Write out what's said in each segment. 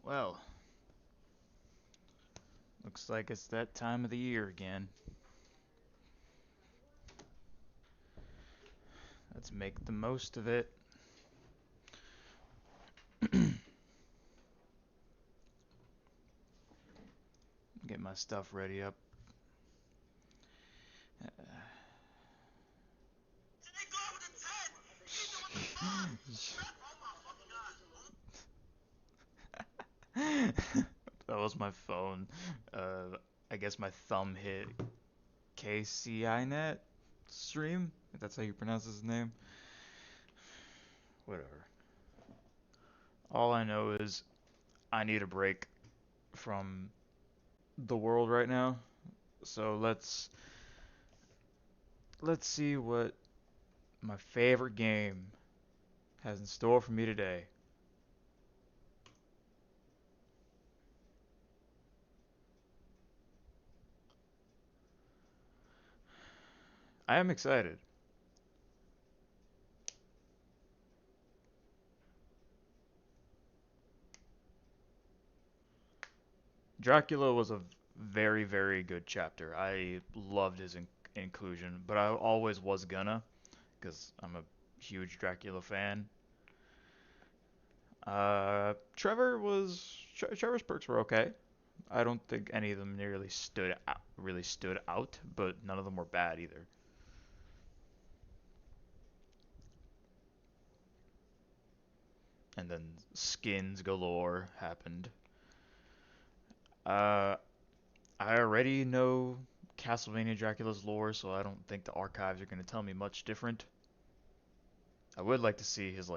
Well, looks like it's that time of the year again. Let's make the most of it. Get my stuff ready up. That was my phone. I guess my thumb hit Kai Ceinid stream, if that's how you pronounce his name. Whatever. All I know is I need a break from the world right now. So let's see what my favorite game has in store for me today. I am excited. Dracula was a very, very good chapter. I loved his inclusion, but I always was gonna, because I'm a huge Dracula fan. Trevor's perks were okay. I don't think any of them nearly really stood out, but none of them were bad either. And then skins galore happened. Uh, I already know Castlevania Dracula's lore, so I don't think the archives are going to tell me much different. I would like to see his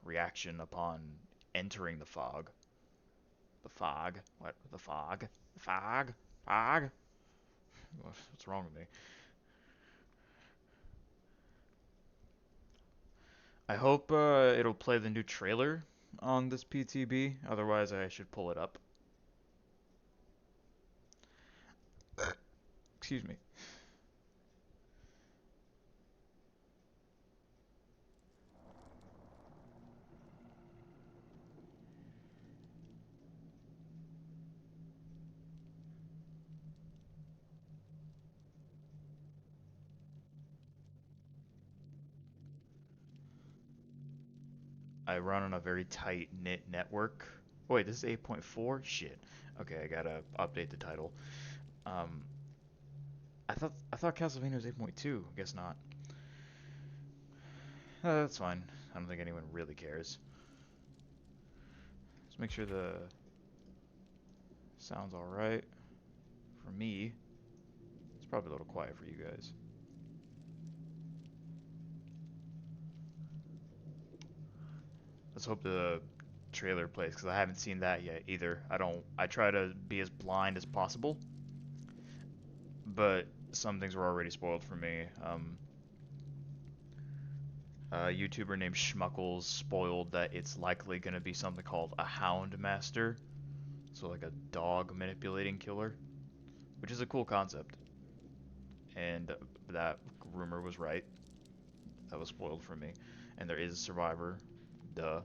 reaction upon entering the fog. The fog? What? The fog? The fog? Fog? What's wrong with me? I hope it'll play the new trailer on this PTB. Otherwise, I should pull it up. Excuse me. I run on a very tight knit network. Wait, this is 8.4? Shit. Okay, I gotta update the title. Um, I thought Castlevania was 8.2. Guess not. That's fine. I don't think anyone really cares. Let's make sure the sound's alright. For me, it's probably a little quiet for you guys. Let's hope the trailer plays, because I haven't seen that yet either. I try to be as blind as possible, but some things were already spoiled for me. A YouTuber named Schmuckles spoiled that it's likely going to be something called a Hound-master, so like a dog manipulating killer, which is a cool concept. And that rumor was right. That was spoiled for me. And there is a survivor. Duh.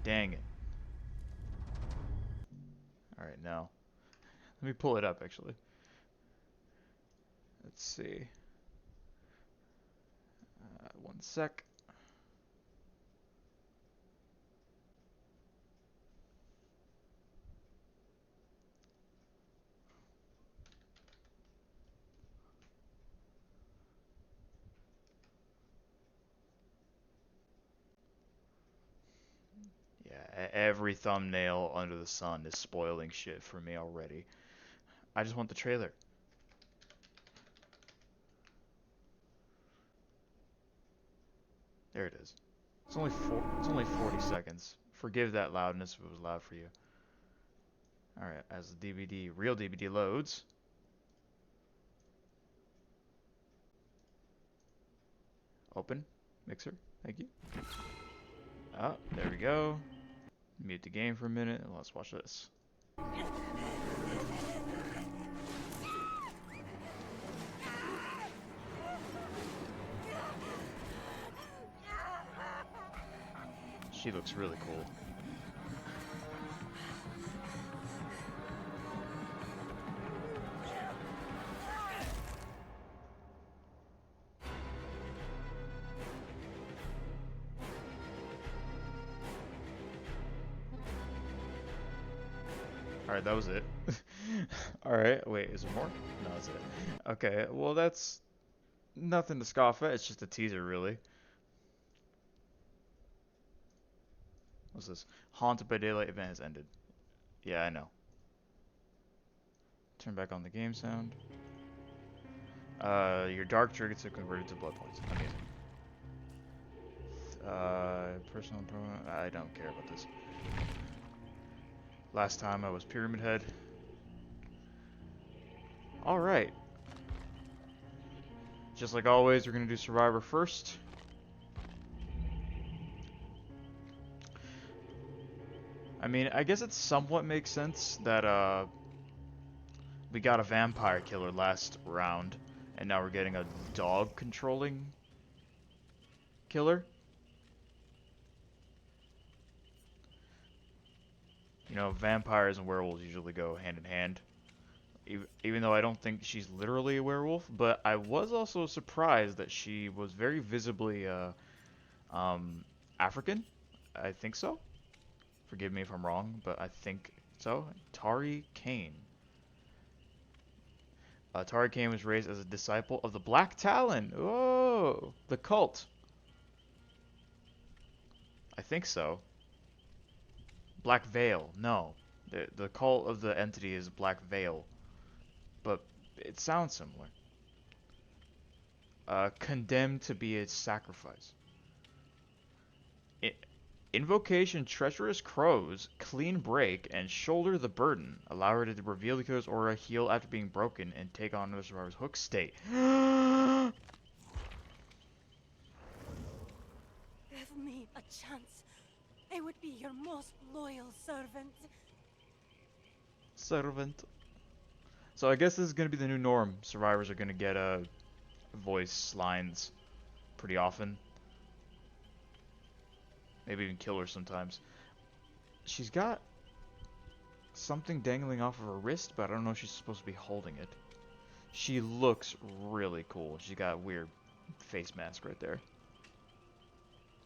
Dang it. Alright, now. Let me pull it up, actually. Let's see. One sec. Yeah, every thumbnail under the sun is spoiling shit for me already. I just want the trailer. There it is. It's only 40 seconds. Forgive that loudness if it was loud for you. Alright, as the real DVD loads. Open. Mixer. Thank you. Oh, there we go. Mute the game for a minute and let's watch this. She looks really cool. Alright, that was it. Alright, wait, is there more? No, that's it. Okay, well that's nothing to scoff at, it's just a teaser really. What's this? Haunted by Daylight event has ended. Yeah, I know. Turn back on the game sound. Your dark trinkets are converted to blood points. Amazing. Personal improvement. I don't care about this. Last time I was Pyramid Head. Alright. Just like always, we're gonna do Survivor first. I mean, I guess it somewhat makes sense that, we got a vampire killer last round, and now we're getting a dog controlling killer. You know, vampires and werewolves usually go hand in hand. Even though I don't think she's literally a werewolf, but I was also surprised that she was very visibly, African. I think so. Forgive me if I'm wrong, but I think so. Cain. Cain was raised as a disciple of the Black Talon. Oh, the cult. I think so. Black Veil. No. The cult of the entity is Black Veil. But it sounds similar. Condemned to be a sacrifice. Invocation Treacherous Crows, Clean Break, and Shoulder the Burden. Allow her to reveal the killer's aura, heal after being broken, and take on the survivor's hook state. Give me a chance. I would be your most loyal servant. Servant. So I guess this is going to be the new norm. Survivors are going to get voice lines pretty often. Maybe even kill her sometimes. She's got something dangling off of her wrist, but I don't know if she's supposed to be holding it. She looks really cool. She got a weird face mask right there.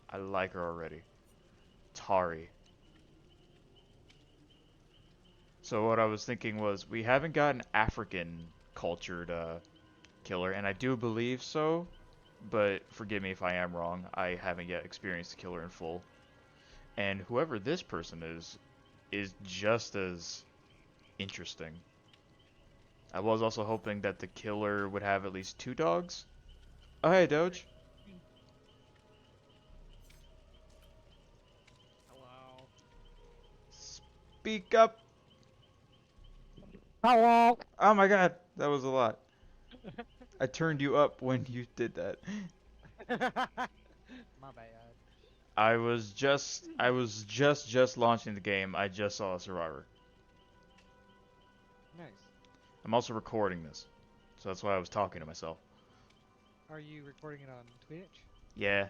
I like her already. Tari. So what I was thinking was, we haven't got an African cultured killer, and I do believe so, but forgive me if I am wrong. I haven't yet experienced the killer in full. And whoever this person is just as interesting. I was also hoping that the killer would have at least 2 dogs. Oh, hey, Doge. Hello. Speak up. Hello. Oh my god, that was a lot. I turned you up when you did that. My bad. I was just launching the game. I just saw a survivor. Nice. I'm also recording this, so that's why I was talking to myself. Are you recording it on Twitch? Yeah,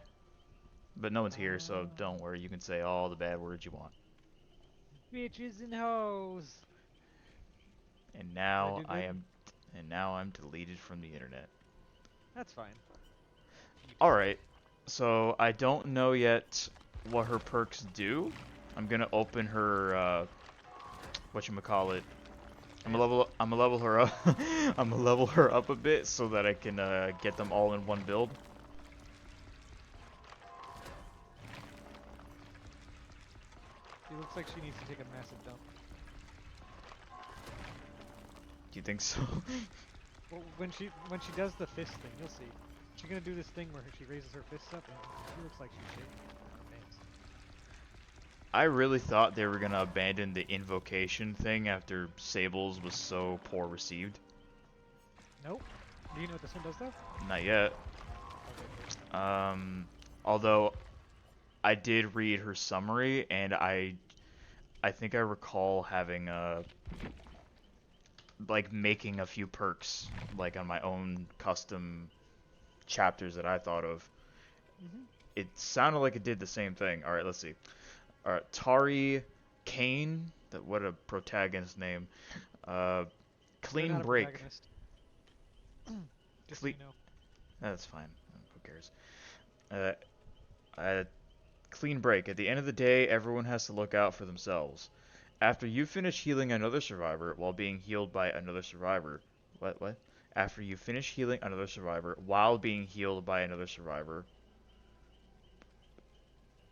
but no one's here, so don't worry. You can say all the bad words you want. Bitches and hoes. And Did now I do good? I'm deleted from the internet. That's fine. All right. So I don't know yet what her perks do. I'm gonna open her whatchamacallit. I'm gonna level her up. I'm gonna level her up a bit so that I can get them all in one build. It looks like she needs to take a massive dump. Do you think so? Well, when she does the fist thing, you'll see. She's gonna do this thing where she raises her fists up, and she looks like she's shaking. Thanks. I really thought they were gonna abandon the invocation thing after Sable's was so poor received. Nope. Do you know what this one does though? Not yet. Okay. Although I did read her summary, and I think I recall having like making a few perks like on my own custom chapters that I thought of. It sounded like it did the same thing. All right, let's see. Tari Cain. What a protagonist name. Uh, You're Clean not a break. protagonist. Just so Cle- you know. That's fine. Who cares? Uh, Clean break. At the end of the day, everyone has to look out for themselves. After you finish healing another survivor while being healed by another survivor. What? After you finish healing another survivor while being healed by another survivor,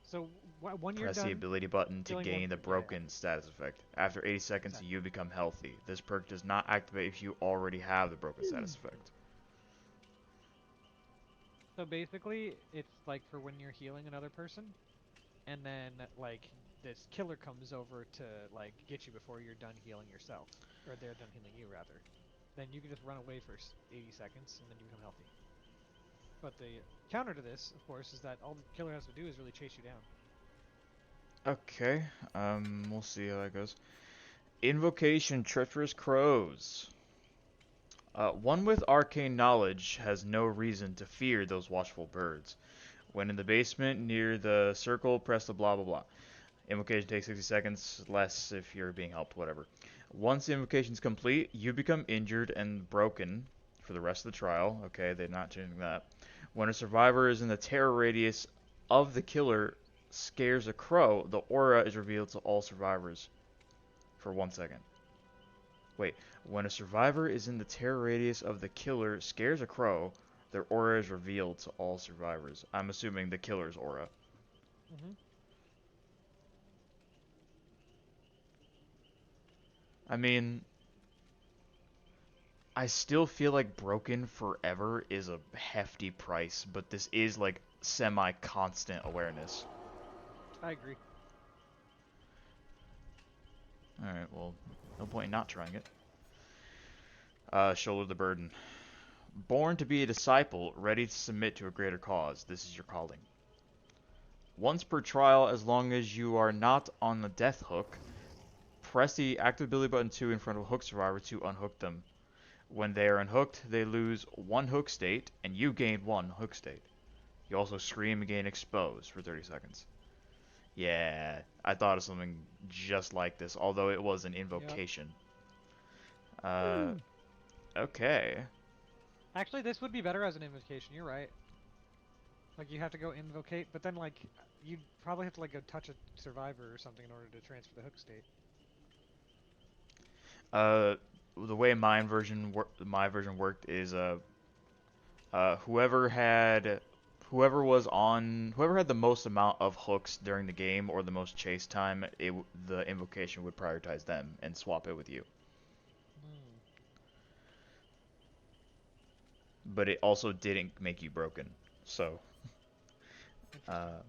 So when you're press the done ability button to healing one, gain the yeah, broken status effect. After 80 seconds, exactly. you become healthy. This perk does not activate if you already have the broken status effect. So basically, it's like for when you're healing another person, and then like this killer comes over to like get you before you're done healing yourself, or they're done healing you rather. Then you can just run away for 80 seconds, and then you become healthy. But the counter to this, of course, is that all the killer has to do is really chase you down. Okay, we'll see how that goes. Invocation Treacherous Crows. One with arcane knowledge has no reason to fear those watchful birds. When in the basement near the circle, press the blah blah blah. Invocation takes 60 seconds, less if you're being helped, whatever. Once the invocation is complete, you become injured and broken for the rest of the trial. Okay, they're not changing that. When a survivor is in the terror radius of the killer scares a crow, the aura is revealed to all survivors for 1 second. Wait, when a survivor is in the terror radius of the killer scares a crow, their aura is revealed to all survivors. I'm assuming the killer's aura. Mm-hmm. I mean, I still feel like broken forever is a hefty price, but this is like semi-constant awareness. I agree. Alright, well, no point in not trying it. Shoulder the burden. Born to be a disciple, ready to submit to a greater cause, this is your calling. Once per trial, as long as you are not on the death hook, press the active ability button 2 in front of a hook survivor to unhook them. When they are unhooked, they lose 1 hook state, and you gain 1 hook state. You also scream and gain exposed for 30 seconds. Yeah, I thought of something just like this, although it was an Yep. invocation. Okay. Actually, this would be better as an invocation. You're right. Like you have to go invocate, but then like you'd probably have to like go touch a survivor or something in order to transfer the hook state. Uh, the way my version worked is whoever had whoever had the most amount of hooks during the game or the most chase time, the invocation would prioritize them and swap it with you. Hmm. But it also didn't make you broken. So, Interesting. uh,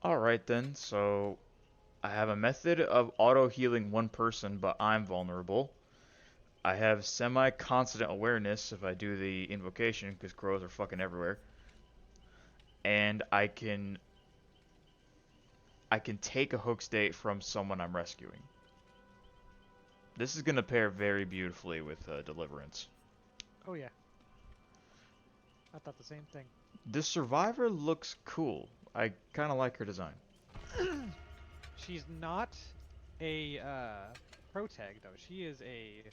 all right then. So I have a method of auto healing one person, but I'm vulnerable. I have semi-constant awareness if I do the invocation because crows are fucking everywhere, and I can take a hook state from someone I'm rescuing. This is gonna pair very beautifully with Deliverance. Oh yeah, I thought the same thing. This survivor looks cool. I kind of like her design. She's not a protag though. She is a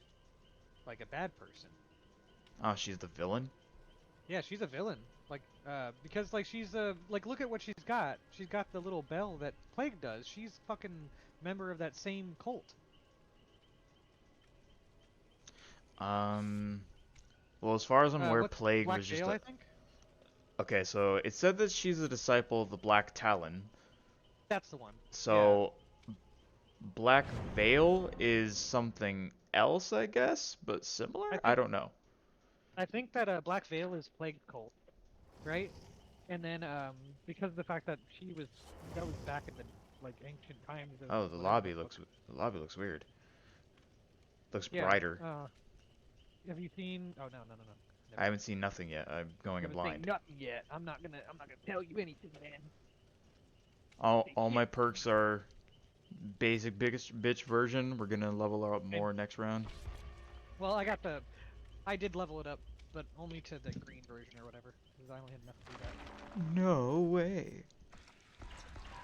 like a bad person. Oh, she's the villain? Yeah, she's a villain. Like because like she's like look at what she's got. She's got the little bell that Plague does. She's fucking member of that same cult. Um, well, as far as I'm aware, What's Plague Black was just Veil, a... I think? Okay, so it said that she's a disciple of the Black Talon. That's the one. Yeah. So, Black Veil is something else, I guess, but similar? I I think don't know. I think that Black Veil is Plague's cult, right? And then because of the fact that that was back in the like ancient times of Oh, whatever the fuck. the lobby looks weird. Looks Yeah. brighter. Have you seen? Oh no no no no. I Never mind. haven't seen nothing yet. I'm going You in haven't seen blind. nothing yet. I'm not gonna tell you anything, man. All Say all shit. my perks are basic biggest bitch version. We're gonna level her up Same. more next round. Well, I did level it up, but only to the green version or whatever, because I only had enough to do that. No way.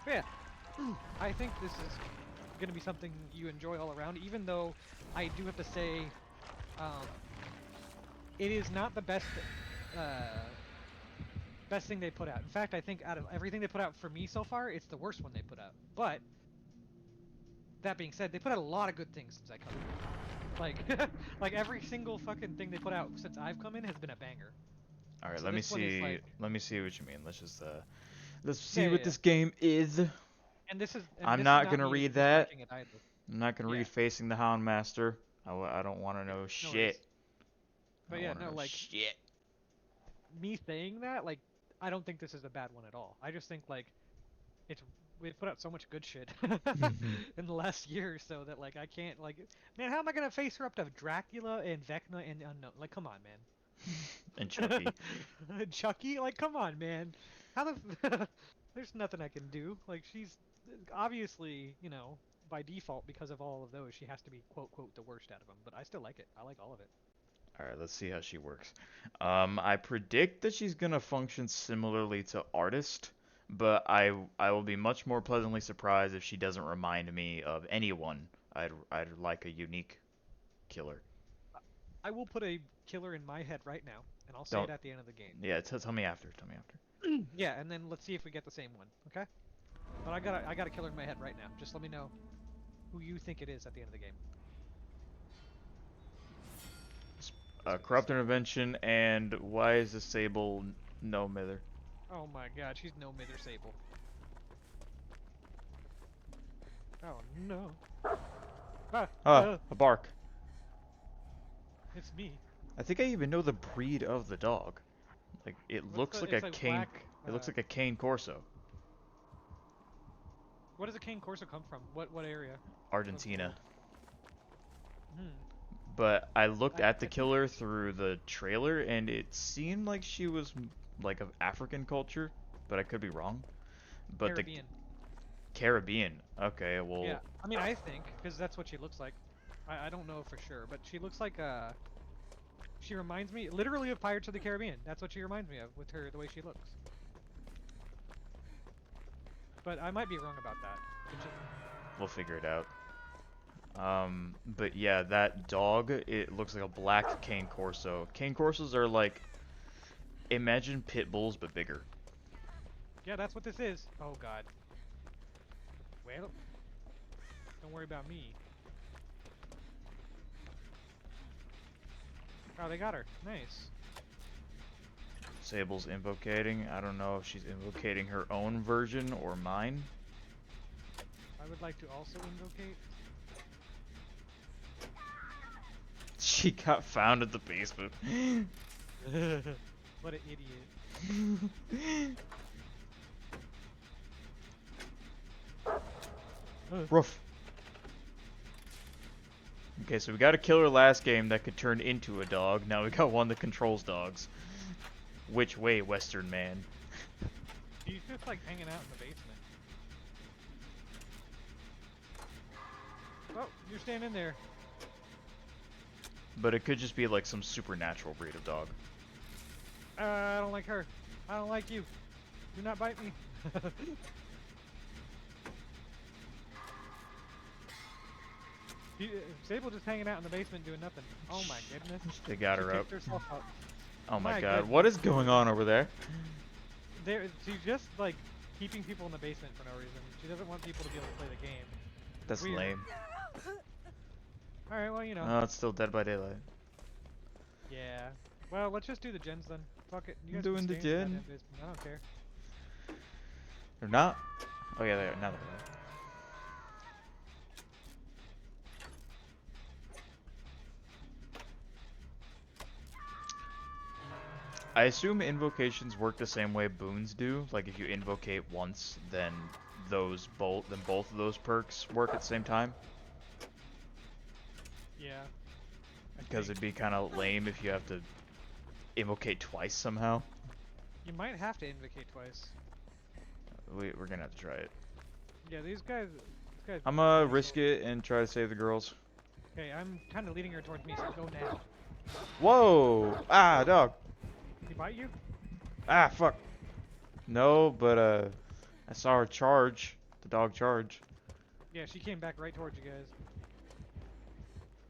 But yeah, I think this is going to be something you enjoy all around, even though I do have to say it is not the best thing they put out. In fact, I think out of everything they put out for me so far, it's the worst one they put out. But that being said, they put out a lot of good things since I come in. Like, like every single fucking thing they put out since I've come in has been a banger. All right, So let me this one is see. like, Let me see what you mean. Let's just let's see yeah, what yeah. this game is. And this is I'm not not gonna me read that. disliking it either. I'm not gonna Yeah. read facing the Hound-master. I don't want to know No worries. shit. I But don't yeah, want to no, know like shit. me saying that, like I don't think this is a bad one at all. I just think like we've put out so much good shit in the last year or so that like I can't like, man, how am I gonna face her up to Dracula and Vecna and Unknown? Like, come on, man. And Chucky. Chucky, like, come on, man. How the there's nothing I can do. Like, she's obviously, you know, by default because of all of those, she has to be quote quote the worst out of them. But I still like it. I like all of it. All right, let's see how she works. I predict that she's gonna function similarly to Artist, but I will be much more pleasantly surprised if she doesn't remind me of anyone. I'd like a unique killer. I will put a killer in my head right now, and I'll say Don't. it at the end of the game. Yeah, tell me after. Tell me after. Yeah, and then let's see if we get the same one, okay? But I got a killer in my head right now. Just let me know who you think it is at the end of the game. Corrupt intervention and why is the Sable no mither? Oh my god, she's no Mither Sable. Oh no. A bark. It's me. I think I even know the breed of the dog. Like it looks like a Cain. Black, It looks like a Cain Corso. Where does a Cain Corso come from? What area? Argentina. Hmm. But I looked at the killer through the trailer, and it seemed like she was like of African culture, but I could be wrong. But Caribbean. the Caribbean. Okay, well. Yeah, I mean I think because that's what she looks like. I don't know for sure, but she looks like she reminds me literally of Pirates of the Caribbean. That's what she reminds me of with her the way she looks. But I might be wrong about that. We'll figure it out. But yeah, that dog, it looks like a black Cain Corso. Cain Corsos are like, imagine pit bulls but bigger. Yeah, that's what this is. Oh god. Well, don't worry about me. Oh, they got her. Nice. Sable's invocating. I don't know if she's invocating her own version or mine. I would like to also invocate. She got found at the basement. What an idiot. Roof. Okay, so we got a killer last game that could turn into a dog. Now we got one that controls dogs. Which way, Western man? He's just like hanging out in the basement. Oh, you're standing there. But it could just be like some supernatural breed of dog. I don't like her. I don't like you. Do not bite me. Sable just hanging out in the basement doing nothing. Oh my goodness. They got She her up. picked herself up. Oh my My god, goodness. what is going on over there? She's just like keeping people in the basement for no reason. She doesn't want people to be able to play the game. That's Weird. lame. Alright, well, you know. Oh, it's still Dead by Daylight. Yeah. Well, let's just do the gens then. Fuck it. You I'm guys can doing the stay in that gen. damn basement. I don't care. They're not? Oh yeah, they are. Now they're not. I assume invocations work the same way boons do. Like if you invocate once, then both of those perks work at the same time. Yeah. Because it'd be kind of lame if you have to invocate twice somehow. You might have to invocate twice. We're gonna have to try it. Yeah, these guys. I'm gonna risk it and try to save the girls. Okay, I'm kind of leading her towards me, so go now. Whoa! Ah, dog. Did he bite you? Ah, fuck. No, but I saw her charge. The dog charge. Yeah, she came back right towards you guys.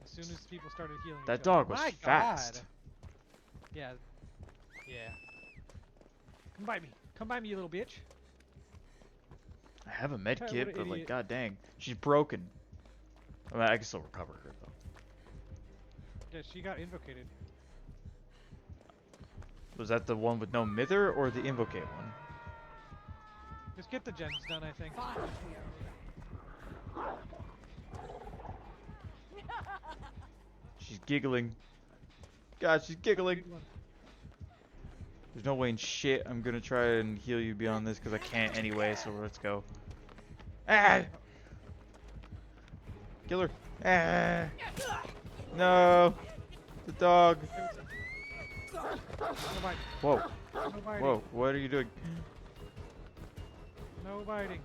As soon as people started healing That each other. dog was My fast. God. Yeah. Yeah. Come by me. Come by me, you little bitch. I have a med What kit, an but like, idiot. god dang, she's broken. I mean, I can still recover her though. Yeah, she got invocated. Was that the one with no mither or the invocate one? Just get the gens done, I think. She's giggling. God, she's giggling. Good one. There's no way in shit I'm gonna try and heal you beyond this because I can't anyway, so let's go. Ah! Okay. Kill her. Ah! No! The dog! No biting. Whoa. No biting. Whoa, what are you doing? No biting.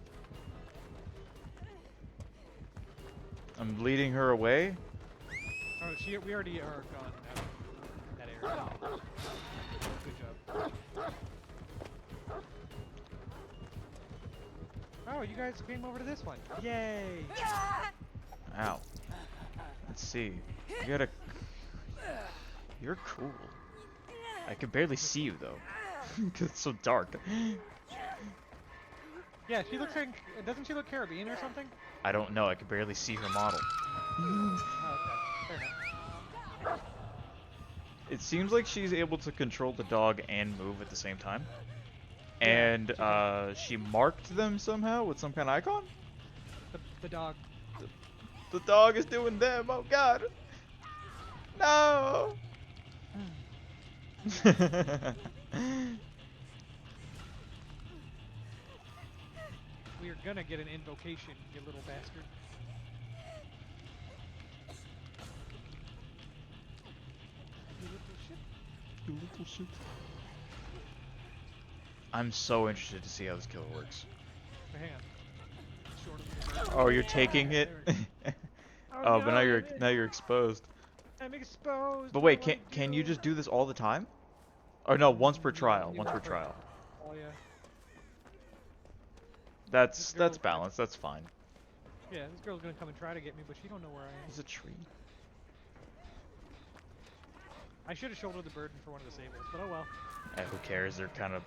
I'm leading her away? Oh, we already are gone out of that area. Good job. Oh, you guys came over to this one. Yay! Ow. Let's see. You gotta... You're cool. I can barely see you though. Because it's so dark. Yeah, she looks like... Doesn't she look Caribbean or something? I don't know, I can barely see her model. Oh, okay. Fair enough. It seems like she's able to control the dog and move at the same time. Yeah, And she marked them somehow with some kind of icon? The dog. The dog is doing them, oh god! No! We are gonna get an invocation, you little bastard. You little shit. You little shit. I'm so interested to see how this killer works. Hang on. Short of the bird. Oh, you're taking it? There we Oh, go. but now you're exposed. I'm exposed. But What wait, do I can you do? just do this all the time? Or no, once per Yeah, trial, you once per want trial. Oh yeah. That's girl- balanced, that's fine. Yeah, this girl's gonna come and try to get me, but she don't know where I am. There's a tree. I should have shouldered the burden for one of the sables, but oh well. Who cares? They're kind of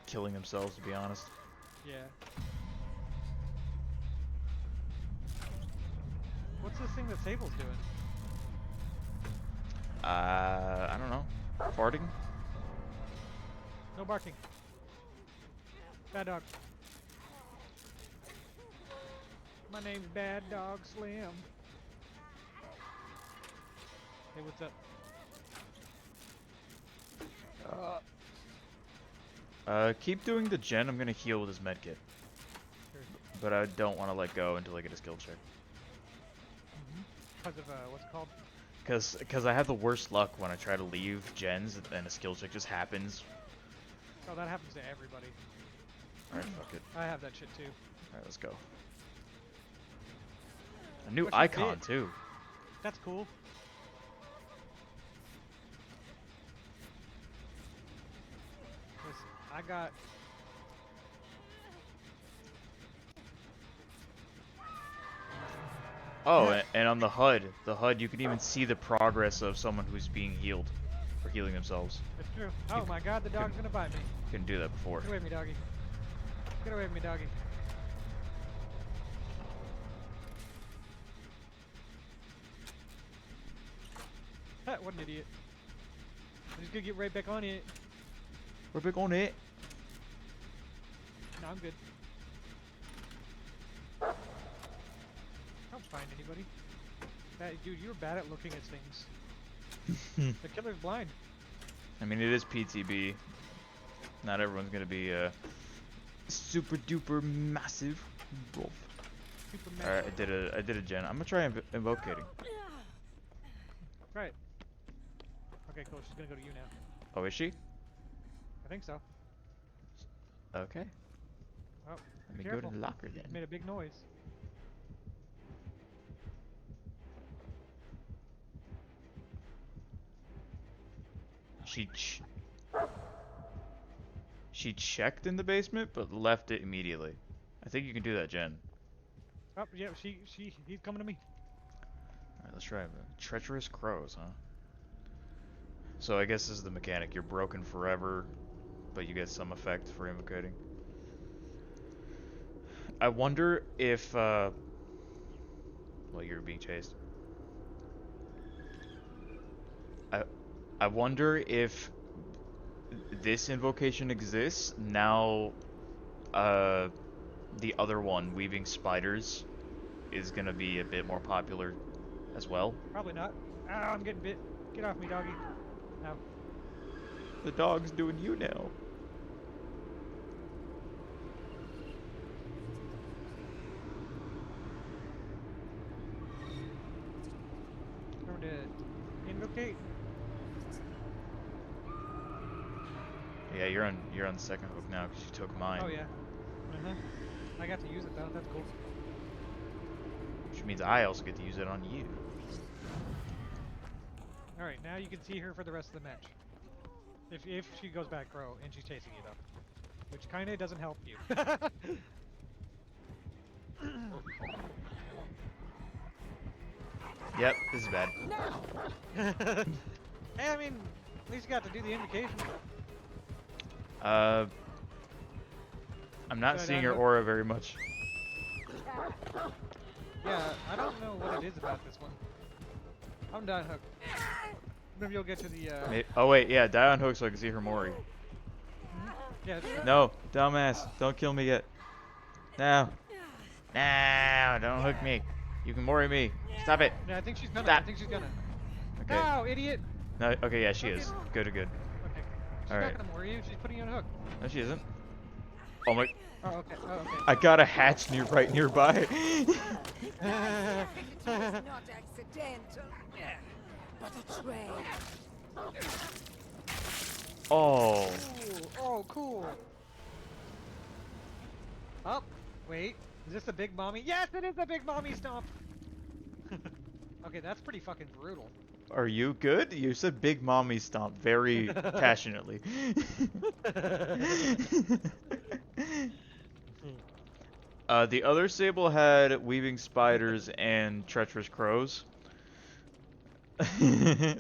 killing themselves, to be honest. Yeah. What's this thing that Sable's doing? I don't know. Farting? No barking. Bad dog. My name's Bad Dog Slim. Hey, what's up? Keep doing the gen. I'm gonna heal with his medkit. Sure. But I don't want to let go until I get a skill check. Because of, what's it called? Cause I have the worst luck when I try to leave gens and a skill check just happens. Oh, that happens to everybody. Alright, fuck it. I have that shit too. Alright, let's go. A new What's your icon, bid? too. That's cool. Listen, I got... Oh, and on the HUD, you can even see the progress of someone who's being healed, or healing themselves. It's true. Oh my god, the dog's gonna bite me. Couldn't do that before. Get away from me, doggy. Get away from me, doggy. Ha, what an idiot. I'm just gonna get right back on it. We're back on it. No, I'm good. I don't find anybody. Dude, you were bad at looking at things. The killer's blind. I mean, it is PTB. Not everyone's gonna be super duper massive. Wolf. Super All right, mad. I did a gen. I'm gonna try invocating. Right. Okay, cool. She's gonna go to you now. Oh, is she? I think so. Okay. Oh, Let me careful. go to the locker then. Made a big noise. She checked in the basement, but left it immediately. I think you can do that, Jen. Oh, yeah, he's coming to me. Alright, let's try it. Treacherous crows, huh? So I guess this is the mechanic. You're broken forever, but you get some effect for invocating. I wonder if, well, you're being chased. I, I wonder if this invocation exists now. The other one, weaving spiders, is gonna be a bit more popular as well. Probably not. Ah, I'm getting bit. Get off me, doggy. Ow. The dog's doing you now. Going to invocate. Yeah, you're on the second hook now because you took mine. Oh yeah. I got to use it though. That's cool. Which means I also get to use it on you. All right, now you can see her for the rest of the match. If she goes back pro and she's chasing you though, which kinda doesn't help you. Yep, this is bad. Hey, I mean, at least you got to do the invocation. I'm not seeing her aura very much. Yeah, I don't know what it is about this one. I'm down hook. Maybe you'll get to the. Oh wait, yeah, die on hook so I can see her Mori. Yeah. No, dumbass, don't kill me yet. No, no, don't hook me. You can Mori me. Stop it. Yeah, I think she's gonna. Stop. I think she's gonna. Okay. No, idiot. No, okay, yeah, she is. Good, good. Okay. She's All not right. gonna Mori you. She's putting you on a hook. No, she isn't. Oh my. Oh, okay. Oh, okay. I got a hatch right nearby. It was not accidental, but a trade. Oh. Ooh, oh, cool. Oh, wait. Is this a big mommy? Yes, it is a big mommy stomp. Okay, that's pretty fucking brutal. Are you good? You said big mommy stomp very passionately. The other Sable had weaving spiders and treacherous crows.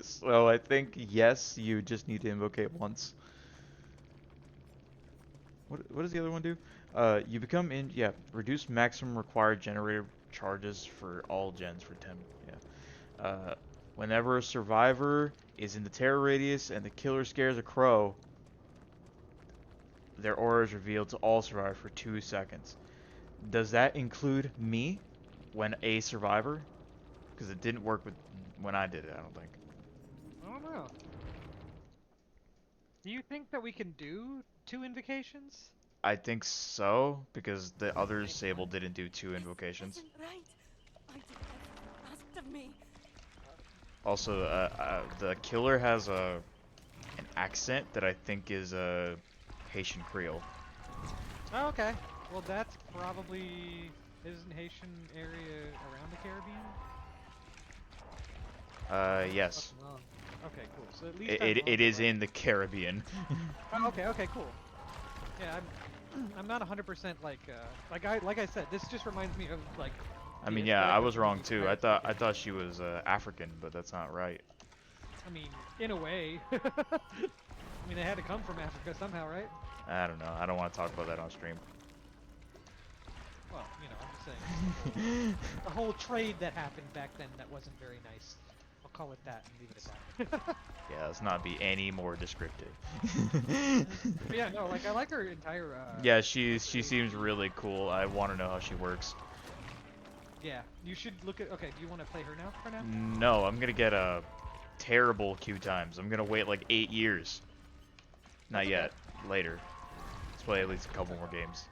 So I think yes, you just need to invocate once. What does the other one do? You become reduce maximum required generator charges for all gens for 10. Yeah. Whenever a survivor is in the terror radius and the killer scares a crow, their aura is revealed to all survivors for 2 seconds. Does that include me when a survivor? Because it didn't work when I did it, I don't think. I don't know. Do you think that we can do 2 invocations? I think so, because the other Sable didn't do 2 invocations. Isn't right. I did as asked of me. Also, the killer has an accent that I think is Haitian Creole. Oh, okay. Well, that's probably isn't Haitian area around the Caribbean? Yes. Oh, okay, cool. So at least It is in the Caribbean. Oh, okay, cool. Yeah, I'm not 100% like I said. This just reminds me of like. I mean, yeah, I was wrong too. I thought she was African, but that's not right. I mean, in a way. I mean, they had to come from Africa somehow, right? I don't know. I don't want to talk about that on stream. Well, you know, I'm just saying. The whole trade that happened back then that wasn't very nice. I'll call it that and leave it at that. Yeah, let's not be any more descriptive. But yeah, no, like I like her entire. Yeah, she seems really cool. I want to know how she works. Yeah, you should look at. Okay, do you want to play her now? For now? No, I'm gonna get a terrible queue times. I'm gonna wait like 8 years. Not yet. Later. Let's play at least a couple more games.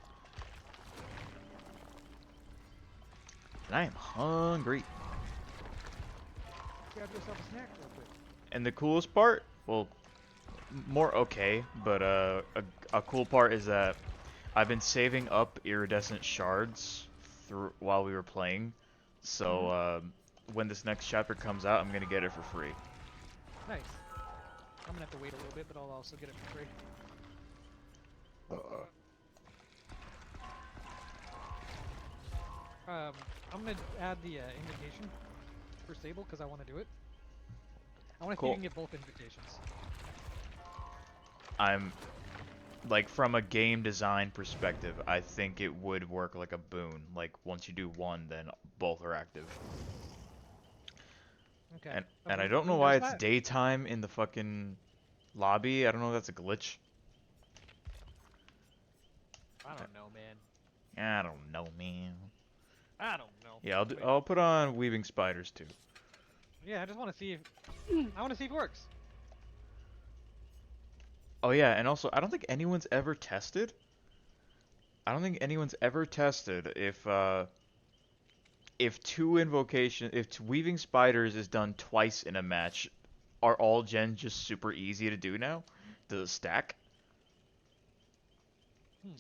And I am hungry. Grab yourself a snack real quick. And the coolest part, well, more okay, but a cool part is that I've been saving up iridescent shards while we were playing. So when this next chapter comes out, I'm gonna get it for free. Nice. I'm gonna have to wait a little bit, but I'll also get it for free. I'm gonna add the invitation for Sable because I want to do it. I want to see if Cool. you can get both invitations. I'm like from a game design perspective, I think it would work like a boon. Like once you do one, then both are active. Okay. And I A don't know boon why does it's that? daytime in the fucking lobby. I don't know if that's a glitch. I don't know, man. I don't know, man. I don't know. Yeah, Wait. I'll put on weaving spiders too. Yeah, I just want to see if I want to see if it works. Oh yeah, and also I don't think anyone's ever tested. I don't think anyone's ever tested if weaving spiders is done twice in a match, are all gens just super easy to do now? Does it stack? Hmm.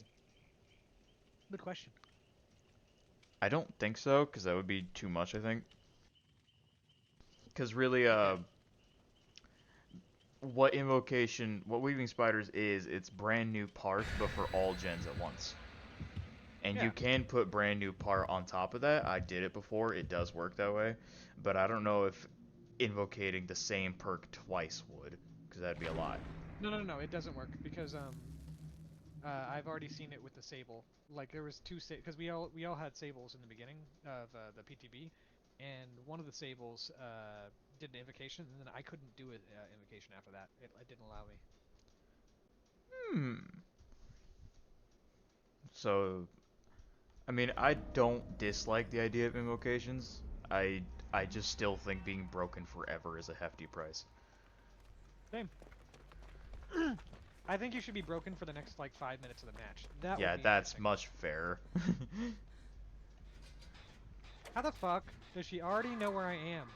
Good question. I don't think so, because that would be too much, I think. Because really, Okay. what weaving spiders is, it's brand new part, but for all gens at once. And you Yeah. can put brand new part on top of that. I did it before. It does work that way. But I don't know if invocating the same perk twice would, because that'd be a lot. No. It doesn't work because I've already seen it with the Sable. Like there was two because we all had Sables in the beginning of the PTB, and one of the Sables did an invocation, and then I couldn't do an invocation after that. It didn't allow me. Hmm. So, I mean, I don't dislike the idea of invocations. I I just still think being broken forever is a hefty price. Same. I think you should be broken for the next like 5 minutes of the match. That would Yeah, be that's interesting. much fairer. How the fuck does she already know where I am?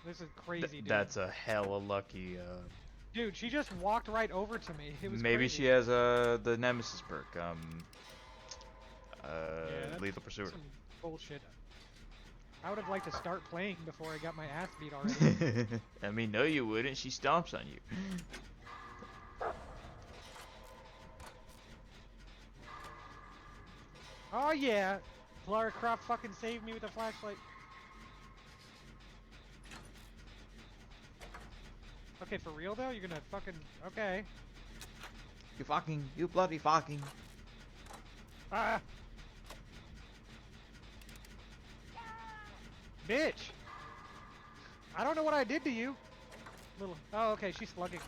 This is crazy, dude. That's a hella lucky. Dude, she just walked right over to me. It was Maybe she crazy. has the Nemesis perk. Yeah, that's Lethal Pursuer. some bullshit. I would have liked to start playing before I got my ass beat already. I mean, no, you wouldn't. She stomps on you. Oh yeah! Lara Croft fucking saved me with a flashlight. Okay, for real though? You're gonna fucking... Okay. You bloody fucking. Ah! Bitch! I don't know what I did to you. Little... Oh, okay, she's slugging.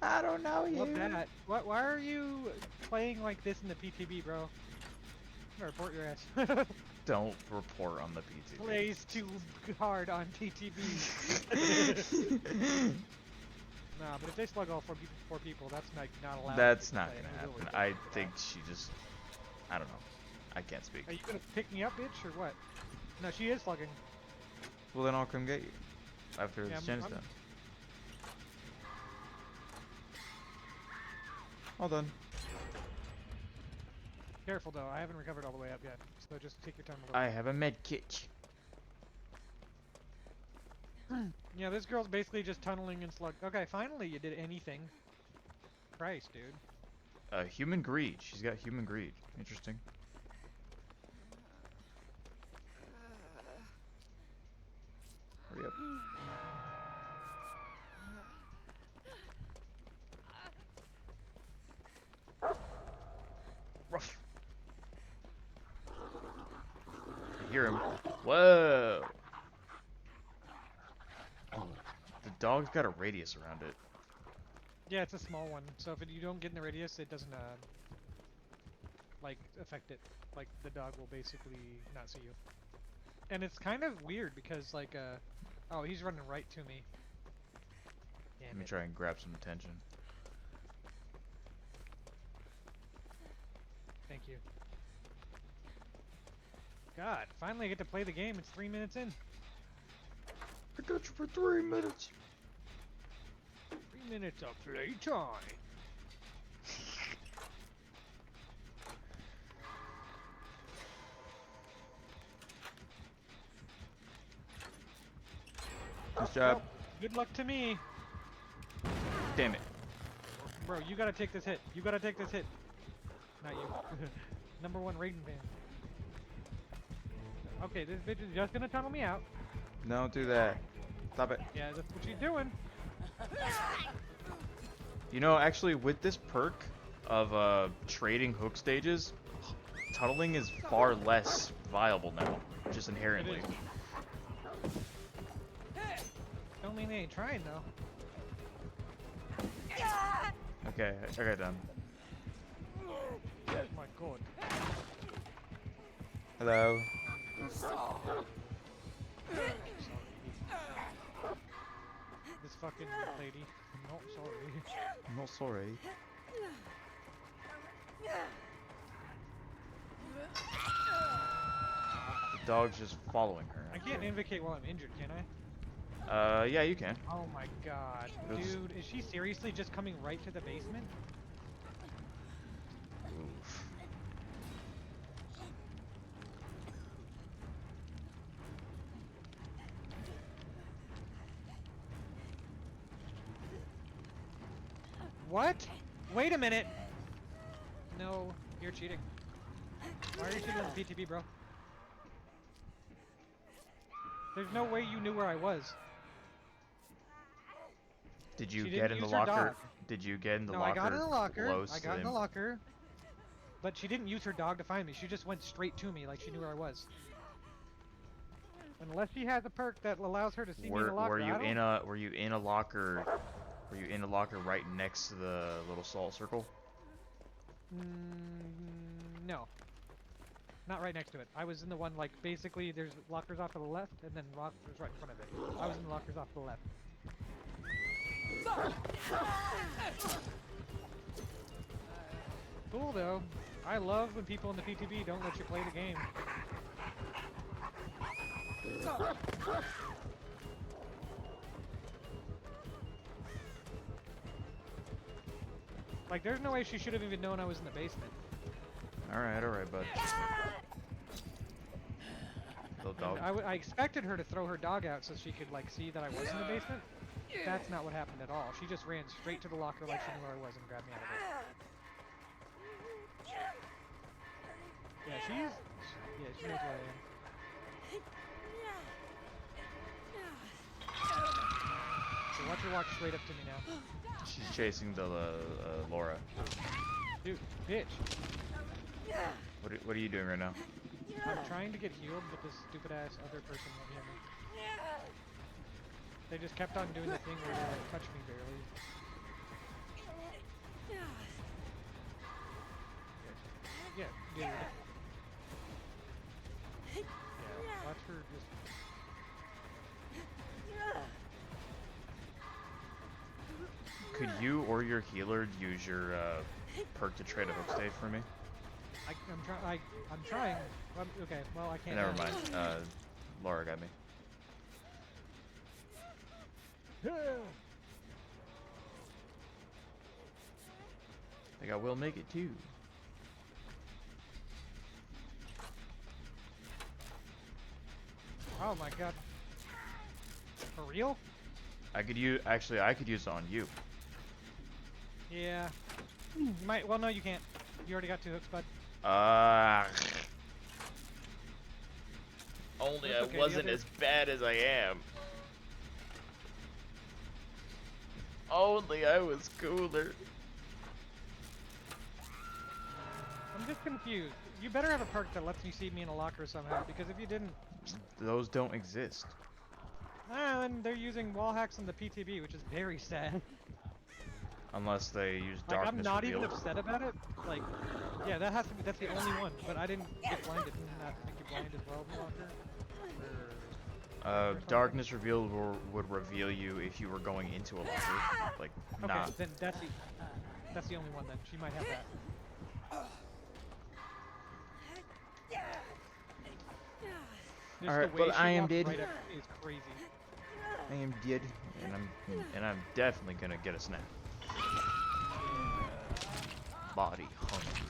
I don't know you. Love that. What? Why are you playing like this in the PTB, bro? I'm gonna report your ass. Don't report on the PTB. Plays too hard on TTB. Nah, but if they slug all four people, that's like not allowed. That's to not play, gonna and we will happen. report I your think ass. she just. I don't know. I can't speak. Are you gonna pick me up, bitch, or what? No, she is slugging. Well, then I'll come get you after Yeah, this gen's I'm- done. All done. Careful though, I haven't recovered all the way up yet, so just take your time a little. I have a med kit. Yeah, this girl's basically just tunneling and slug. Okay, finally you did anything. Christ, dude. Human greed. She's got human greed. Interesting. Hurry up. Ruff. I hear him. Whoa. The dog's got a radius around it. Yeah, it's a small one, so if you don't get in the radius, it doesn't like affect it. Like the dog will basically not see you. And it's kind of weird because like oh, he's running right to me. Let Damn me it. try and grab some attention. Thank you. God, finally I get to play the game. It's 3 minutes in. I got you for 3 minutes. 3 minutes of playtime. Nice job. Well, good luck to me. Damn it. Bro, you gotta take this hit. You gotta take this hit. Not you. #1 Raiden fan. Okay, this bitch is just gonna tunnel me out. Don't do that. Stop it. Yeah, that's what she's doing. You know, actually, with this perk of trading hook stages, tunneling is far less viable now, just inherently. It is. Don't mean they ain't trying though. Okay, okay, done. Oh my god. Hello. This fucking lady. I'm not sorry. I'm not sorry. The dog's just following her. I can't invocate while I'm injured, can I? Yeah, you can. Oh my god. Oops. Dude, is she seriously just coming right to the basement? Oof. What? Wait a minute! No, you're cheating. Why are you cheating on the PTB, bro? There's no way you knew where I was. Did you She get didn't in the use her locker? dog. Did you get in the No, locker? I got in the locker. Close I to got in the him? locker. But she didn't use her dog to find me. She just went straight to me like she knew where I was. Unless she has a perk that allows her to see me in the locker. Were you in a locker? Were you in a locker right next to the little salt circle? No. Not right next to it. I was in the one, like, basically there's lockers off to the left and then lockers right in front of it. I was in the lockers off to the left. Cool though. I love when people in the PTB don't let you play the game. Like, there's no way she should have even known I was in the basement. Alright, bud. Little dog. I expected her to throw her dog out so she could, like, see that I was in the basement. That's not what happened at all. She just ran straight to the locker like she knew where I was and grabbed me out of it. Yeah, she knows where I am. So watch her walk straight up to me now. She's chasing the Laura. Dude, bitch. What are you doing right now? I'm trying to get healed, but this stupid ass other person won't heal me. They just kept on doing the thing where they like, touch me barely. Yeah, dude. Yeah, watch her just... Could you or your healer use your perk to trade a hook stage for me? I'm trying. Okay, well I can't. Never mind. Laura got me. I think I will make it too. Oh my god. For real? I could use it on you. Yeah. You might. Well, no, you can't. You already got 2 hooks, bud. Only That's I okay, wasn't the other- as bad as I am. Only I was cooler. I'm just confused. You better have a perk that lets you see me in a locker somehow, because if you didn't, Those don't exist. then they're using wall hacks on the PTB, which is very sad. Unless they use Like, darkness I'm not revealed. even upset about it. Like, yeah, that's the only one. But I didn't get blinded. Didn't I think you blind as well in the locker? Or Darkness revealed would reveal you if you were going into a locker. Like, okay, not. then that's the only one then. She might have that. Just Alright, the way but she I am walked dead. right up is crazy. I am dead, and I'm definitely gonna get a snap. Body hungry.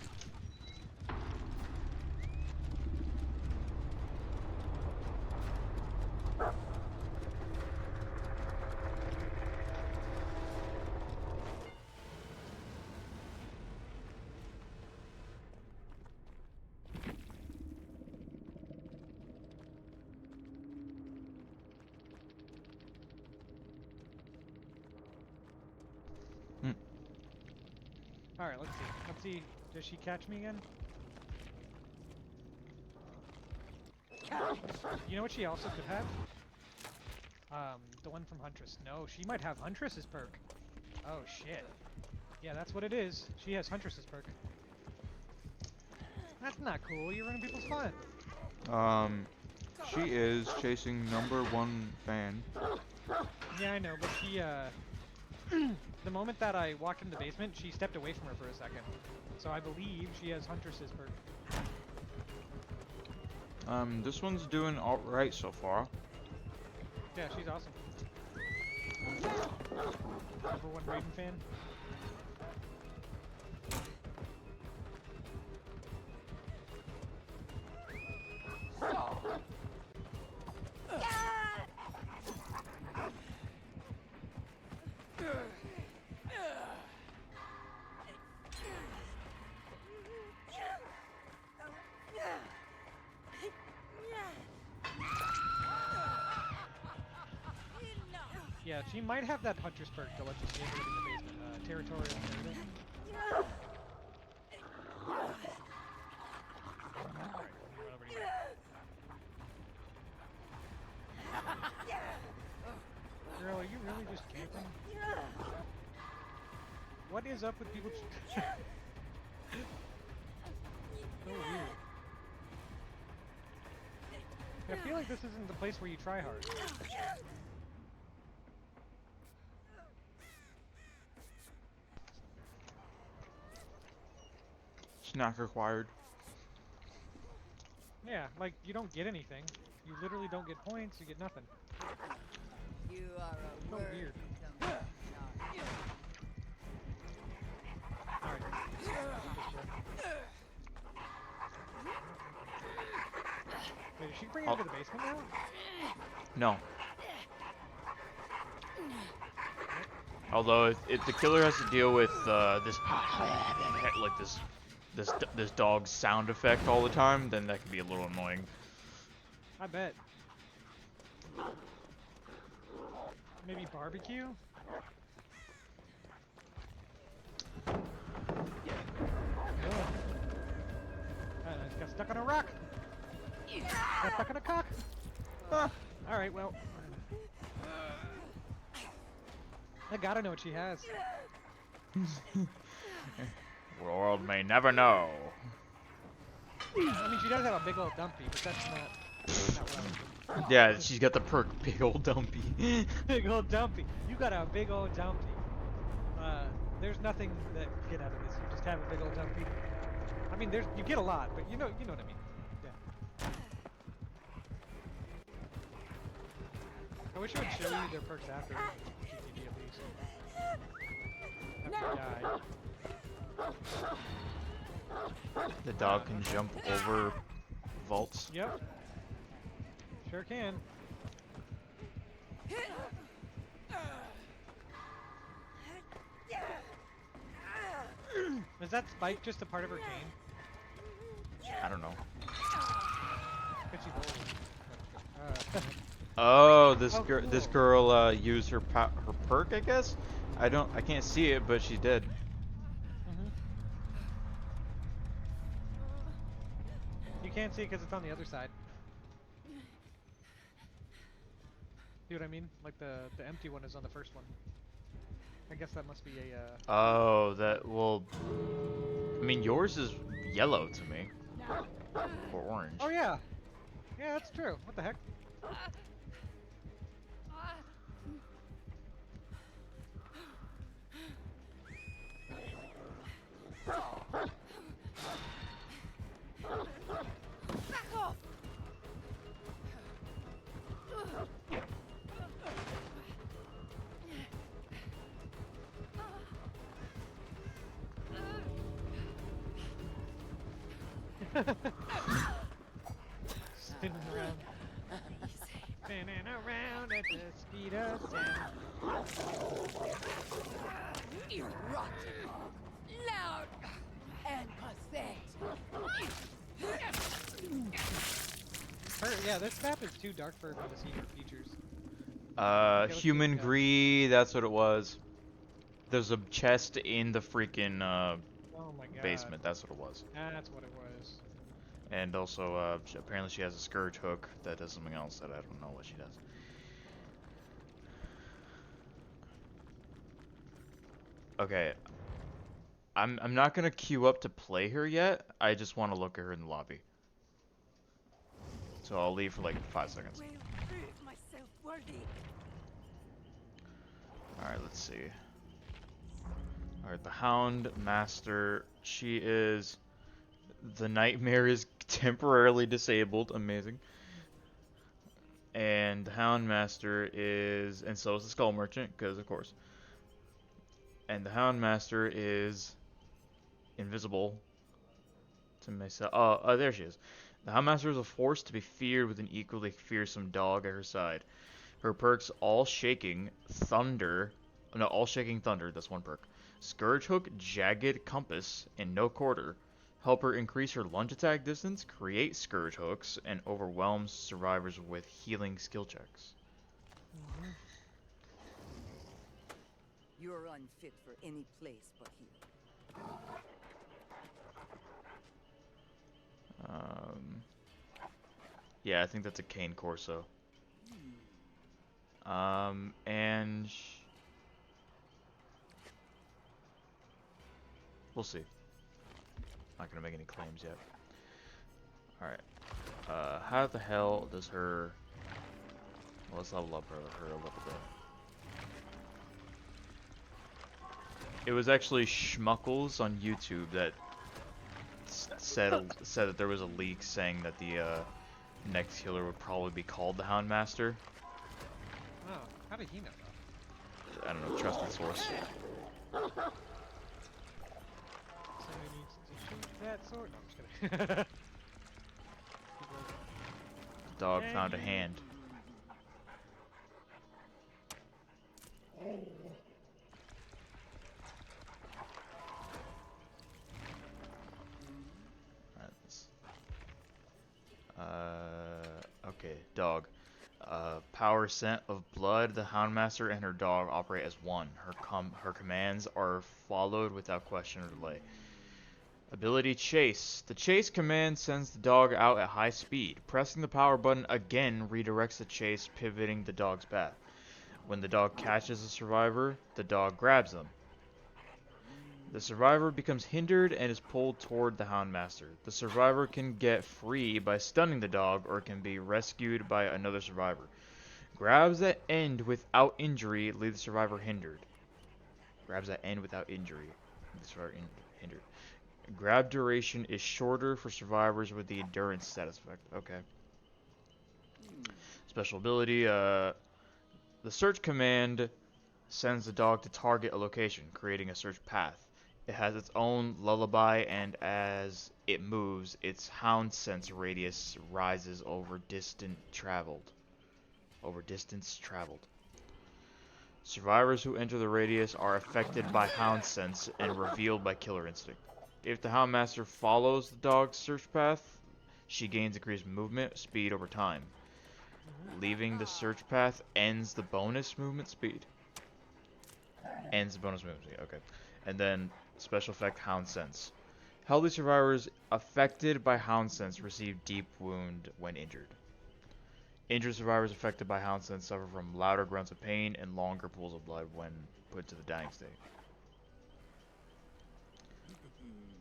Alright, let's see. Let's see. Does she catch me again? You know what she also could have? The one from Huntress. No, she might have Huntress's perk. Oh, shit. Yeah, that's what it is. She has Huntress's perk. That's not cool. You're running people's fun. She is chasing #1 fan. Yeah, I know, but she, the moment that I walked in the basement, she stepped away from her for a second. So I believe she has Huntress's perk. This one's doing alright so far. Yeah, she's awesome. #1 Raven fan. Yeah, she might have that Hunter's perk to let you stay in the basement. Territorial Predator. Alright, run over to you. Girl, are you really just camping? What is up with people? So weird. I feel like this isn't the place where you try hard. Snack required. Yeah, like, you don't get anything. You literally don't get points, you get nothing. You are a So word weird. to me, Sean. Alright. Wait, is she bringing it to the basement now? No. Although if the killer has to deal with this like this dog's sound effect all the time, then that can be a little annoying. I bet. Maybe barbecue? Got stuck on a rock! Got stuck on a cock! Alright, well. I gotta know what she has. World may never know. I mean, she does have a big old dumpy, but that's not what I was. Yeah, she's got the perk big old dumpy. Big old dumpy. You got a big old dumpy. There's nothing that you get out of this. You just have a big old dumpy. I mean, you get a lot, but you know what I mean. Yeah. I wish it would show you their perks after GTD at least. After you die. The dog can jump over vaults. Yep. Sure can. Is that spike just a part of her cane? I don't know. Could she hold it? Oh, cool. this girl used her perk, I guess. I can't see it, but she's dead. You can't see it because it's on the other side. See what I mean? Like the empty one is on the first one. I guess that must be a. Oh, well. I mean, yours is yellow to me, or orange. Oh yeah, yeah, that's true. What the heck? Back off! Spinning around. Spinning around at the speed of sound. Erotic, loud, and pathetic. Yeah, this map is too dark for me to see her features. Human greed, that's what it was. There's a chest in the freaking god. basement. That's what it was. That's what it was. And also, apparently she has a scourge hook that does something else that I don't know what she does. Okay, I'm not gonna queue up to play her yet. I just want to look at her in the lobby. So I'll leave for like 5 seconds. Will prove myself worthy. Alright, let's see. Alright, the Hound-master. She is... The nightmare is temporarily disabled. Amazing. And the Hound-master is... And so is the Skull Merchant, because of course. And the Hound-master is... invisible to myself. Oh, there she is. The Houndmaster is a force to be feared with an equally fearsome dog at her side. Her perks: All Shaking Thunder. No, All Shaking Thunder. That's one perk. Scourge Hook, Jagged Compass, and No Quarter. Help her increase her lunge attack distance, create Scourge Hooks, and overwhelm survivors with healing skill checks. You're unfit for any place but here. Yeah, I think that's a Cain Corso. And we'll see. Not gonna make any claims yet. Alright. How the hell does her... Well, let's level up her a little bit. It was actually Schmuckles on YouTube that said that there was a leak saying that the next healer would probably be called the Hound-master. Oh, how did he know that? I don't know, trusted source. Somebody needs to shoot that sword. No, I'm just kidding. The dog found a hand. Okay, dog. Power scent of blood. The Houndmaster and her dog operate as one. Her commands are followed without question or delay. Ability Chase. The chase command sends the dog out at high speed. Pressing the power button again redirects the chase, pivoting the dog's path. When the dog catches a survivor, the dog grabs them. The survivor becomes hindered and is pulled toward the Houndmaster. The survivor can get free by stunning the dog or can be rescued by another survivor. Grabs that end without injury leave the survivor hindered. Grabs that end without injury leave the survivor hindered. Grab duration is shorter for survivors with the endurance status effect. Okay. Special ability, the search command sends the dog to target a location, creating a search path. It has its own lullaby, and as it moves, its hound sense radius rises over distance traveled. Survivors who enter the radius are affected by hound sense and revealed by killer instinct. If the Houndmaster follows the dog's search path, she gains increased movement speed over time. Leaving the search path ends the bonus movement speed. Okay. And then special effect Hound Sense. Healthy survivors affected by Hound Sense receive deep wound when injured. Injured survivors affected by Hound Sense suffer from louder grunts of pain and longer pools of blood when put to the dying state.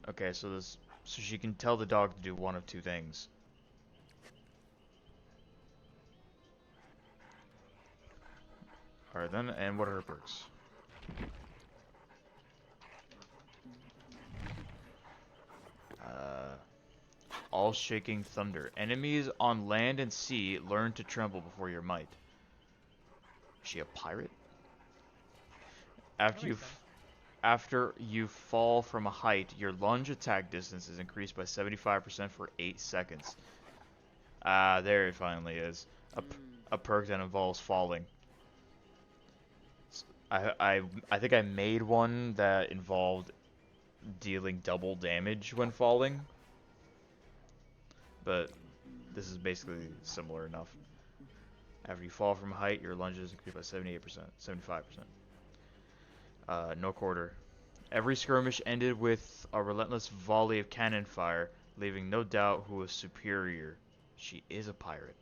Okay, so she can tell the dog to do one of two things. Alright then, and what are her perks? All Shaking Thunder. Enemies on land and sea learn to tremble before your might. Is she a pirate? After you fall from a height, your lunge attack distance is increased by 75% for 8 seconds. Ah, there it finally is. A perk that involves falling. I think I made one that involved dealing double damage when falling. But this is basically similar enough. After you fall from a height, your lunge is increased by 78%, 75%. No Quarter. Every skirmish ended with a relentless volley of cannon fire, leaving no doubt who was superior. She is a pirate.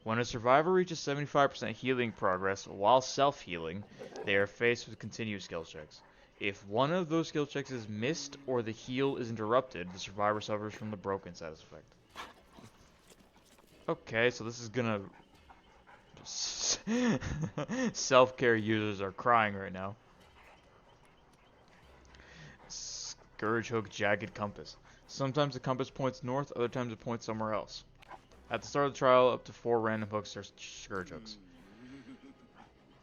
When a survivor reaches 75% healing progress while self-healing, they are faced with continued skill checks. If one of those skill checks is missed or the heal is interrupted, the survivor suffers from the broken status effect. Okay, so this is gonna... Self-care users are crying right now. Scourge Hook Jagged Compass. Sometimes the compass points north, other times it points somewhere else. At the start of the trial, up to 4 random hooks are Scourge Hooks.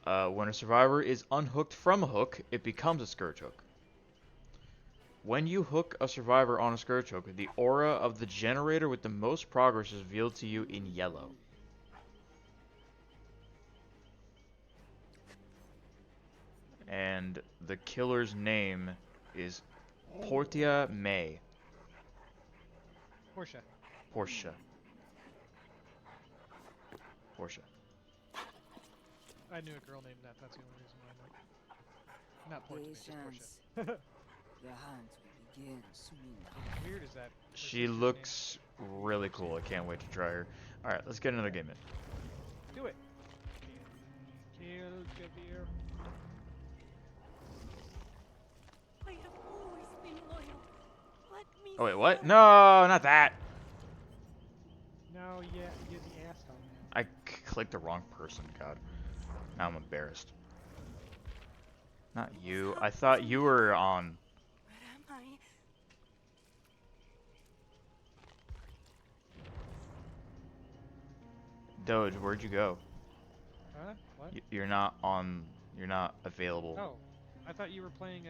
When a survivor is unhooked from a hook, it becomes a Scourge Hook. When you hook a survivor on a Scourge Hook, the aura of the generator with the most progress is revealed to you in yellow. And the killer's name is Maye. Portia. Portia. Portia. I knew a girl named that. That's the only reason why I know. Not Portia, just Patience. Portia. The hunt will begin soon. How weird is that? Her She sister's looks really cool. I can't wait to try her. Alright, let's get another game in. name. Do it. Kill Javier. I have always been loyal. Let me Oh wait, what? serve. No, not that! No, yeah, you're the asshole, man. I clicked the wrong person, god. Now I'm embarrassed. Not you. I thought you were on... Where am I? Doge, where'd you go? Huh? What? You're not on... You're not available. Oh, I thought you were playing,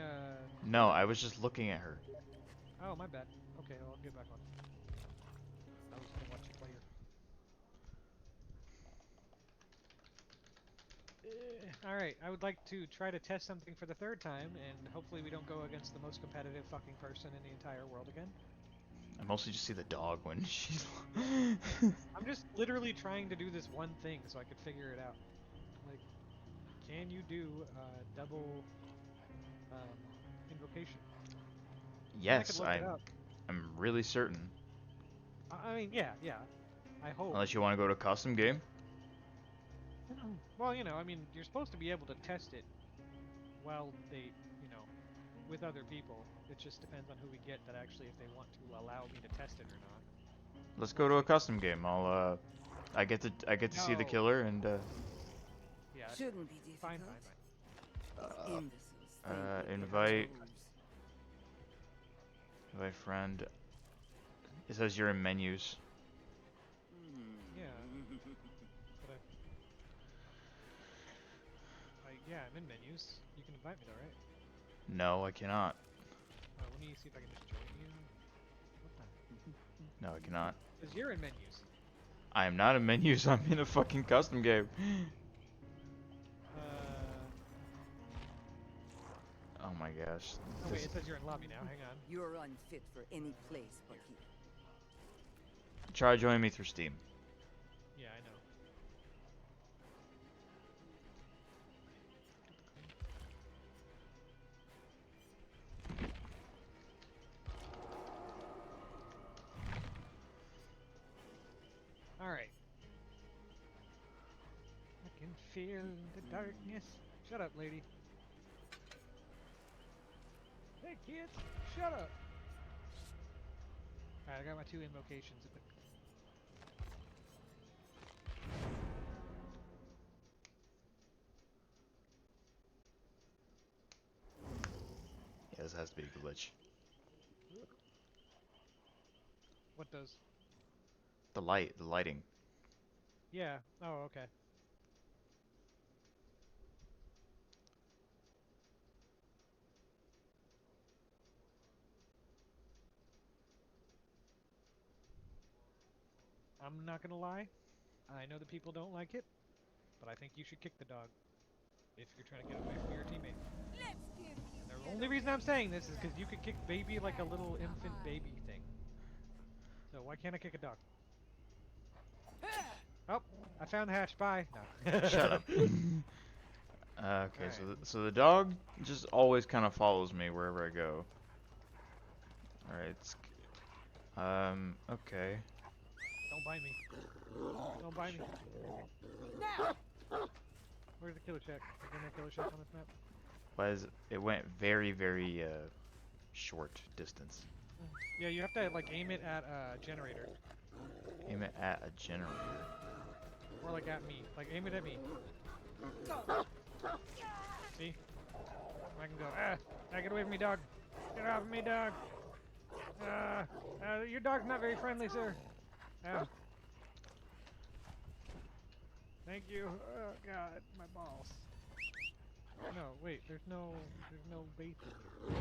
No, I was just looking at her. Oh, my bad. Okay, well, I'll get back on. I was gonna watch you play her. Alright, I would like to try to test something for the third time, and hopefully we don't go against the most competitive fucking person in the entire world again. I mostly just see the dog when she's... I'm just literally trying to do this one thing so I could figure it out. Like, can you do double invocation? Yes, I could look it up. I'm really certain. I mean, yeah. I hope. Unless you want to go to custom game. Well, you know, I mean, you're supposed to be able to test it while they, you know, with other people. It just depends on who we get that actually, if they want to allow me to test it or not. Let's go to a custom game. I get to see the No. killer and Yeah. Shouldn't be difficult. Fine. Imbeciles think they can invite- lose. my friend. It says you're in menus. Yeah. But yeah, I'm in menus. You can invite me though, right? No, I cannot. Let me see if I can just join you. What the? No, I cannot. Because you're in menus. I am not in menus. I'm in a fucking custom game. Oh my gosh. Oh wait, it says you're in lobby now. Hang on. You're unfit for any place but here. Try joining me through Steam. Yeah, I know. Alright. I can feel the darkness. Shut up, lady. Hey, kids! Shut up! Alright, I got my 2 invocations. Yeah, this has to be a glitch. What does? The lighting. Yeah. Oh, okay. I'm not gonna lie. I know that people don't like it, but I think you should kick the dog if you're trying to get away from your teammate. Let's give And the only reason I'm saying this is because you could kick baby like a little infant baby thing. So why can't I kick a dog? Oh, I found the hatch. Bye. No. Shut up. Okay, so Alright. so the dog just always kind of follows me wherever I go. All right. Okay. Don't bite me. Don't bite me. Where's the killer check? Is there no killer check on this map? Why is it went very, very short distance. Yeah, you have to like aim it at a generator. Aim it at a generator. Or like at me. Like aim it at me. See? I can go, get away from me, dog. Get off of me, dog. Your dog's not very friendly, sir. Thank you. Oh god, my balls. No, wait, there's no bait in here.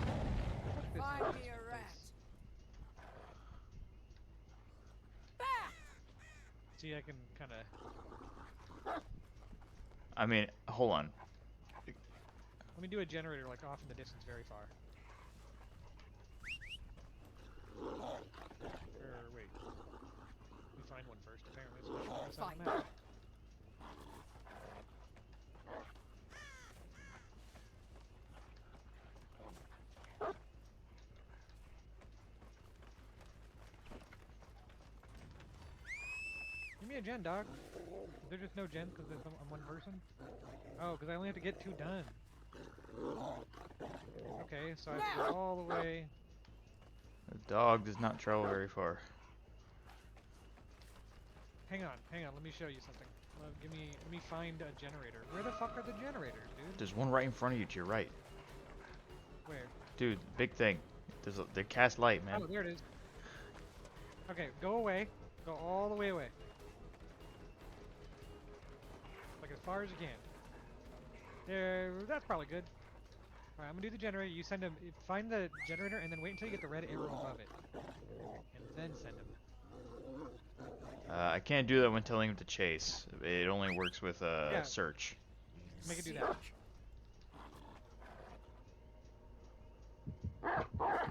Fuck this Find me a place. rat. See, I can kind of. I mean, hold on. Let me do a generator like off in the distance, very far. Or wait. We find one first. Apparently, it's not on the side of the map. Give me a gen, dog. Is there just no gens because there's I'm one person? Oh, because I only have to get 2 done. Okay, so I have to go all the way. The dog does not travel very far. Hang on, let me show you something. Let me find a generator. Where the fuck are the generators, dude? There's one right in front of you to your right. Where? Dude, big thing. They cast light, man. Oh, there it is. Okay, go away. Go all the way away. Like as far as you can. There, that's probably good. Alright, I'm gonna do the generator. You send him, find the generator and then wait until you get the red arrow above it. And then send him. I can't do that when telling him to chase. It only works with Yeah. search. Make it do that.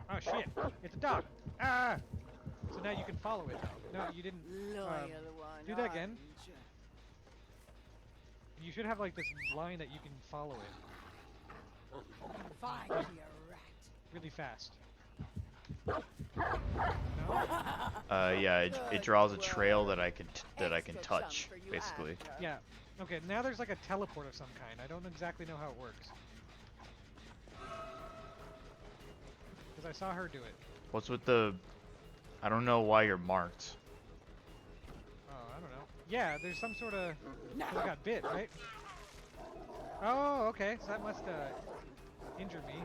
Oh shit! It's a dog! Ah! So now you can follow it though. No, you didn't. Loyal one. do that again. aren't you? You should have like this line that you can follow it Find me a rat. really fast. Yeah, it draws a trail that I can touch, basically. Yeah. Okay, now there's like a teleport of some kind. I don't exactly know how it works. Because I saw her do it. What's with the? I don't know why you're marked. Oh, I don't know. Yeah, there's some sort of... I got bit, right? Oh, okay. So that must injure me.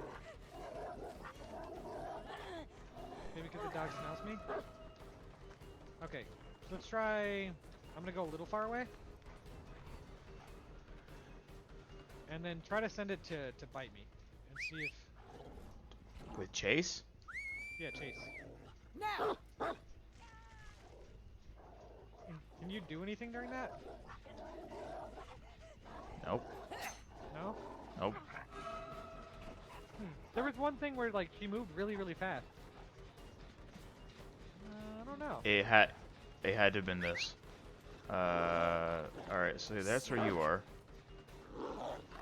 Maybe because the dog smells me? Okay, so let's try... I'm gonna go a little far away. And then try to send it to bite me. And see if... With chase? Yeah, chase. Now. Can you do anything during that? Nope. No? Nope. There was one thing where like she moved really, really fast. I don't know. It had to have been this. Alright, so that's where you are.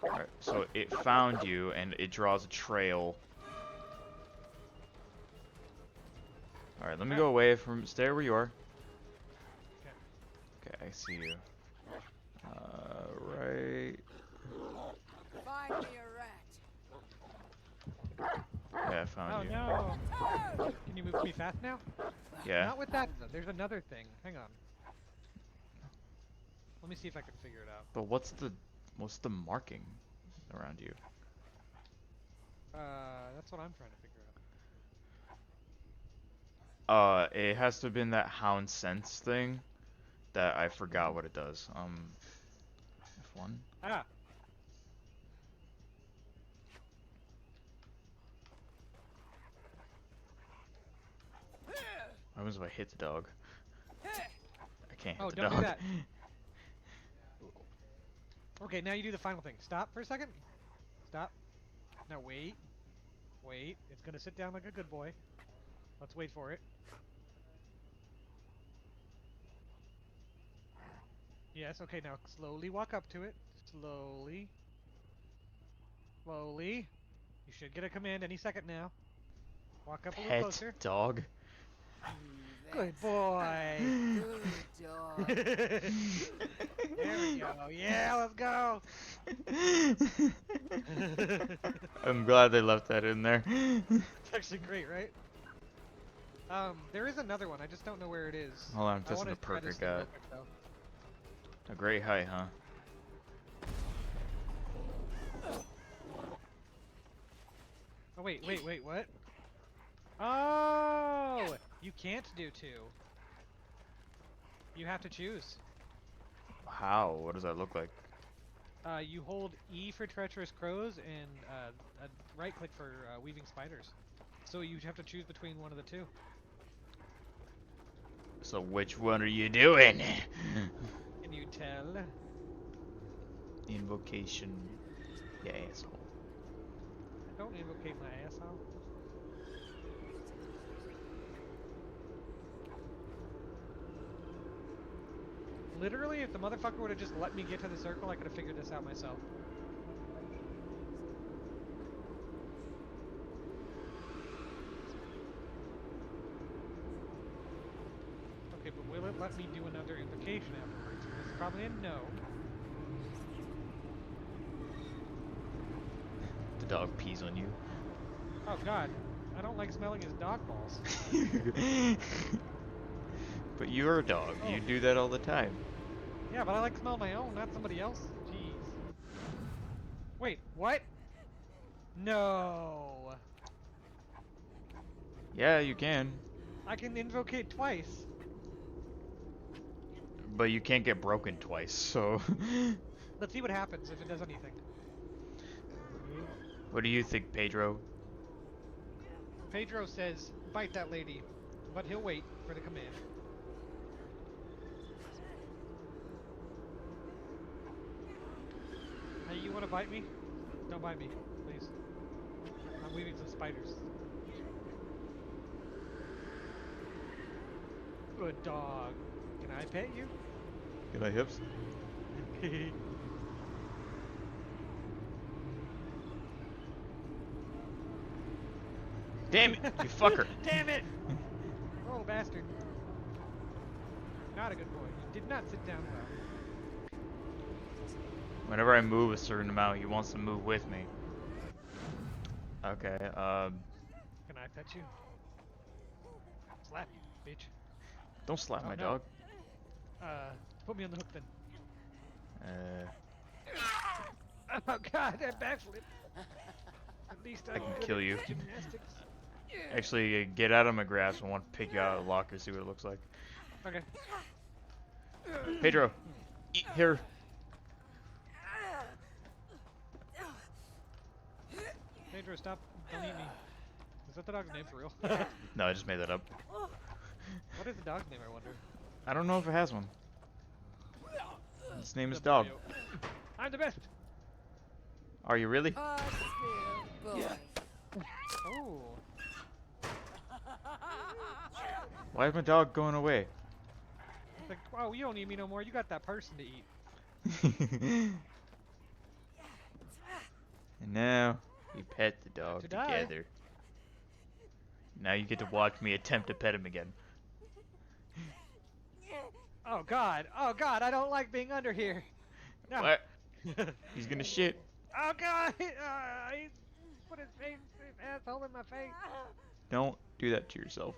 Alright, so it found you and it draws a trail. Alright, let me go away from, stay where you are. Okay, I see you. Right. Find me a rat. Yeah, I found Oh you. no! Can you move me fast now? Yeah. Not with that though. There's another thing. Hang on. Let me see if I can figure it out. But what's the marking around you? That's what I'm trying to figure out. It has to have been that hound sense thing that I forgot what it does. F1. Ah! What happens if I hit the dog? I can't hit Oh, the don't dog. do that. Okay, now you do the final thing. Stop for a second. Stop. Now wait. Wait. It's gonna sit down like a good boy. Let's wait for it. Yes, okay, now slowly walk up to it. Slowly. Slowly. You should get a command any second now. Walk up a little Pet closer. dog. Good boy. Good dog. There we go. Yeah, let's go. I'm glad they left that in there. It's actually great, right? There is another one. I just don't know where it is. Hold on, I'm I testing wanna the try perk I this thing real got. quick, though. A great height, huh? Oh wait, what? Oh, you can't do 2. You have to choose. How? What does that look like? You hold E for treacherous crows and right click for weaving spiders. So you have to choose between one of the 2. So which one are you doing? Can you tell? Invocation. Yeah, asshole. Don't invocate my asshole. Literally, if the motherfucker would have just let me get to the circle, I could have figured this out myself. Okay, but will it let me do another invocation afterwards? It's probably a no. The dog pees on you. Oh god, I don't like smelling his dog balls. But you're a dog. Oh. You do that all the time. Yeah, but I like smelling my own, not somebody else. Jeez. Wait, what? No. Yeah, you can. I can invocate twice. But you can't get broken twice, so... Let's see what happens if it does anything. What do you think, Pedro? Pedro says, bite that lady, but he'll wait for the command. Hey, you want to bite me? Don't bite me, please. I'm weaving some spiders. Good dog. Can I pet you? Can I hips? Damn it, you fucker. Damn it! Oh, bastard. Not a good boy. You did not sit down well. Whenever I move a certain amount, he wants to move with me. Okay, Can I pet you? Slap you, bitch. don't slap my no. dog. Put me on the hook then. Uh, Oh god, that backflip. At least I I can kill you. Gymnastics. Actually, get out of my grasp. I want to pick you out of the locker, see what it looks like. Okay. Pedro, eat here. Pedro, stop. Don't eat me. Is that the dog's name for real? No, I just made that up. What is the dog's name, I wonder? I don't know if it has one. His name is The Dog. boyo. I'm the best! Are you really? Still boy. Oh. Why is my dog going away? It's like, wow, you don't need me no more. You got that person to eat. And now we pet the dog To die. together. Now you get to watch me attempt to pet him again. Oh god, I don't like being under here. No. What? He's gonna shit. Oh god, he put his asshole in my face. Don't do that to yourself.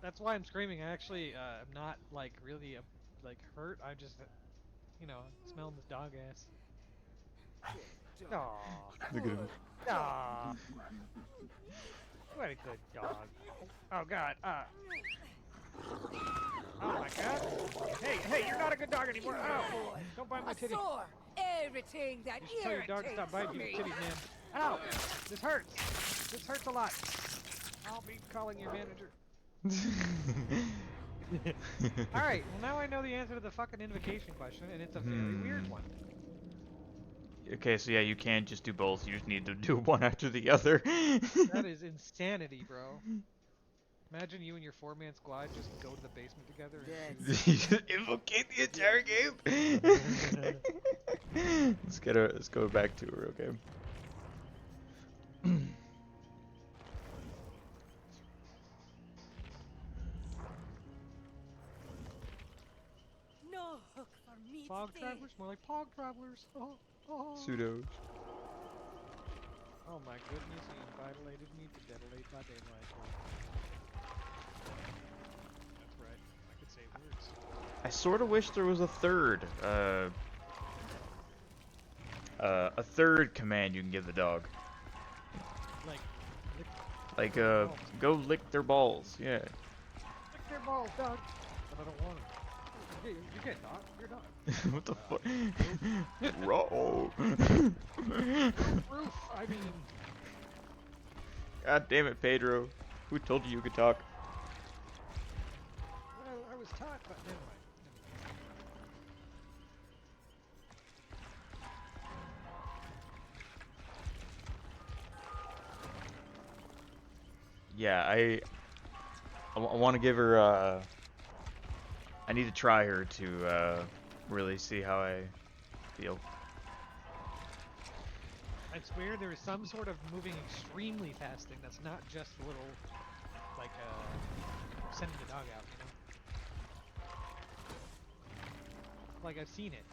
That's why I'm screaming. I actually am not like really like hurt. I just, you know, smelling the dog ass. Aww. Look at him. Aww. What a good dog. Oh god. Oh my god. Hey, you're not a good dog anymore. Oh, don't bite my I titty. saw everything that You should tell your dog to stop biting irritates your me. titties, man. Ow! This hurts. This hurts a lot. I'll be calling your manager. Alright, well now I know the answer to the fucking invocation question, and it's a very weird one. Okay, so yeah, you can't just do both. You just need to do one after the other. That is insanity, bro. Imagine you and your 4-man squad just go to the basement together and... You just invocate the entire game. Let's go back to her, okay? No hook for me Fog today. travelers, more like pog travelers. Oh, oh. Pseudos. Oh my goodness, he invited me to detonate my daylight. That's right. I could say words. I sort of wish there was a third command you can give the dog. Like, lick, Like, their balls. go lick their balls. Yeah. Lick their balls, dog. But I don't want them. You get dog. You're dog. What the fuck? Roll. Roof. I mean, God damn it, Pedro. Who told you you could talk? well, I was taught, but never mind. Yeah, I want to give her. I need to try her to really see how I feel. I swear there is some sort of moving extremely fast thing that's not just a little, like, sending the dog out, you know? Like, I've seen it.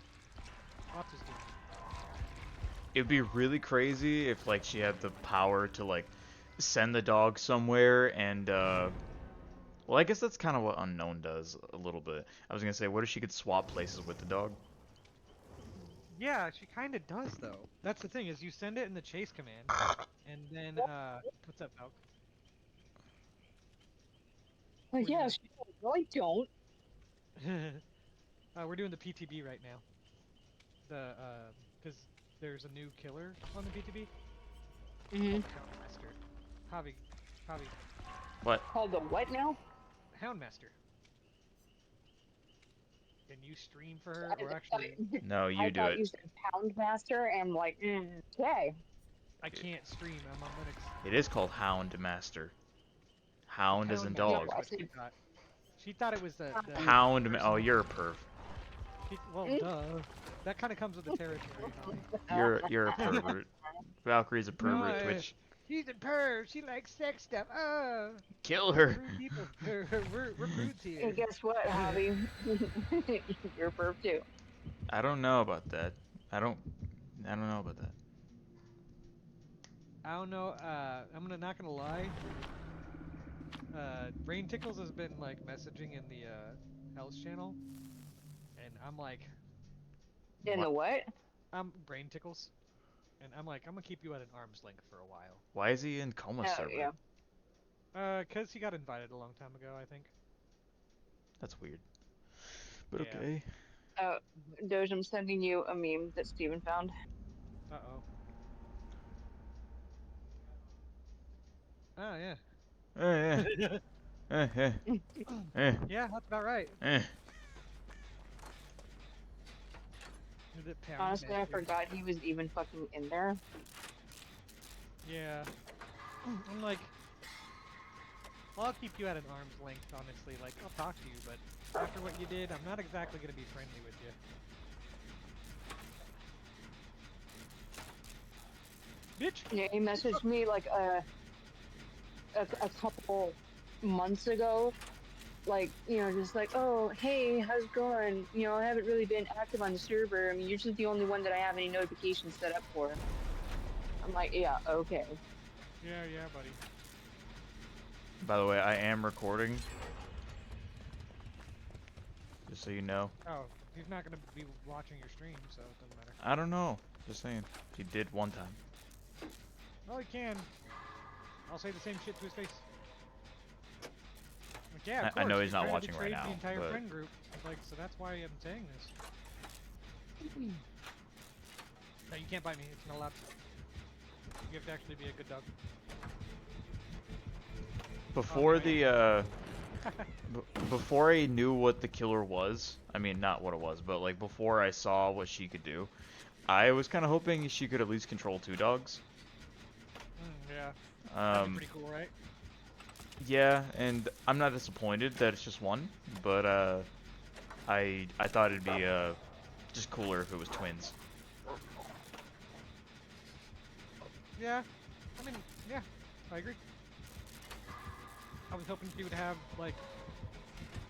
Lots is doing it. It'd be really crazy if like she had the power to like send the dog somewhere and well, I guess that's kind of what Unknown does a little bit. I was gonna say, what if she could swap places with the dog? Yeah, she kind of does, though. That's the thing, is you send it in the chase command, and then, what's up, Falk? Well, We're yeah, no, I don't. We're doing the PTB right now. Because there's a new killer on the PTB. Mm-hmm. Hound-master. Javi. What? Called the what now? Hound-master. Can you stream for her, I or actually... No, you I do thought it. you said Hound-master, and I'm like, okay. I can't stream, I'm on Linux. It is called Hound-master. Hound as in Hound-master dog. is what she thought. She thought it was the Oh, you're a perv. Well, duh. That kind of comes with the territory, Javi. You're a pervert. Valkyrie's a pervert. No, Twitch. She's a perv. She likes sex stuff. Oh, Kill her. rude people. We're prudes here. And guess what, Hobby? You're a perv too. I don't know about that. I don't know about that. I don't know. Not gonna lie. Brain Tickles has been like messaging in the House channel, and I'm like, In the what? I'm Brain Tickles, and I'm like, I'm gonna keep you at an arm's length for a while. Why is he in coma Oh, server? yeah. 'Cause he got invited a long time ago, I think. That's weird. But Yeah. okay. Doge, I'm sending you a meme that Steven found. Uh-oh. Oh, yeah. Eh, Yeah, that's about right. eh. Is it pound Honestly, I master? forgot he was even fucking in there. Yeah. I'm like, well, I'll keep you at an arm's length, honestly. Like, I'll talk to you, but after what you did, I'm not exactly gonna be friendly with you. Bitch! Yeah, he messaged me like a couple months ago, like, you know, just like, oh, hey, how's it going? You know, I haven't really been active on the server. I mean, you're just the only one that I have any notifications set up for. I'm like, yeah, okay. Yeah, buddy. By the way, I am recording. Just so you know. Oh, he's not gonna be watching your stream, so it doesn't matter. I don't know. Just saying. He did one time. Well, he can. I'll say the same shit to his face. Like, yeah, of I know course, he's you're not trying to watching right betray now, the entire but- friend group. Like, so that's why I'm saying this. No, you can't bite me. It's not allowed. You have to actually be a good dog. Before right. the before I knew what the killer was, I mean not what it was, but like before I saw what she could do, I was kind of hoping she could at least control two dogs. Yeah. That'd be pretty cool, right? Yeah, and I'm not disappointed that it's just one, but I thought it'd be just cooler if it was twins. Yeah, I mean, yeah, I agree. I was hoping she would have like,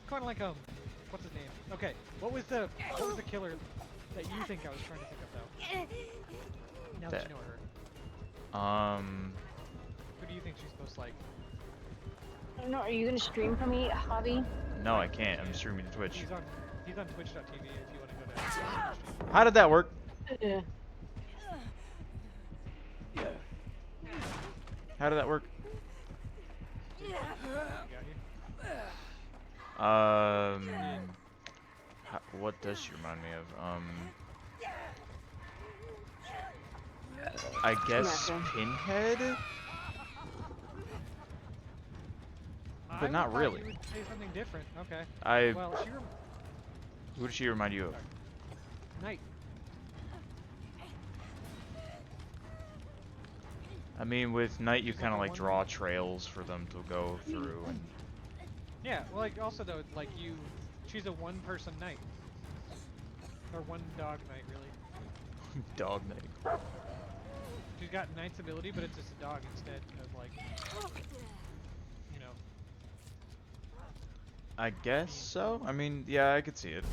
kind of like what's his name? Okay, what was the killer that you think I was trying to think of though? Now that you know her, who do you think she's supposed to like? I don't know. Are you gonna stream for me, Javi? No, I can't. I'm streaming to Twitch. He's on Twitch.tv if you want to go to. How did that work? Yeah. How did that work? What does she remind me of? I guess Nothing. Pinhead? But not I really. You would say something different. Okay. I. Well, Who does she remind you of? Knight. I mean, with Night, you She's kind of like a like one draw knight. trails for them to go through, and Yeah. Well, like also though, like she's a one-person knight, or one dog knight really. Dog Night. She's got knight's ability, but it's just a dog instead of like, you know. I guess so. I mean, yeah, I could see it.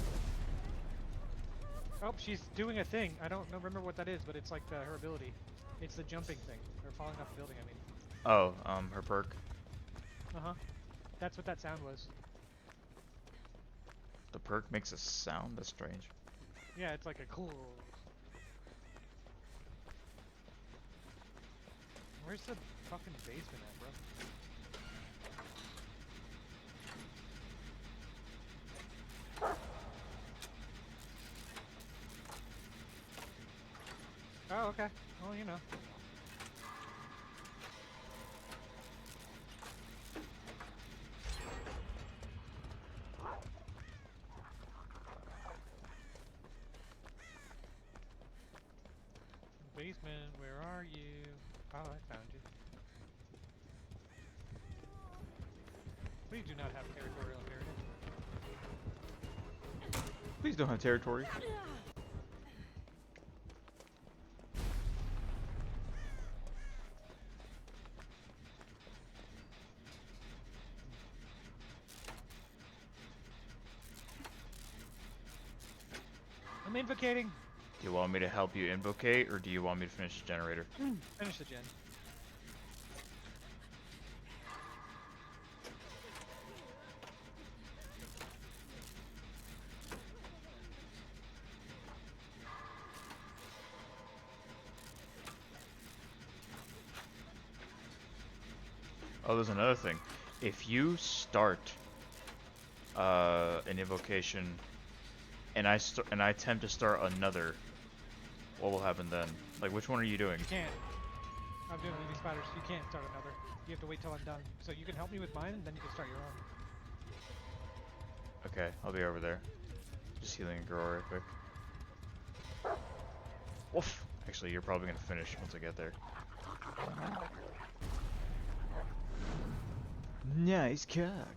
Oh, she's doing a thing. I don't remember what that is, but it's like her ability. It's the jumping thing, or falling off the building. I mean. Oh, her perk. Uh-huh. That's what that sound was. The perk makes a sound. That's strange. Yeah, it's like a cool. Where's the fucking basement at, bro? Oh, okay. Well, you know. Basement, where are you? Oh, I found you. Please do not have territorial imperative. Please don't have territory. I'm invocating. Do you want me to help you invocate, or do you want me to finish the generator? Finish the gen. Oh, there's another thing. If you start an invocation, and I attempt to start another, what will happen then? Like, which one are you doing? You can't. I'm doing living spiders. You can't start another. You have to wait till I'm done. So you can help me with mine, and then you can start your own. Okay, I'll be over there. Just healing a girl real quick. Woof! Actually, you're probably gonna finish once I get there. Nice cock.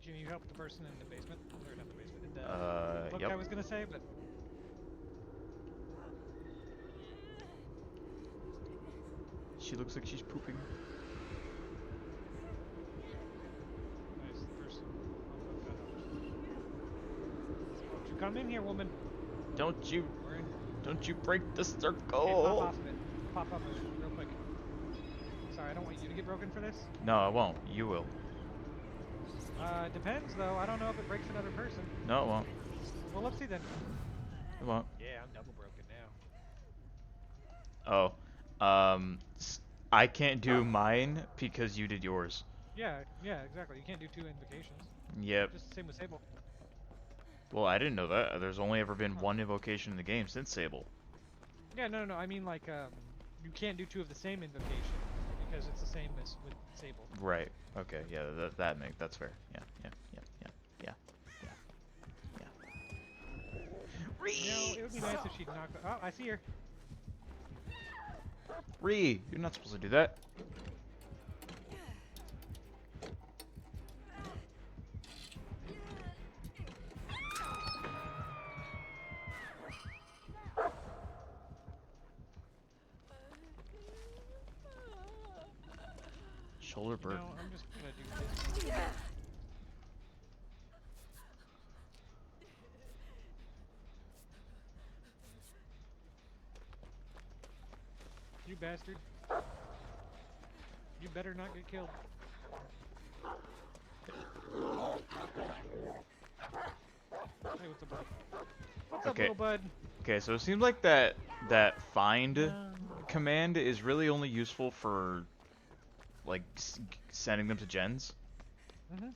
Do you help the person in the basement? Or not the basement, in the book Yep. I was gonna say, but... She looks like she's pooping. Nice, the person... Won't you come in here, woman? Don't you break the Hey, pop circle! off of it. Pop off of it, real quick. Sorry, I don't want you to get broken for this. No, I won't. You will. Depends, though. I don't know if it breaks another person. No, it won't. Well, let's see then. It won't. Yeah, I'm double broken now. Oh. I can't do mine because you did yours. Yeah, exactly. You can't do 2 invocations. Yep. Just the same with Sable. Well, I didn't know that. There's only ever been one invocation in the game since Sable. Yeah, no. I mean, like, you can't do 2 of the same invocation because it's the same as with Sable. Right. Okay. Yeah. That's fair. Yeah. You know, it would be nice if she'd knock. Oh, I see her. Ree, you're not supposed to do that. Shoulder burp. No, I'm just gonna do this. You bastard. You better not get killed. Hey, what's up, bud? What's up, Okay. little bud? Okay, so it seems like that find No. command is really only useful for like sending them to gens. Mm-hmm.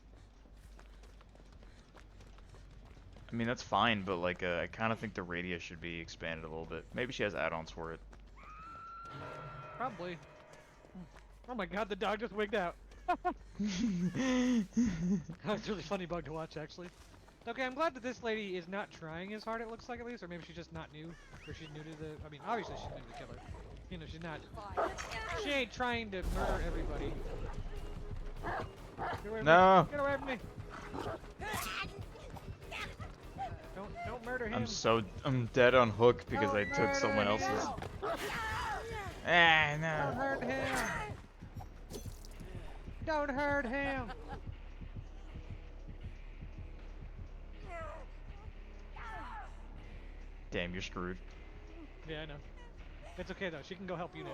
I mean that's fine, but like I kind of think the radius should be expanded a little bit. Maybe she has add-ons for it. Probably. Oh my god, the dog just wigged out. That's a really funny bug to watch, actually. Okay, I'm glad that this lady is not trying as hard, it looks like, at least. Or maybe she's just not new. Or she's new to the... I mean, obviously she's new to the killer. You know, she's not... She ain't trying to murder everybody. Get away from No. me. Get away from me. Don't murder him. I'm dead on hook because I Don't took someone murder else's. him. Ah, Don't no. hurt him. Don't hurt him. Damn, you're screwed. Yeah, I know. It's okay though. She can go help you now.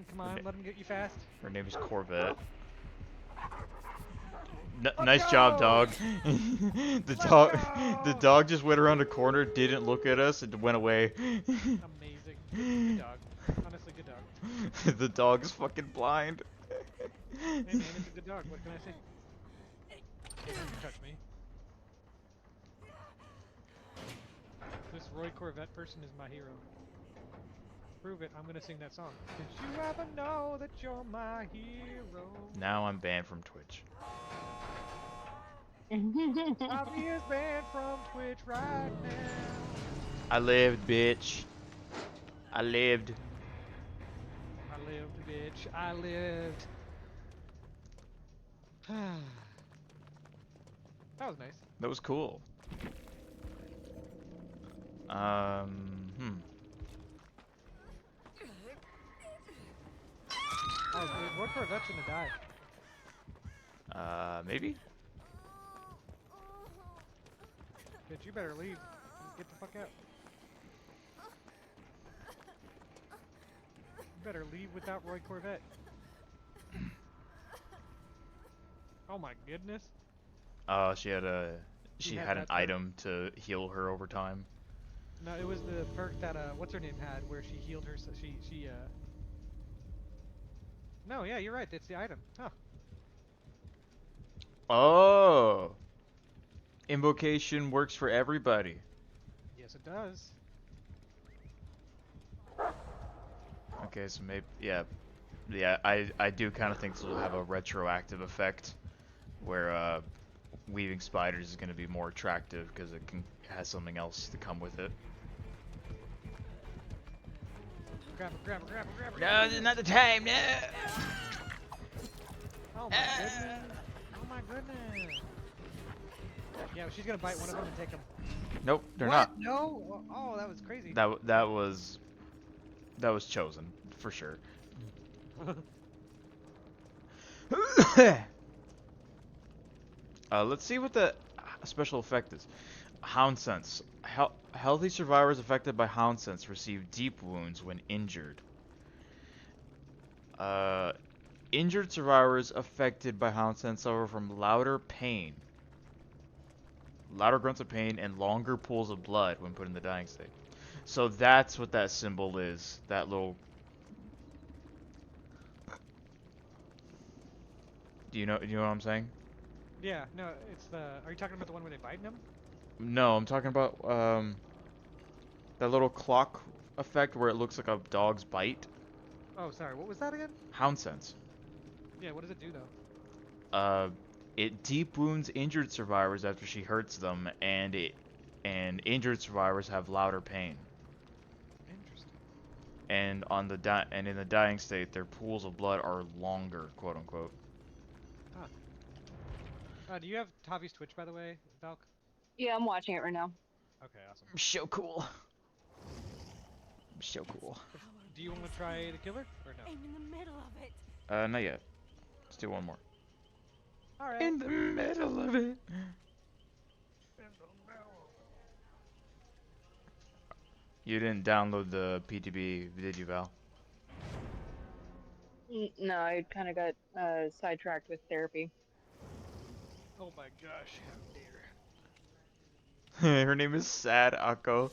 Come on, let him get you fast. Her name is Corvette. Nice job, dog. The dog just went around a corner, didn't look at us, and went away. Amazing. Good dog. Honestly, good dog. The dog's fucking blind. Hey man, it's a good dog. What can I say? Don't touch me. This Roy Corvette person is my hero. Prove it. I'm gonna sing that song. Did you ever know that you're my hero? Now I'm banned from Twitch. Bobby is banned from Twitch right now. I lived, bitch. I lived. I lived, bitch. I lived. That was nice. That was cool. Oh, dude, what Corvette's gonna die? Maybe? Bitch, you better leave. Get the fuck out. You better leave without Roy Corvette. Oh my goodness. She had had an that perk. item to heal her over time. No, it was the perk that what's her name had, where she healed her. So she No, yeah, you're right. It's the item. Huh. Oh! Invocation works for everybody. Yes, it does. Okay, so maybe, yeah, I do kind of think this will have a retroactive effect, where weaving spiders is going to be more attractive because it has something else to come with it. Grab her, grab her, grab her, grab her. No, this is not the time. No. Oh my goodness. Oh my goodness. Yeah, she's gonna bite one of them and take them. Nope, they're What? not. No. Oh, that was crazy. That was chosen for sure. Let's see what the special effect is. Hound sense. Healthy survivors affected by hound sense receive deep wounds when injured. Injured survivors affected by hound sense suffer from louder pain, louder grunts of pain, and longer pools of blood when put in the dying state. So that's what that symbol is. That little. Do you know what I'm saying? Yeah, no, it's the. Are you talking about the one where they bite them? No, I'm talking about that little clock effect where it looks like a dog's bite. Oh, sorry. What was that again? Hound sense. Yeah, what does it do though? It deep wounds injured survivors after she hurts them, and injured survivors have louder pain. Interesting. And in the dying state, their pools of blood are longer, quote unquote. Huh. Do you have Tavi's Twitch, by the way, Valk? Yeah, I'm watching it right now. Okay, awesome. I'm so cool. I'm so cool. Do you want to try the killer or no? Aim in the middle of it. Not yet. Let's do one more. All right. In the middle of it. You didn't download the PTB, did you, Val? No, I kind of got sidetracked with therapy. Oh my gosh, how dare. Her name is Sad Akko.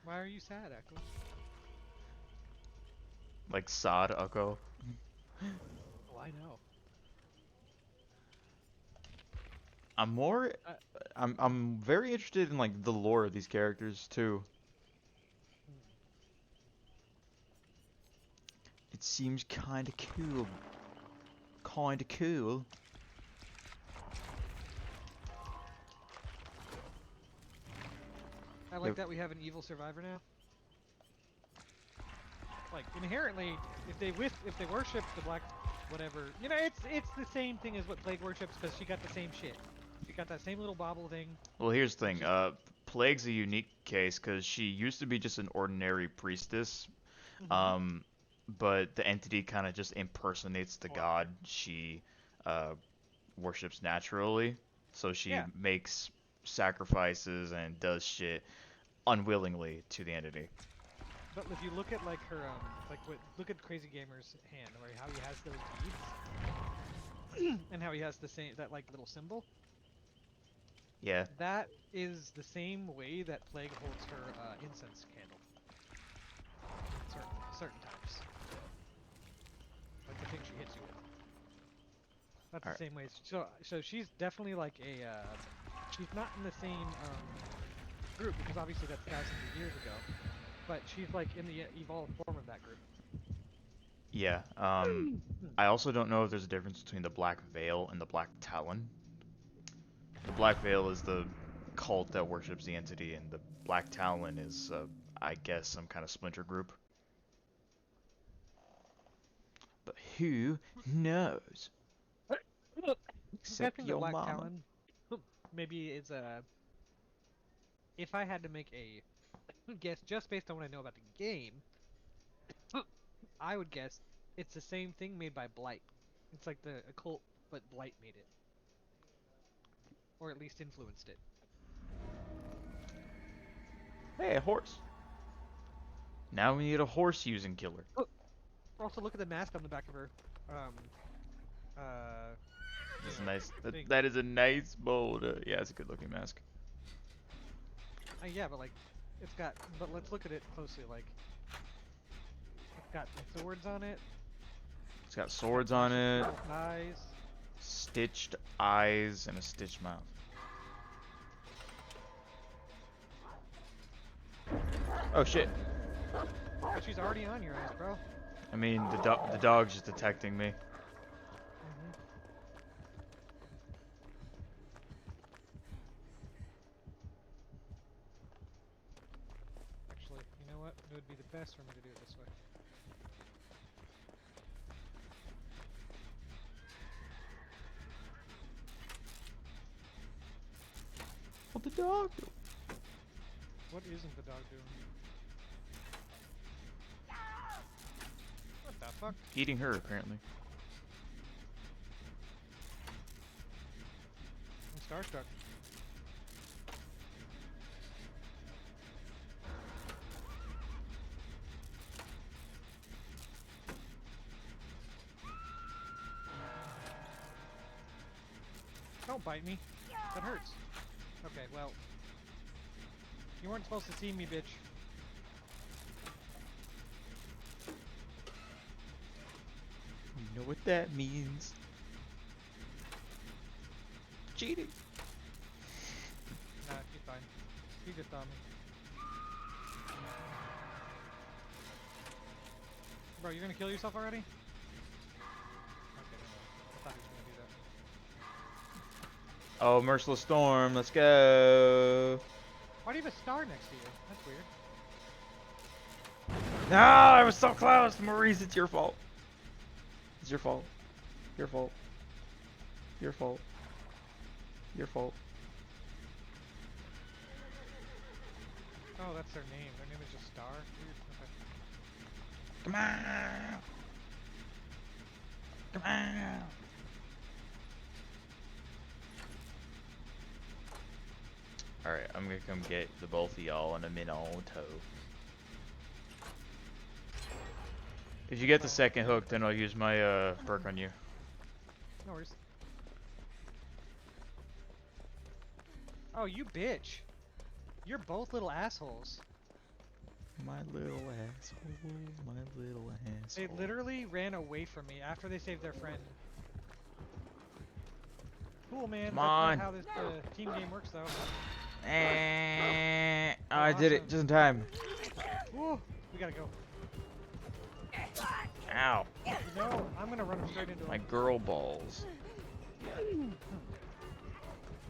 Why are you sad, Echo? Like Sad Akko. Oh, I know. I'm very interested in like the lore of these characters too. It seems kinda cool. Kinda cool. I like that we have an evil survivor now. Like inherently, if they worship the black, whatever, you know, it's the same thing as what Plague worships because she got the same shit. She got that same little bobble thing. Well, here's the thing. Plague's a unique case because she used to be just an ordinary priestess. But the entity kind of just impersonates the god she worships naturally. So she makes sacrifices and does shit unwillingly to the entity. But if you look at like her, look at Crazy Gamer's hand, where how he has those beads, and how he has the same that like little symbol. Yeah. That is the same way that Plague holds her incense candle. Certain times. Like the thing she hits you with. That's the same way. So she's definitely like a. She's not in the same group because obviously that's thousands of years ago. But she's like in the evolved form of that group. Yeah. I also don't know if there's a difference between the Black Veil and the Black Talon. The Black Veil is the cult that worships the entity, and the Black Talon is, I guess, some kind of splinter group. But who knows? Except the your Black mama. Talon maybe is a. If I had to make a guess just based on what I know about the game, I would guess it's the same thing made by Blight. It's like the occult, but Blight made it. Or at least influenced it. Hey, a horse. Now we need a horse-using killer. Oh, also, look at the mask on the back of her. That's nice. That is a nice bold. Yeah, it's a good-looking mask. Yeah, but like, it's got. But let's look at it closely. Like, it's got swords on it. It's got swords on it. Eyes. Stitched eyes and a stitched mouth. Oh shit. But she's already on your ass, bro. I mean, the dog's just detecting me. Actually, you know what? It would be the best for me to do it this way. What the dog do? What isn't the dog doing? What the fuck? Eating her, apparently. I'm starstruck. Don't bite me. That hurts. Okay, well. You weren't supposed to see me, bitch. You know what that means. Cheating. Nah, she's fine. She just saw me. Bro, you're gonna kill yourself already? Okay, I thought he was gonna do that. Oh, Merciless Storm, let's go. Why do you have a star next to you? That's weird. No, I was so close. Maurice, it's your fault. It's your fault. Your fault. Your fault. Your fault. Oh, that's their name. Their name is just Star. Weird. Okay. Come on! Come on! Alright, I'm gonna come get the both of y'all in a minute. If you get the second hook, then I'll use my perk on you. No worries. Oh, you bitch! You're both little assholes. My little asshole, my little asshole. They literally ran away from me after they saved their friend. Cool, man. Come That's on. not how this team game works, though. I did it Awesome. just in time. Woo! We gotta go. Ow. No, I'm gonna run him straight into My him. girl balls.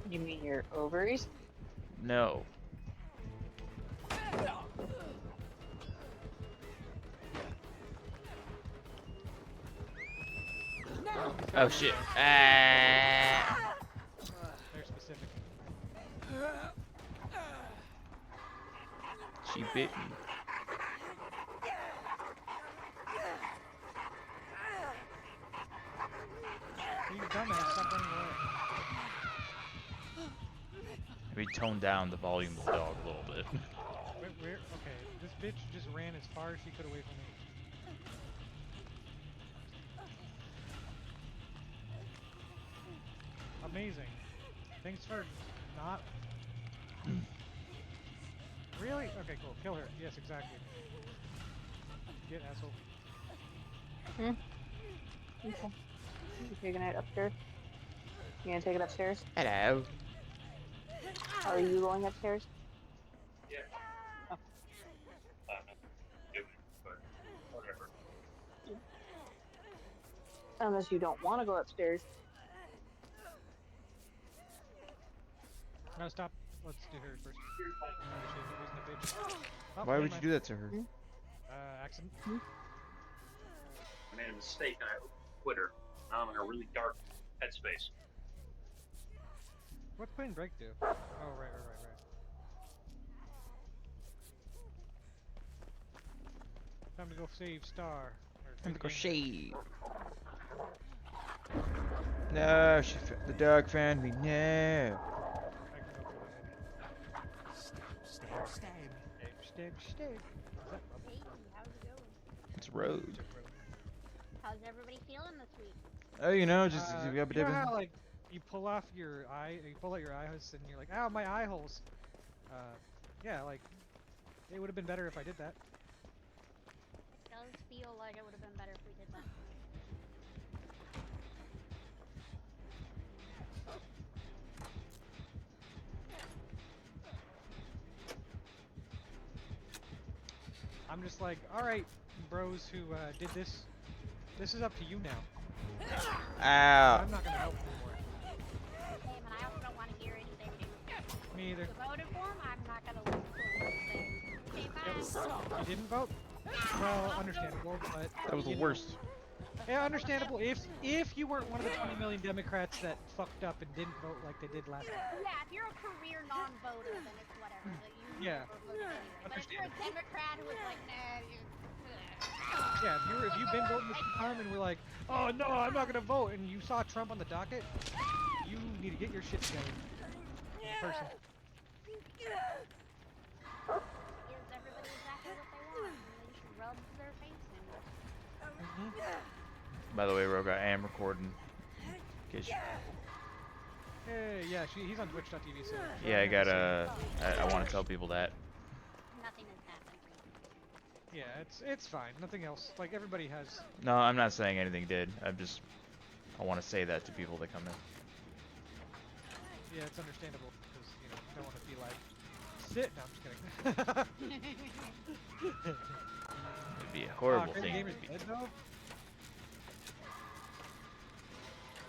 You mean your ovaries? No. Oh shit. Ah. They're specific. She bit me. You dumbass, stop running away. We toned down the volume of the dog a little bit. Where? Okay, this bitch just ran as far as she could away from me. Amazing. Thanks for not... Really? Okay, cool. Kill her. Yes, exactly. Get asshole. Okay. You taking it upstairs? You gonna take it upstairs? Hello. Are you going upstairs? Unless you don't want to go upstairs. No, stop. Let's do her first. She wasn't a bitch. Oh, Why never would you mind. do that to her? Accident. I made a mistake and I quit her. Now I'm in a really dark headspace. What's Queen Break do? Oh, right. Time to go save Star. Or Time to go Cain. shave. No, the dog found me. No. I can go for that. Stab. Is that rubble? Hey, how's it going? It's road. Check road. How's everybody feeling this week? Oh, you know, just You know how like you pull off your eye, you pull out your eye holes, and you're like, "Ow, my eye holes." Yeah, like it would have been better if I did that. It does feel like it would have been better if we did that. I'm just like, all right, bros who did this. This is up to you now. Ow. I'm not gonna help anymore. Hey, and I also don't want to hear anything new. Me either. You voted for him, I'm not gonna listen to what you say. Okay, bye. You didn't vote? Well, understandable, but That was the you know. worst. Yeah, understandable. If you weren't one of the 20 million Democrats that fucked up and didn't vote like they did last time. Yeah, if you're a career non-voter, then it's whatever. That you Yeah. never voted anyway. But if you're a Democrat who was like, nah, Yeah, if you've been voting this time and we're like, oh no, I'm not gonna vote, and you saw Trump on the docket, you need to get your shit together. In person. gives everybody exactly what they want, and then she rubs their face in it. By the way, Rogue, I am recording. In case you- Hey, yeah, he's on Twitch.tv, so... Yeah, I gotta. I want to tell people that. Nothing has happened recently. Yeah, it's fine. Nothing else. Like, everybody has... No, I'm not saying anything did. I want to say that to people that come in. Yeah, it's understandable, because, you know, you don't want to be like, sit! No, I'm just kidding. It'd be a horrible Crazy thing. Gamer's to be. dead, though?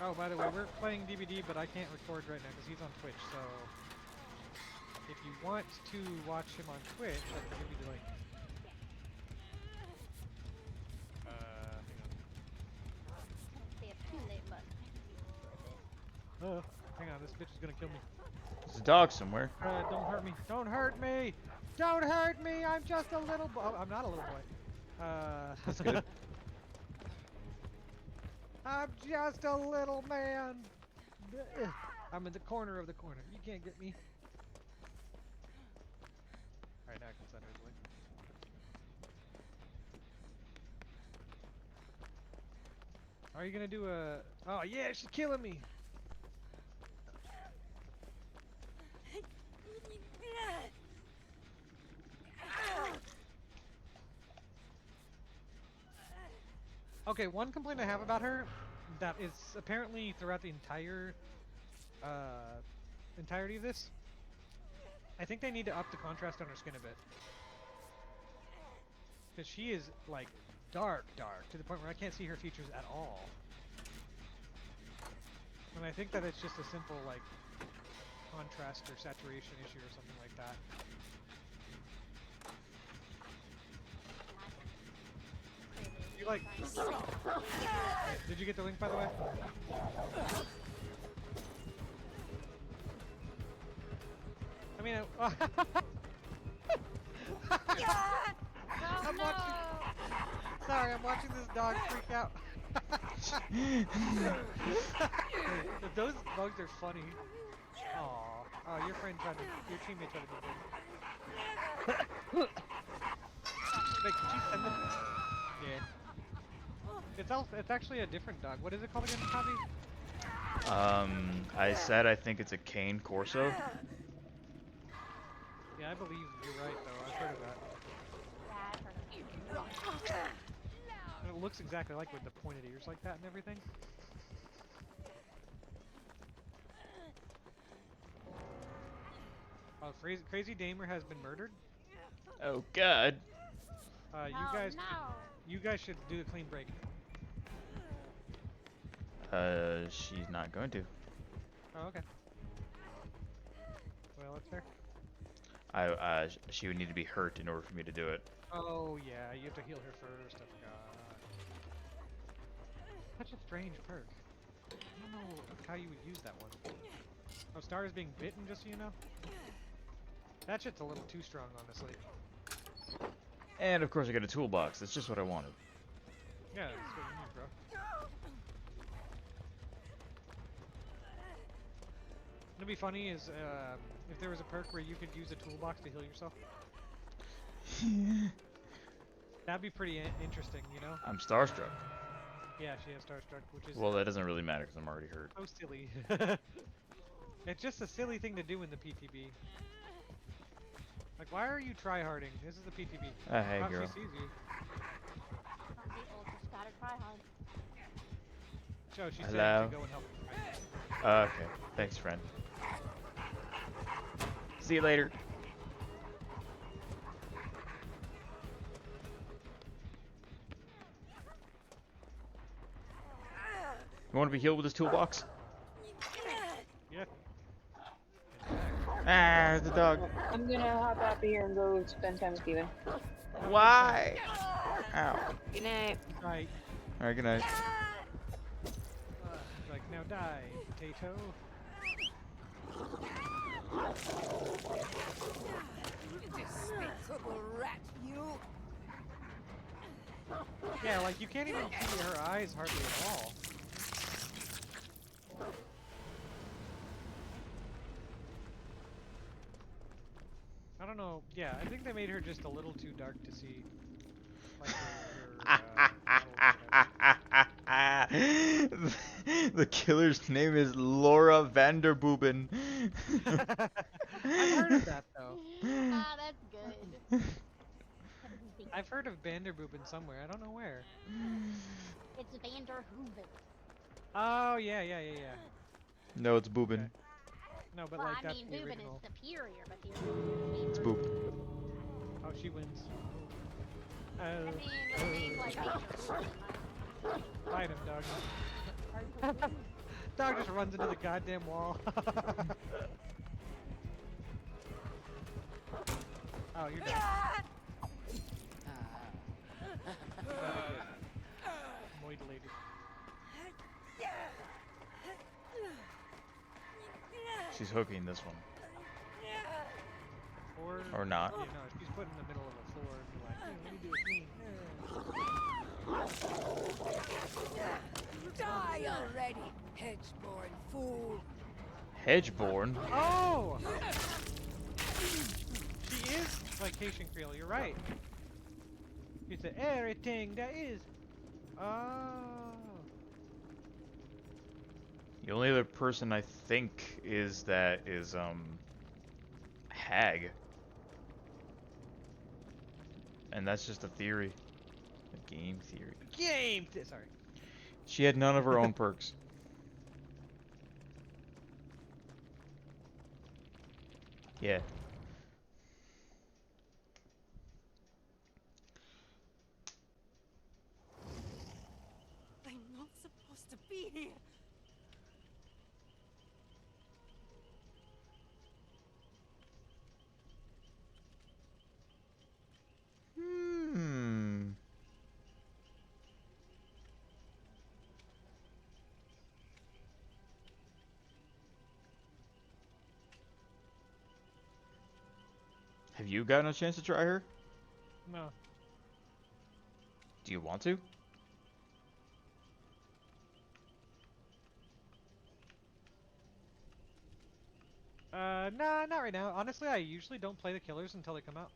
Oh, by the way, we're playing DBD, but I can't record right now because he's on Twitch, so... If you want to watch him on Twitch, I can give you the link. Say a too-late button. Hang on. Hang on, this bitch is gonna kill me. There's a dog somewhere. Don't hurt me! Don't hurt me! Don't hurt me! I'm just a little boy. Oh, I'm not a little boy. That's good. I'm just a little man. I'm in the corner of the corner. You can't get me. Alright, now I can send her away. Are you gonna do a... Oh yeah, she's killing me! Okay, one complaint I have about her that is apparently throughout the entirety of this. I think they need to up the contrast on her skin a bit. Because she is, like, dark, to the point where I can't see her features at all. And I think that it's just a simple, like, contrast or saturation issue or something like that. You like... Did you get the link, by the way? I mean, I'm watching... Sorry, I'm watching this dog freak out. Those bugs are funny. Aww. Oh, your friend tried to... Your teammate tried to do this. Wait, could you send them? Yeah. It's actually a different dog. What is it called again, Kazi? I said I think it's a Cain Corso. Yeah, I believe you're right, though. I've heard of that. Yeah, I've heard of it. And it looks exactly like with the pointed ears like that and everything. Oh, Crazy Damer has been murdered. Oh God. You guys should do a clean break. She's not going to. Oh, okay. Well, that's fair. She would need to be hurt in order for me to do it. Oh yeah, you have to heal her first. I forgot. Such a strange perk. I don't know how you would use that one. Oh, Star is being bitten, just so you know. That shit's a little too strong, honestly. And of course I got a toolbox. That's just what I wanted. Yeah, that's what you need, bro. What'd be funny is if there was a perk where you could use a toolbox to heal yourself. That'd be pretty interesting, you know? I'm starstruck. Yeah, she has Starstruck, which is Well, that doesn't really matter because I'm already hurt. so silly. It's just a silly thing to do in the PTB. Like, why are you tryharding? This is the PTB. Hey, She girl. sees you. Some people just gotta try hard. So she Hello? said to go and help her friend. Okay. Thanks, friend. See you later. You want to be healed with this toolbox? Yeah. Ah, the dog. I'm gonna hop out of here and go spend time with Steven. Why? Ow. Good night. Right. Alright, good night. Like, now die, potato. Despicable rat, you! Yeah, like, you can't even see her eyes hardly at all. I don't know. Yeah, I think they made her just a little too dark to see. Like The killer's name is Laura Vanderbooben. I've heard of that though. Ah, that's good. I've heard of Vanderbooben somewhere. I don't know where. It's Vanderhooven. Oh yeah. No, it's Boobin. Okay. No, but Well, like I that's mean, the Hooven original. is superior, but the It's Boop. Oh, she wins. I mean, with names like Vanderhooven, Fight him, dog. hard to lose. Dog just runs into the goddamn wall. Oh, you're dead. Mutilated. She's hooking this one. Or Or not. You know, she's put in the middle of a floor and be like, let me do a clean. Die already, hedge-born fool. Hedgeborn? Oh! She is like Cain Creel, you're right. She said everything that is. Oh. The only other person I think is Hag. And that's just a theory. A game theory. Sorry. She had none of her own perks. Yeah. I'm not supposed to be here. Hmm. Have you gotten a chance to try her? No. Do you want to? Nah, not right now. Honestly, I usually don't play the killers until they come out.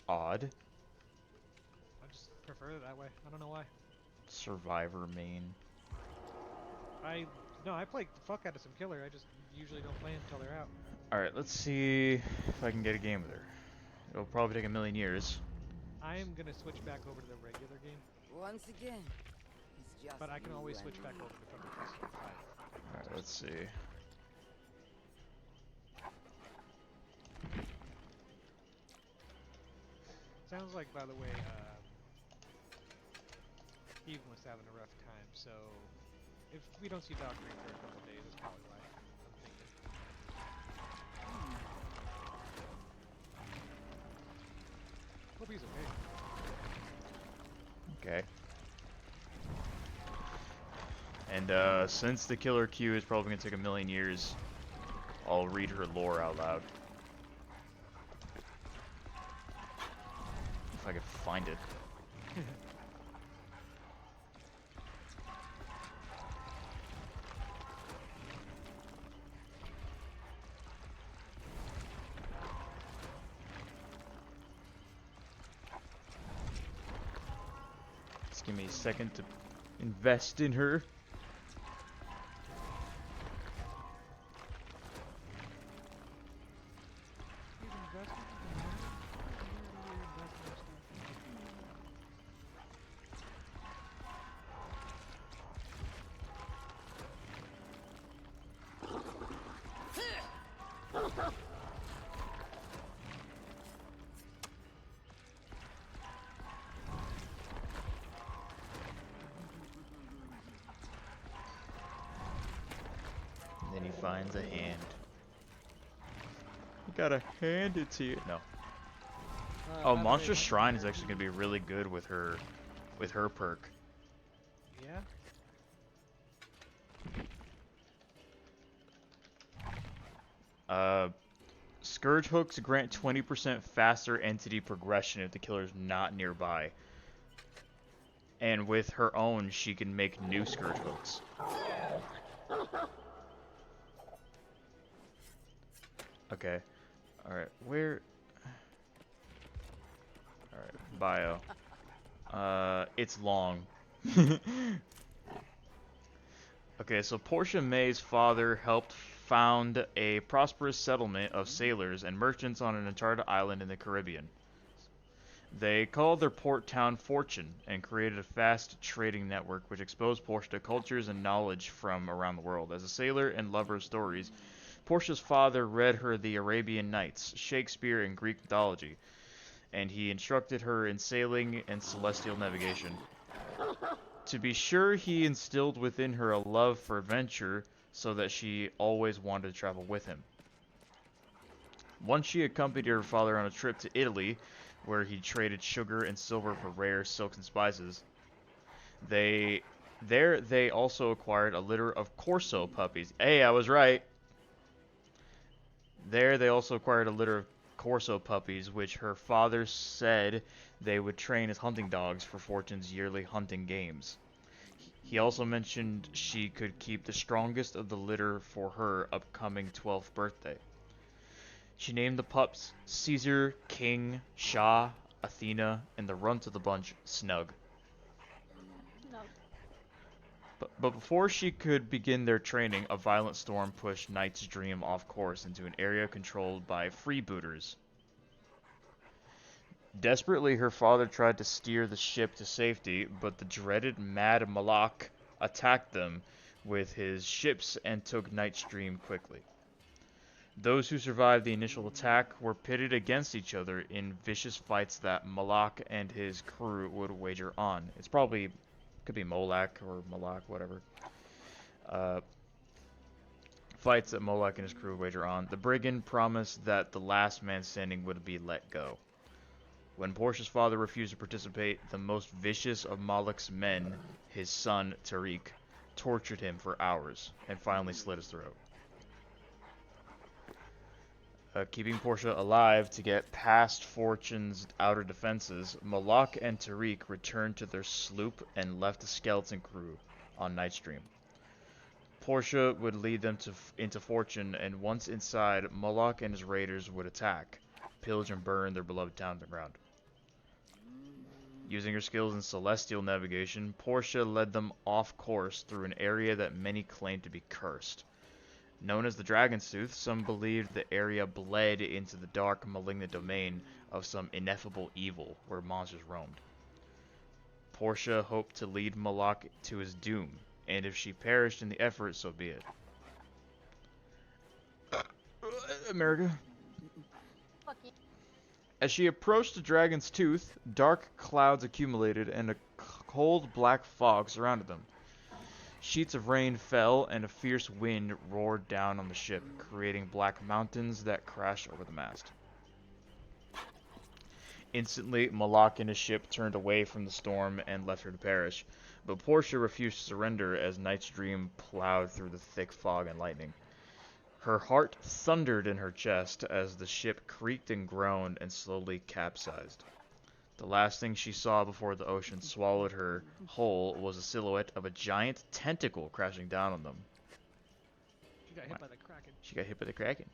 Odd. I just prefer it that way. I don't know why. Survivor main. No, I play the fuck out of some killer. I just usually don't play until they're out. Alright, let's see if I can get a game with her. It'll probably take a million years. I am gonna switch back over to the regular game, Once again, it's just but I can you always and switch back me. over to fucking Festival 5. Alright, let's see. Sounds like, by the way, Even was having a rough time, so if we don't see Valkyrie for a couple days, that's probably why I'm thinking. Hope he's okay. Okay. And since the killer queue is probably gonna take a million years, I'll read her lore out loud. If I could find it. Just give me a second to invest in her. Then he finds a hand. You gotta hand it to you. No. Oh, Monstrous Shrine is actually gonna be really good with her perk. Yeah? Scourge hooks grant 20% faster entity progression if the killer's not nearby. And with her own, she can make new Scourge hooks. Okay. Alright, where... Alright, bio. It's long. Okay, so Portia Maye's father helped found a prosperous settlement of sailors and merchants on an uncharted island in the Caribbean. They called their port town Fortune and created a fast trading network which exposed Portia to cultures and knowledge from around the world. As a sailor and lover of stories, Portia's father read her the Arabian Nights, Shakespeare, and Greek mythology, and he instructed her in sailing and celestial navigation. To be sure, he instilled within her a love for adventure, so that she always wanted to travel with him. Once she accompanied her father on a trip to Italy, where he traded sugar and silver for rare silks and spices. They also acquired a litter of Corso puppies. Hey, I was right. There, they also acquired a litter of Corso puppies, which her father said they would train as hunting dogs for Fortune's yearly hunting games. He also mentioned she could keep the strongest of the litter for her upcoming 12th birthday. She named the pups Caesar, King, Shah, Athena, and the runt of the bunch, Snug. No. But before she could begin their training, a violent storm pushed Knight's Dream off course into an area controlled by freebooters. Desperately, her father tried to steer the ship to safety, but the dreaded Mad Malak attacked them with his ships and took Knight's Dream quickly. Those who survived the initial attack were pitted against each other in vicious fights that Malak and his crew would wager on. It's probably, could be Molak or Malak, whatever. Fights that Molak and his crew would wager on. The brigand promised that the last man standing would be let go. When Portia's father refused to participate, the most vicious of Malak's men, his son Tariq, tortured him for hours and finally slit his throat. Keeping Portia alive to get past Fortune's outer defenses, Malak and Tariq returned to their sloop and left a skeleton crew on Knight's Dream. Portia would lead them into Fortune, and once inside, Malak and his raiders would attack, pillage and burn their beloved town to the ground. Using her skills in celestial navigation, Portia led them off course through an area that many claimed to be cursed. Known as the Dragon's Tooth, some believed the area bled into the dark, malignant domain of some ineffable evil where monsters roamed. Portia hoped to lead Malak to his doom, and if she perished in the effort, so be it. America. Fuck you. As she approached the Dragon's Tooth, dark clouds accumulated and a cold black fog surrounded them. Sheets of rain fell and a fierce wind roared down on the ship, creating black mountains that crashed over the mast. Instantly, Malak and his ship turned away from the storm and left her to perish, but Portia refused to surrender as Knight's Dream plowed through the thick fog and lightning. Her heart thundered in her chest as the ship creaked and groaned and slowly capsized. The last thing she saw before the ocean swallowed her whole was a silhouette of a giant tentacle crashing down on them. She got hit by the Kraken. She got hit by the Kraken.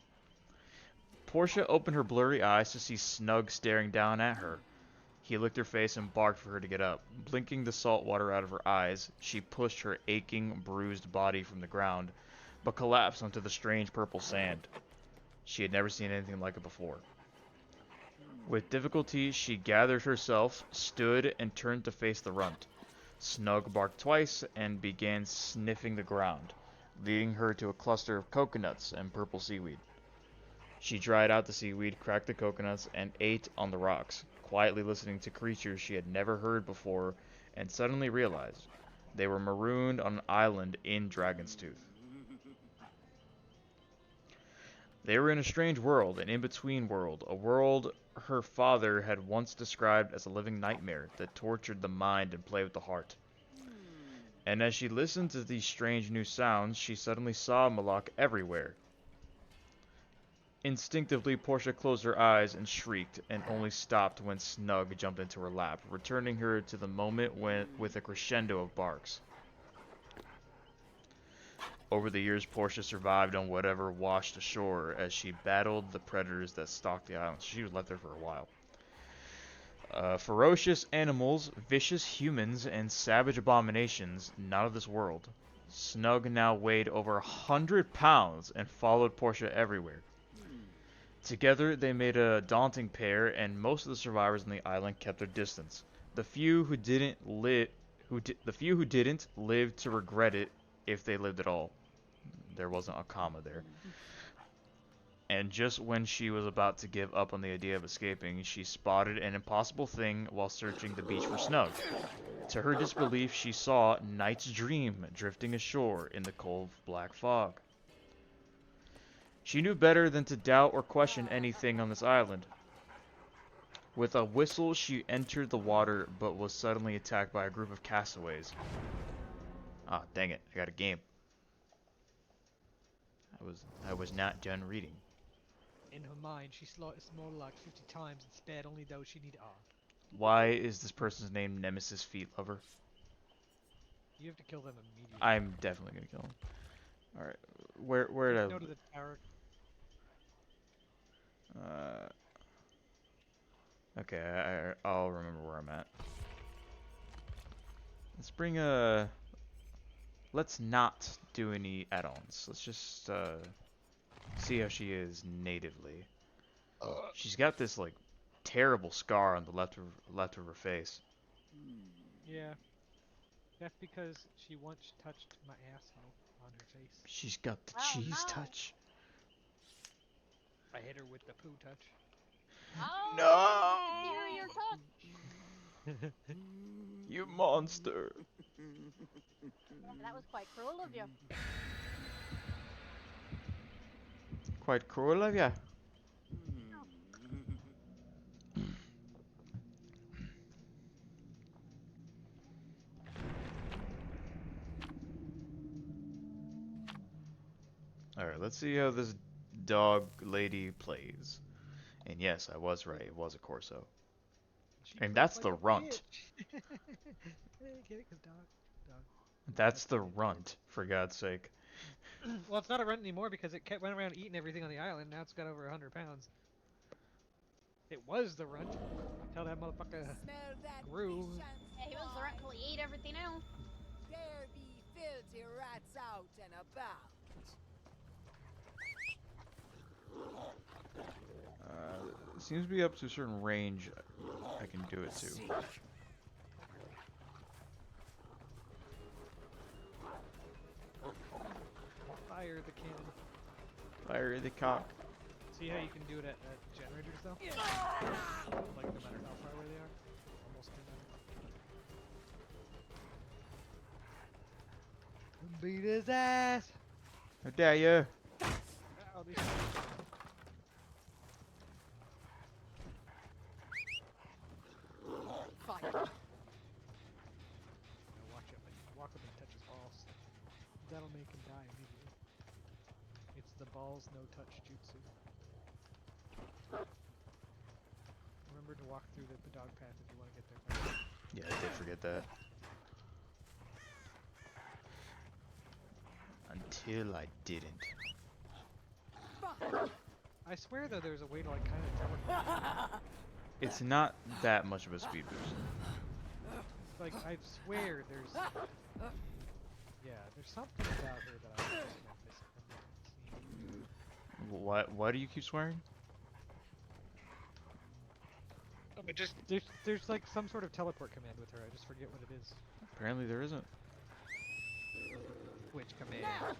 Portia opened her blurry eyes to see Snug staring down at her. He licked her face and barked for her to get up. Blinking the salt water out of her eyes, she pushed her aching, bruised body from the ground, but collapsed onto the strange purple sand. She had never seen anything like it before. With difficulty, she gathered herself, stood, and turned to face the runt. Snug barked twice and began sniffing the ground, leading her to a cluster of coconuts and purple seaweed. She dried out the seaweed, cracked the coconuts, and ate on the rocks, quietly listening to creatures she had never heard before, and suddenly realized they were marooned on an island in Dragon's Tooth. They were in a strange world, an in-between world, a world her father had once described as a living nightmare that tortured the mind and played with the heart. And as she listened to these strange new sounds, she suddenly saw Malak everywhere. Instinctively, Portia closed her eyes and shrieked, and only stopped when Snug jumped into her lap, returning her to the moment with a crescendo of barks. Over the years, Portia survived on whatever washed ashore as she battled the predators that stalked the island. She was left there for a while. Ferocious animals, vicious humans, and savage abominations, not of this world. Snug now weighed over 100 pounds and followed Portia everywhere. Together, they made a daunting pair, and most of the survivors on the island kept their distance. The few who didn't live to regret it, if they lived at all. There wasn't a comma there. And just when she was about to give up on the idea of escaping, she spotted an impossible thing while searching the beach for Snug. To her disbelief, she saw Knight's Dream drifting ashore in the cold black fog. She knew better than to doubt or question anything on this island. With a whistle, she entered the water, but was suddenly attacked by a group of castaways. Ah, dang it, I got a game. I was not done reading. In her mind, she snorted like 50 times and spared only those she needed. Why is this person's name Nemesis Feet Lover? You have to kill them immediately. I'm definitely gonna kill him. All right, where Just did go to the tower. Okay, I'll remember where I'm at. Let's bring let's not do any add-ons. Let's just see how she is natively. She's got this like terrible scar on the left of her face. Yeah. That's because she once touched my asshole on her face. She's got the Oh, cheese no. touch. I hit her with the poo touch. Oh, No! superior touch. You monster! Yeah, that was quite cruel of you. Quite cruel of ya. Alright, let's see how this dog lady plays. And yes, I was right, it was a Corso. She And croaks that's like the a runt. bitch. Get it? 'Cause dog. That's the runt, for God's sake. Well, it's not a runt anymore because it went around eating everything on the island. Now it's got over 100 pounds. It was the runt. Tell that motherfucker Smell that grew. fish and Yeah, he was the runt till he ate everything else. there be filthy rats out and about. Seems to be up to a certain range I can do it to. Fire the cannon. Fire the cock. See how you can do it at generators though? Like no matter how far away they are? Almost no matter. Beat his ass! How dare you? Ow, these Fire. Now watch up and walk up and touch his balls. That'll make him die immediately. It's the balls no touch jutsu. Remember to walk through the dog path if you want to get there first. Yeah, I did forget that. Until I didn't. I swear though there's a way to like kind of teleport. It's not that much of a speed boost. Like I swear there's there's something about her that I'm just not missing. Why do you keep swearing? Oh, but just there's like some sort of teleport command with her. I just forget what it is. Apparently there isn't. Which command?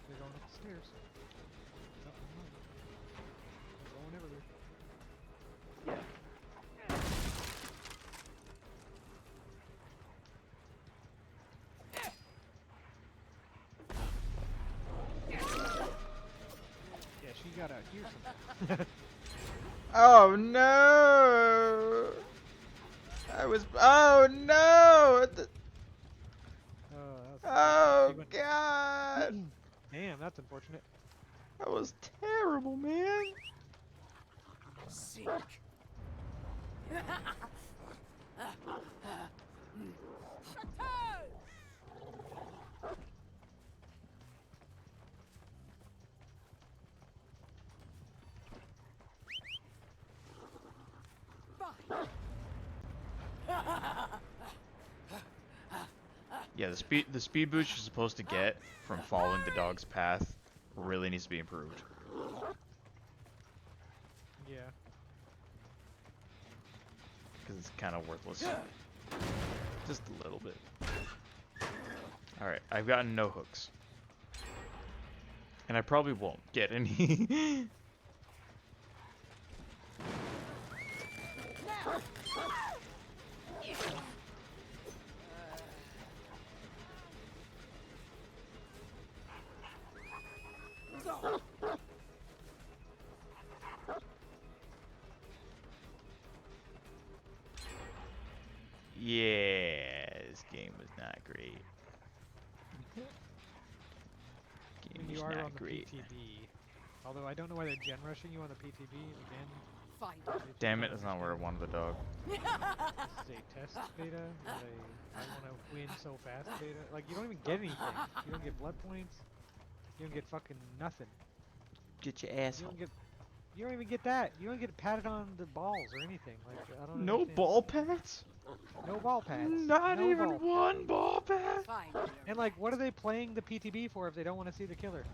They're going up the stairs. Something wrong. They're going everywhere. Yeah, she got out here somehow. Oh no! Oh no! Oh She went- god! Damn, that's unfortunate. That was terrible, man. Sick. Yeah, the speed boost you're supposed to get from following the dog's path really needs to be improved. Yeah. Because it's kind of worthless. Just a little bit. Alright, I've gotten no hooks. And I probably won't get any. Yeah, this game was not great. PTB. Although I don't know why they're gen rushing you on the PTB again. Fight. Damn it, that's not where I wanted the dog. This is a test beta. I want to win so fast beta. Like, you don't even get anything. You don't get blood points. You don't get fucking nothing. Get your You asshole. don't get. You don't even get that. You don't get patted on the balls or anything. Like, I don't No understand. ball pats? No ball pads. Not no even ball. one ball pat? Fine. And like, what are they playing the PTB for if they don't want to see the killer?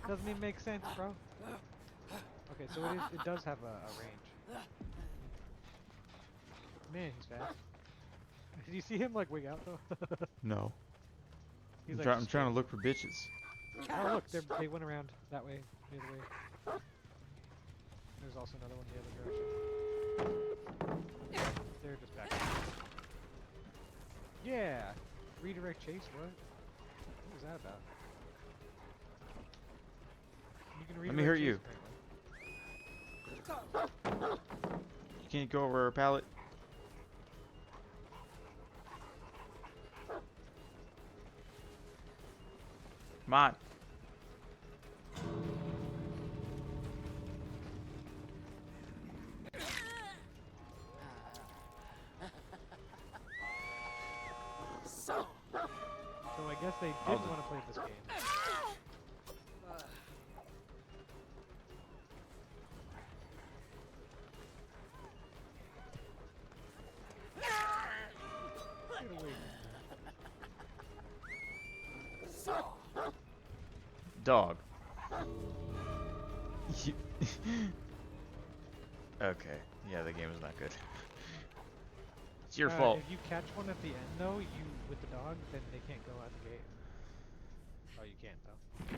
Doesn't even make sense, bro. Okay, so it does have a range. Man, he's fast. Did you see him like wig out though? No. He's I'm trying to look for bitches. Oh look, they went around that way, the other way. There's also another one the other direction. They're just back. Yeah! Redirect chase, what? What was that about? You can Let me hurt redirect you. chase, apparently. You can't go over a pallet. Come on. So I guess they did want to play this game. Get away. Dog. Okay. Yeah, the game is not good. It's your fault. If you catch one at the end, though, with the dog, then they can't go out the gate. Oh, you can't though.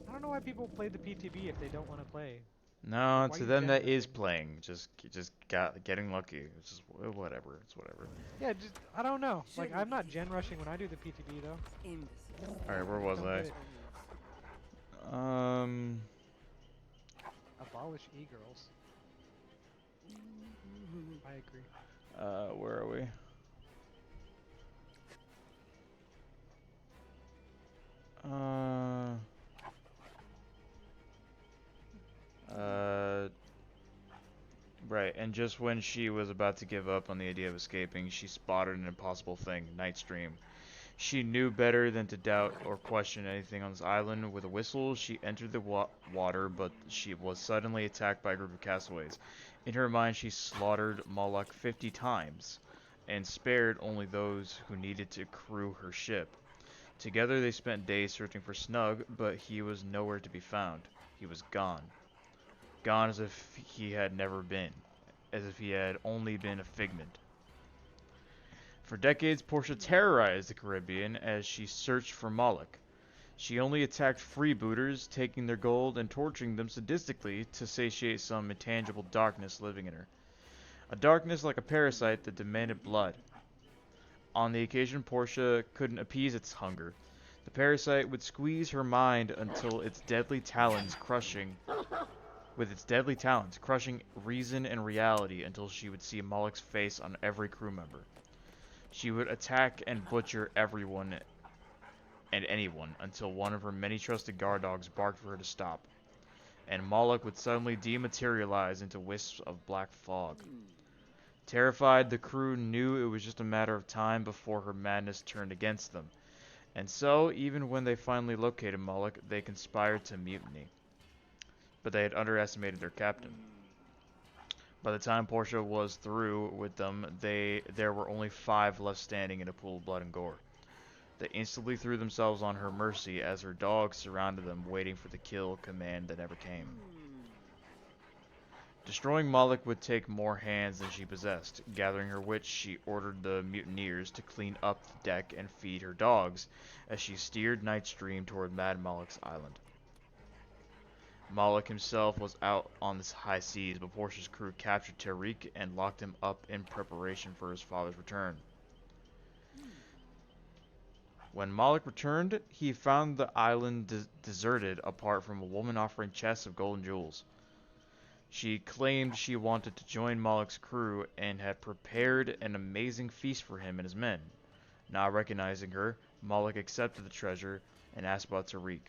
I don't know why people play the PTB if they don't want to play. No, Why to you them that generating? is playing. Just getting lucky. It's just whatever. It's whatever. Yeah, just I don't know. Like I'm not gen rushing when I do the PTB though. Imbecile. All right, where was Don't I? get it. Abolish e-girls. I agree. Where are we? Right, and just when she was about to give up on the idea of escaping, she spotted an impossible thing, Nightstream. She knew better than to doubt or question anything on this island. With a whistle, she entered the water, but she was suddenly attacked by a group of castaways. In her mind, she slaughtered Moloch 50 times, and spared only those who needed to crew her ship. Together they spent days searching for Snug, but he was nowhere to be found. He was gone. Gone as if he had never been. As if he had only been a figment. For decades, Portia terrorized the Caribbean as she searched for Moloch. She only attacked freebooters, taking their gold and torturing them sadistically to satiate some intangible darkness living in her. A darkness like a parasite that demanded blood. On the occasion, Portia couldn't appease its hunger. The parasite would squeeze her mind until its deadly talons crushing reason and reality until she would see Moloch's face on every crew member. She would attack and butcher everyone and anyone until one of her many trusted guard dogs barked for her to stop, and Moloch would suddenly dematerialize into wisps of black fog. Terrified, the crew knew it was just a matter of time before her madness turned against them, and so, even when they finally located Moloch, they conspired to mutiny. But they had underestimated their captain. By the time Portia was through with them, there were only 5 left standing in a pool of blood and gore. They instantly threw themselves on her mercy as her dogs surrounded them, waiting for the kill command that never came. Destroying Moloch would take more hands than she possessed. Gathering her wits, she ordered the mutineers to clean up the deck and feed her dogs as she steered Nightstream toward Mad Moloch's island. Moloch himself was out on the high seas, but Portia's crew captured Tariq and locked him up in preparation for his father's return. When Moloch returned, he found the island deserted apart from a woman offering chests of gold and jewels. She claimed she wanted to join Moloch's crew and had prepared an amazing feast for him and his men. Not recognizing her, Moloch accepted the treasure and asked about Tariq.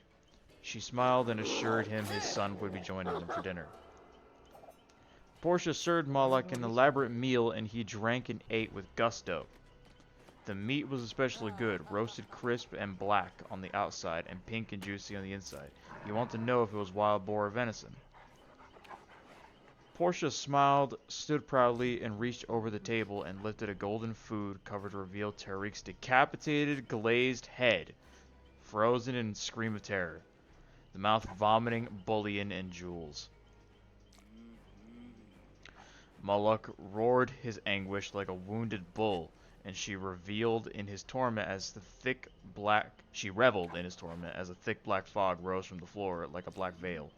She smiled and assured him his son would be joining them for dinner. Portia served Moloch an elaborate meal, and he drank and ate with gusto. The meat was especially good, roasted crisp and black on the outside and pink and juicy on the inside. You want to know if it was wild boar or venison. Portia smiled, stood proudly, and reached over the table and lifted a golden food cover to reveal Tariq's decapitated, glazed head, frozen in a scream of terror, the mouth vomiting bullion and jewels. Moloch roared his anguish like a wounded bull, and she reveled in his torment as the thick black fog rose from the floor like a black veil.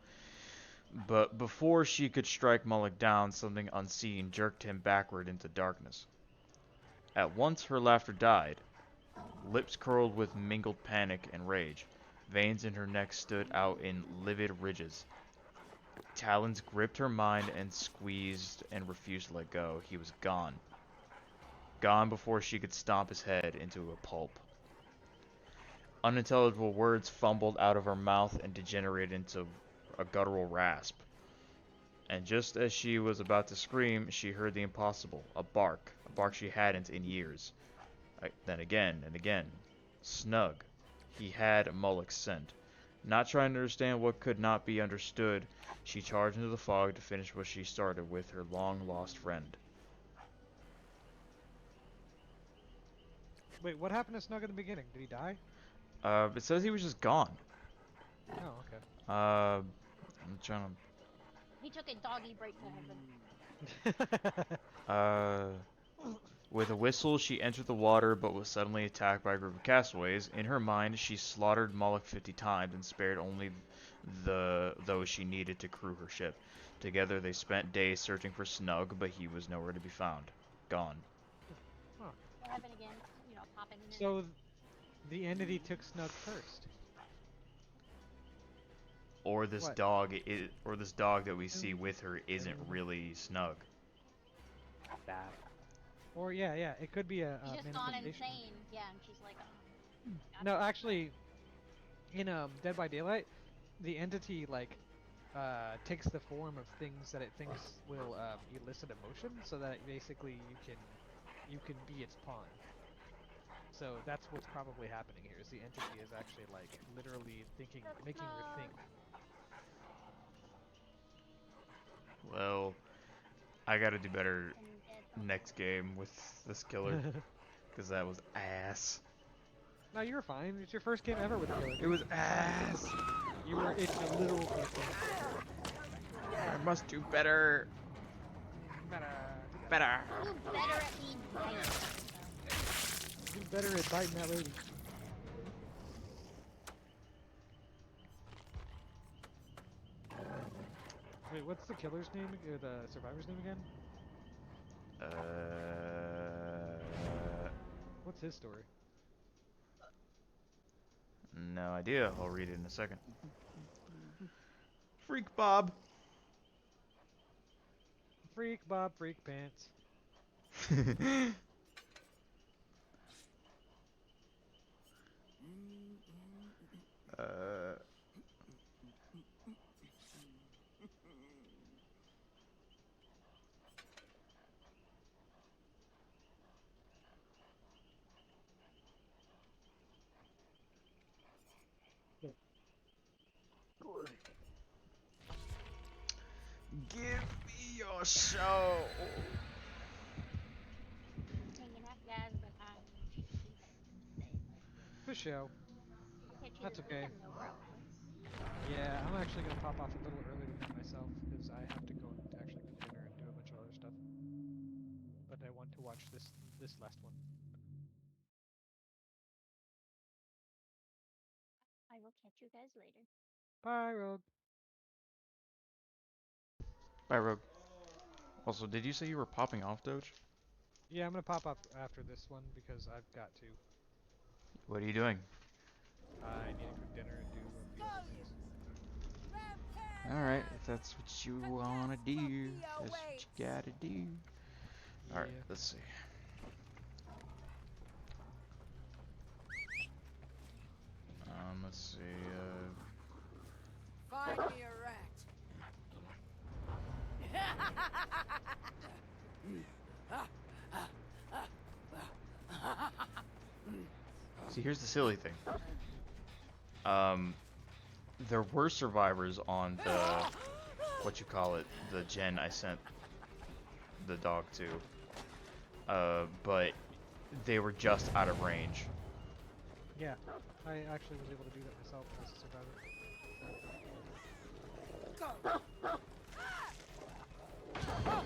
But before she could strike Moloch down, something unseen jerked him backward into darkness. At once her laughter died, lips curled with mingled panic and rage. Veins in her neck stood out in livid ridges. Talons gripped her mind and squeezed and refused to let go. He was gone. Gone before she could stomp his head into a pulp. Unintelligible words fumbled out of her mouth and degenerated into a guttural rasp. And just as she was about to scream, she heard the impossible, a bark she hadn't in years. Then again and again. Snug. He had Moloch's scent. Not trying to understand what could not be understood, she charged into the fog to finish what she started with her long-lost friend. Wait, what happened to Snug in the beginning? Did he die? It says he was just gone. Oh, okay. I'm trying He took a doggy break to heaven. to... With a whistle, she entered the water, but was suddenly attacked by a group of castaways. In her mind, she slaughtered Moloch 50 times and spared only those she needed to crew her ship. Together, they spent days searching for Snug, but he was nowhere to be found. Gone. Heaven again, popping in. So, the entity took Snug first. Or this What? dog, or this dog that we see with her isn't really Snug. Bad. Or yeah, it could be a She's just gone manifestation. insane. Yeah, and she's like, No, actually, in Dead by Daylight, the entity takes the form of things that it thinks will elicit emotion, so that basically you can be its pawn. So that's what's probably happening here. Is the entity is actually literally making her think. Well, I gotta do better next game with this killer, because that was ass. No, you're fine. It's your first game ever with a killer. It was ass. It's a little person. I must do better. Better. do better at being violent. Do better at biting that lady. Wait, what's the killer's name, or the survivor's name again? What's his story? No idea. I'll read it in a second. Freak Bob. Freak Bob, freak pants. Give me your show. Hanging out, guys, but For show. That's okay. No problem. Yeah, I'm actually gonna pop off a little early tonight myself, because I have to go and actually cook dinner and do a bunch of other stuff. But I want to watch this last one. I will catch you guys later. Bye, Rogue. Bye, Rogue. Also, did you say you were popping off, Doge? Yeah, I'm gonna pop up after this one because I've got to. What are you doing? I need to cook dinner and do a few other things. Alright, if that's what you wanna do, that's what you gotta do. Alright, Yeah. let's see. Let's see, See, here's the silly thing. There were survivors on the, what you call it, the gen I sent the dog to. But they were just out of range. Yeah, I actually was able to do that myself as a survivor.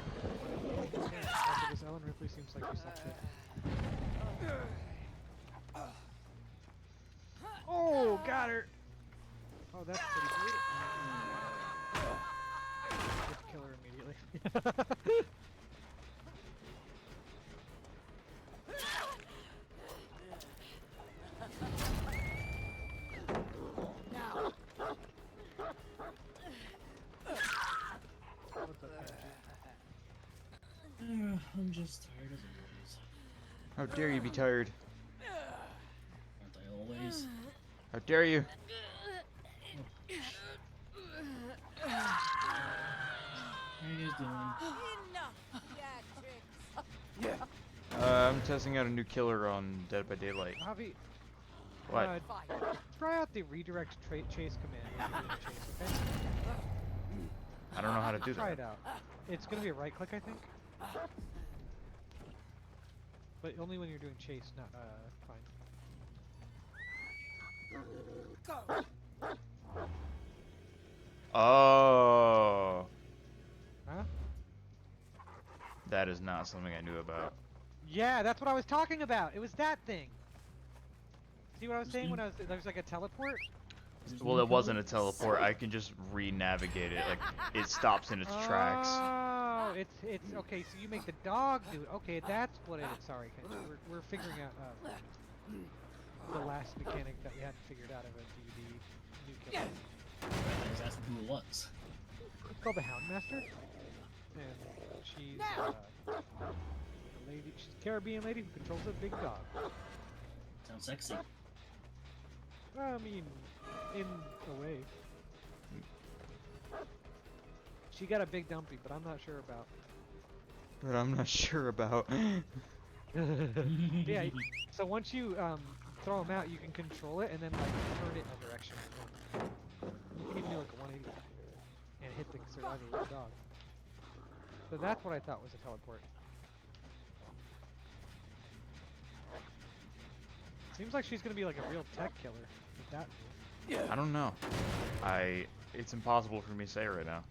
Yeah, also this Ellen Ripley seems like she sucks it. Oh, got her! Oh, that's pretty brutal. Just kill her immediately. What's up, Kenji? I'm just tired as always. How dare you be tired? Aren't I always? How dare you? How are you guys doing? Enough theatrics. I'm testing out a new killer on Dead by Daylight. Javi, What? try out the redirect chase command when you're doing chase, okay? I don't know how to do Try that. it out. It's gonna be a right click, I think. But only when you're doing chase, not fine. Oh, Huh? that is not something I knew about. Yeah, that's what I was talking about. It was that thing. See what I was saying when there was like a teleport? Well, it wasn't a teleport. I can just re-navigate it. Like, it stops in its tracks. Oh, it's okay. So you make the dog do it. Okay, that's what it is. Sorry, Kenji. We're figuring out the last mechanic that we hadn't figured out of a DBD new killer. I was asking who it was. It's called the Hound-master, and she's a lady. She's a Caribbean lady who controls a big dog. Sounds sexy. I mean, in a way. She got a big dumpy, but I'm not sure about. But I'm not sure about. Yeah. So once you throw them out, you can control it and then like turn it in a direction. You can even do like a 180 and hit the survivor with the dog. So that's what I thought was a teleport. Seems like she's gonna be like a real tech killer with that move. I don't know. It's impossible for me to say right now.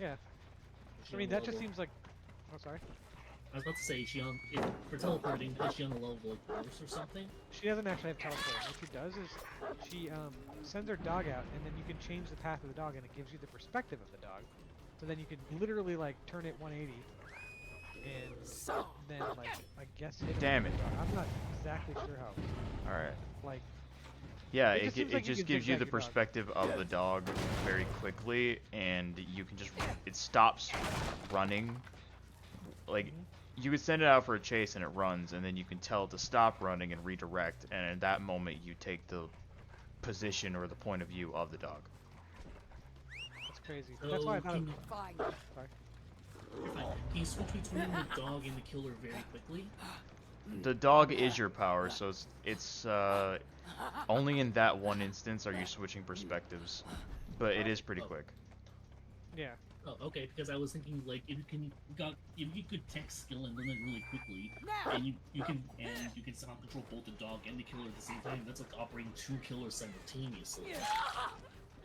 Yeah. Is she I mean, on that the just level- seems like. Oh, sorry. I was about to say, is she on for teleporting? Is she on the level like horse or something? She doesn't actually have teleport. What she does is she sends her dog out, and then you can change the path of the dog, and it gives you the perspective of the dog. So then you can literally like turn it 180, and then like I guess hit Damn with it. the dog. I'm not exactly sure how. All right. Like Yeah, It just seems like you just can gives you zigzag the your dog. perspective of the dog very quickly, and you can just it stops running. Like you could send it out for a chase and it runs, and then you can tell it to stop running and redirect, and at that moment you take the position or the point of view of the dog. that's crazy. That's why I thought. Can, Fine. Sorry. you're fine. Can you switch between the dog and the killer very quickly? The dog is your power, so it's only in that one instance are you switching perspectives, but it is pretty quick. Yeah. Oh, okay. Because I was thinking like if you could tech skill and learn it really quickly, and you can somehow control both the dog and the killer at the same time. That's like operating two killers simultaneously.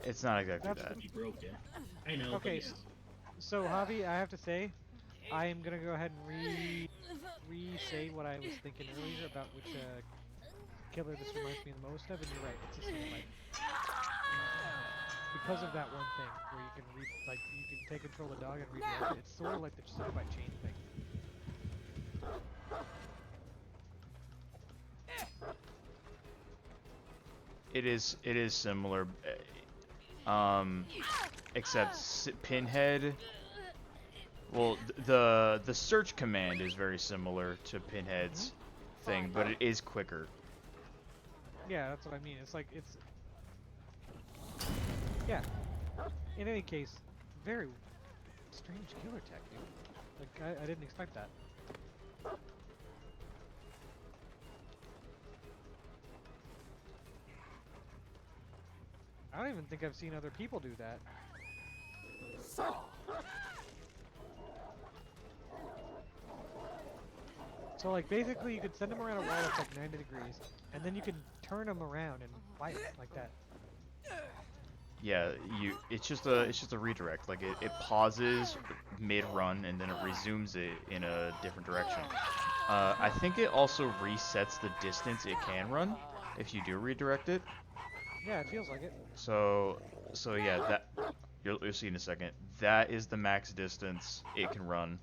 It's not exactly That's that. That'd be broken. I know. Okay. But yeah. So Javi, I have to say, I am gonna go ahead and re-say what I was thinking earlier about which killer this reminds me the most of, and you're right, it's a Cenobite. Because of that one thing, where you can you can take control of the dog and redirect it. It's sort of like the Cenobite chain thing. It is similar, except Pinhead. Well, the search command is very similar to Pinhead's thing, but it is quicker. Yeah, that's what I mean. It's like yeah. In any case, very strange killer tech, dude. Like I didn't expect that. I don't even think I've seen other people do that. So like basically you could send them around a wall that's like 90 degrees, and then you can turn them around and fight them like that. Yeah, it's just a redirect. Like it pauses mid-run and then it resumes it in a different direction. I think it also resets the distance it can run if you do redirect it. Yeah, it feels like it. So yeah, that you'll see in a second. That is the max distance it can run,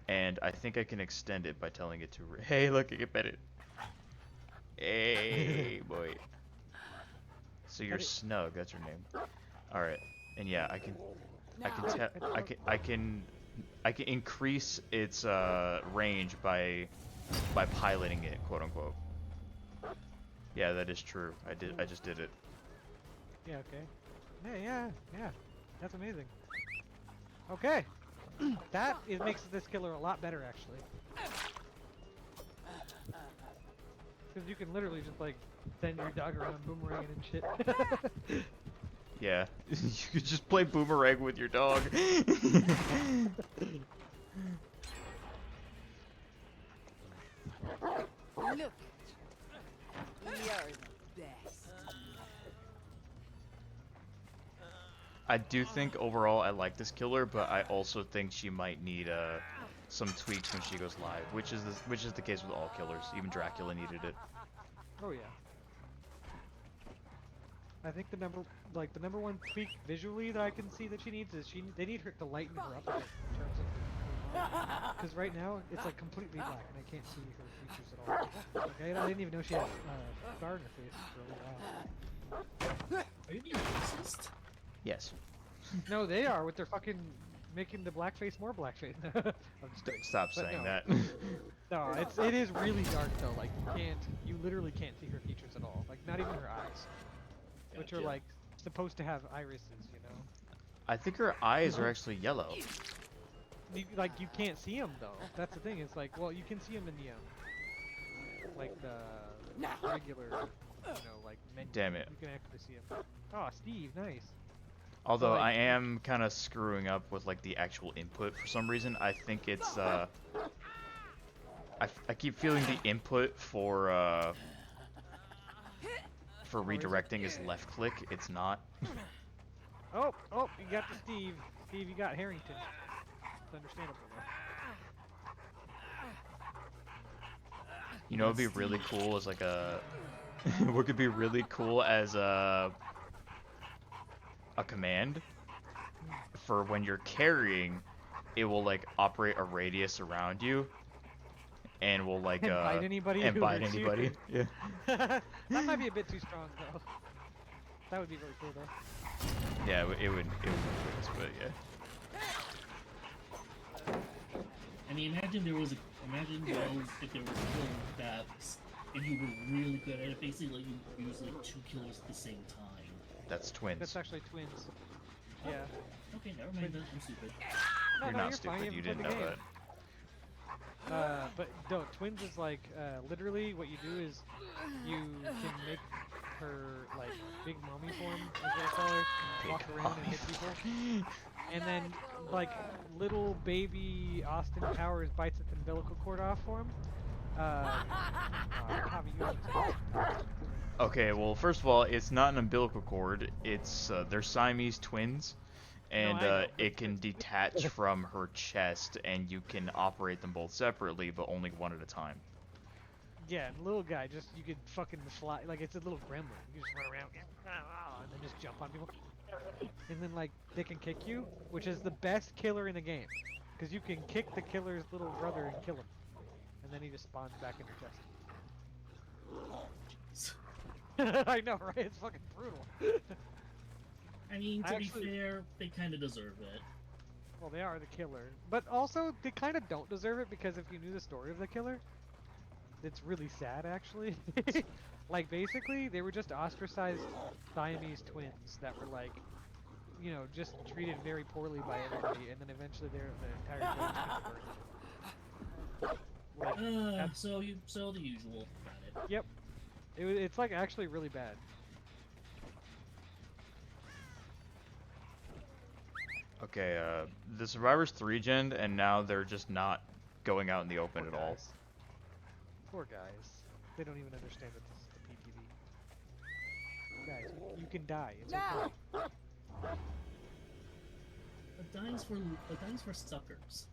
and I think I can extend it by telling it to. Hey, look, I can pet it. Hey, boy. So you're Snug. That's your name. All right, and yeah, I can increase its range by piloting it, quote unquote. Yeah, that is true. I just did it. Yeah, okay. Yeah. That's amazing. Okay. It makes this killer a lot better, actually. Because you can literally just, like, send your dog around boomeranging and shit. Yeah, you could just play boomerang with your dog. Look, you're the best. I do think overall I like this killer, but I also think she might need some tweaks when she goes live, which is the case with all killers. Even Dracula needed it. Oh yeah. I think the number one tweak visually that I can see that she needs is they need her to lighten her up a bit in terms of because right now it's like completely black and I can't see her features at all. Okay, I didn't even know she had scar in her face for a while. Are you being racist? Yes. No, they are with their fucking making the blackface more blackface. I'm just kidding. Stop But saying no. that. No, it is really dark though. Like you literally can't see her features at all. Like not even her eyes, which are Gotcha. like supposed to have irises, you know. I think her eyes are actually yellow. You can't see them though. That's the thing. It's like, well, you can see them in the like the regular, like menu. Damn it. You can actually see them. Oh, Steve, nice. Although like- I am kind of screwing up with like the actual input for some reason. I think it's I keep feeling the input for redirecting is left click. It's not. Oh, you got the Steve. Steve, you got Harrington. It's understandable though. You know, it'd be really cool as like a. What could be really cool as a command for when you're carrying, it will like operate a radius around you, and will like And bite anybody. and who bite hurts you. anybody. Yeah. That might be a bit too strong though. That would be really cool though. Yeah, it would be nice, but yeah. I mean, imagine if there was a kill that if you were really good at it, basically let you use like 2 killers at the same time. That's twins. That's actually twins. Yeah. Okay, never mind then. I'm stupid. You're No, not you're stupid. fine, You haven't didn't played know the that. game. But no, twins is like literally what you do is you can make her like big mommy form, is what I call her, walk around and hit people, and then like little baby Austin Powers bites its umbilical cord off form. Javi, you understand. Okay, well, first of all, it's not an umbilical cord. It's they're Siamese twins, and I know. it can detach from her chest, and you can operate them both separately, but only one at a time. Yeah, and little guy, just you could fucking fly like it's a little gremlin. You just run around and then just jump on people, and then like they can kick you, which is the best killer in the game, because you can kick the killer's little brother and kill him, and then he just spawns back in your chest. I know, right? It's fucking brutal. I mean, to Actually- be fair, they kind of deserve it. Well, they are the killer, but also they kind of don't deserve it because if you knew the story of the killer, it's really sad actually. Like basically, they were just ostracized Siamese twins that were like, just treated very poorly by everybody, and then eventually the entire village got burned. Like, so the usual. Got it. yep. It's like actually really bad. Okay, the Survivors 3 gen, and now they're just not going out in the open Poor at all. guys. Poor guys. They don't even understand that this is the PTB. Guys, you can die. It's okay. Dying's for suckers.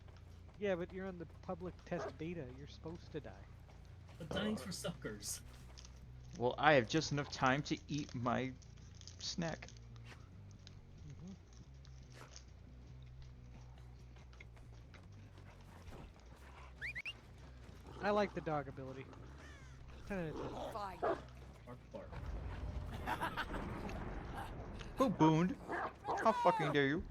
Yeah, but you're on the public test beta. You're supposed to die. But dying's for suckers. Well, I have just enough time to eat my snack. I like the dog ability. 10 out of 10. Fine. Bark, bark. Who booned? How fucking dare you?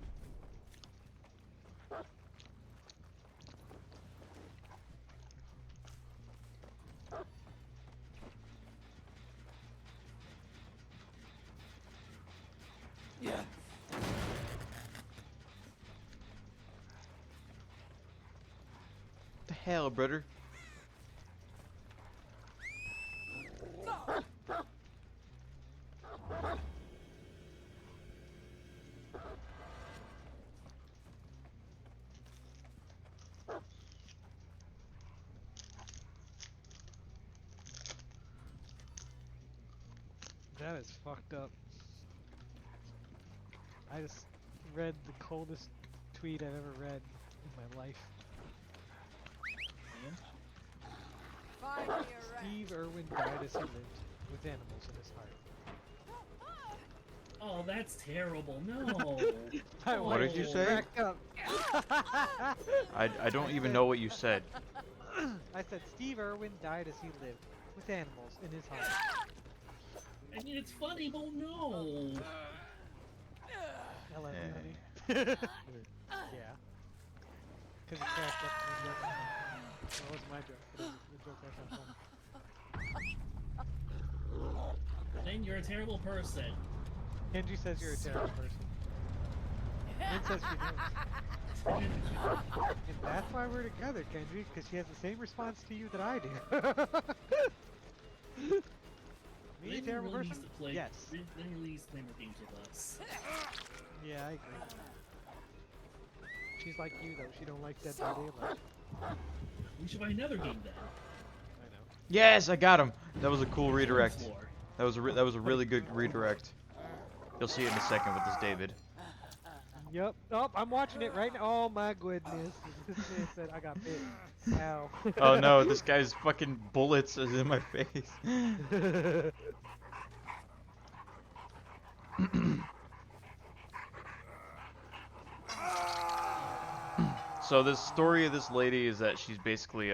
Yeah. The hell, brother? That is fucked up. I just read the coldest tweet I've ever read in my life. Find me a rat. Steve Irwin died as he lived, with animals in his heart. Oh, that's terrible. No. My What wife did you just say? cracked up. I don't even know what you said. I said Steve Irwin died as he lived, with animals in his heart. I mean, it's funny, but no. I love Eh. you, honey. Yeah. Because he cracked up and he joke. That wasn't my joke, but it was the joke I found funny. Then you're a terrible person. Kenji says you're a terrible person. Lynn says she knows. And that's why we're together, Kenji, because she has the same response to you that I do. Me, a Lynn terrible really person? needs to play. Yes. Lynn really needs to play more games with us. Yeah, I agree. She's like you, though. She don't like Dead by Daylight. We should buy another game then. I know. Yes, I got him. That was a cool Third redirect. floor. That was a really good redirect. You'll see it in a second with this David. Yep. Oh, I'm watching it right now. Oh my goodness. This man said I got bit. Ow. Oh no, this guy's fucking bullets is in my face. So the story of this lady is that she's basically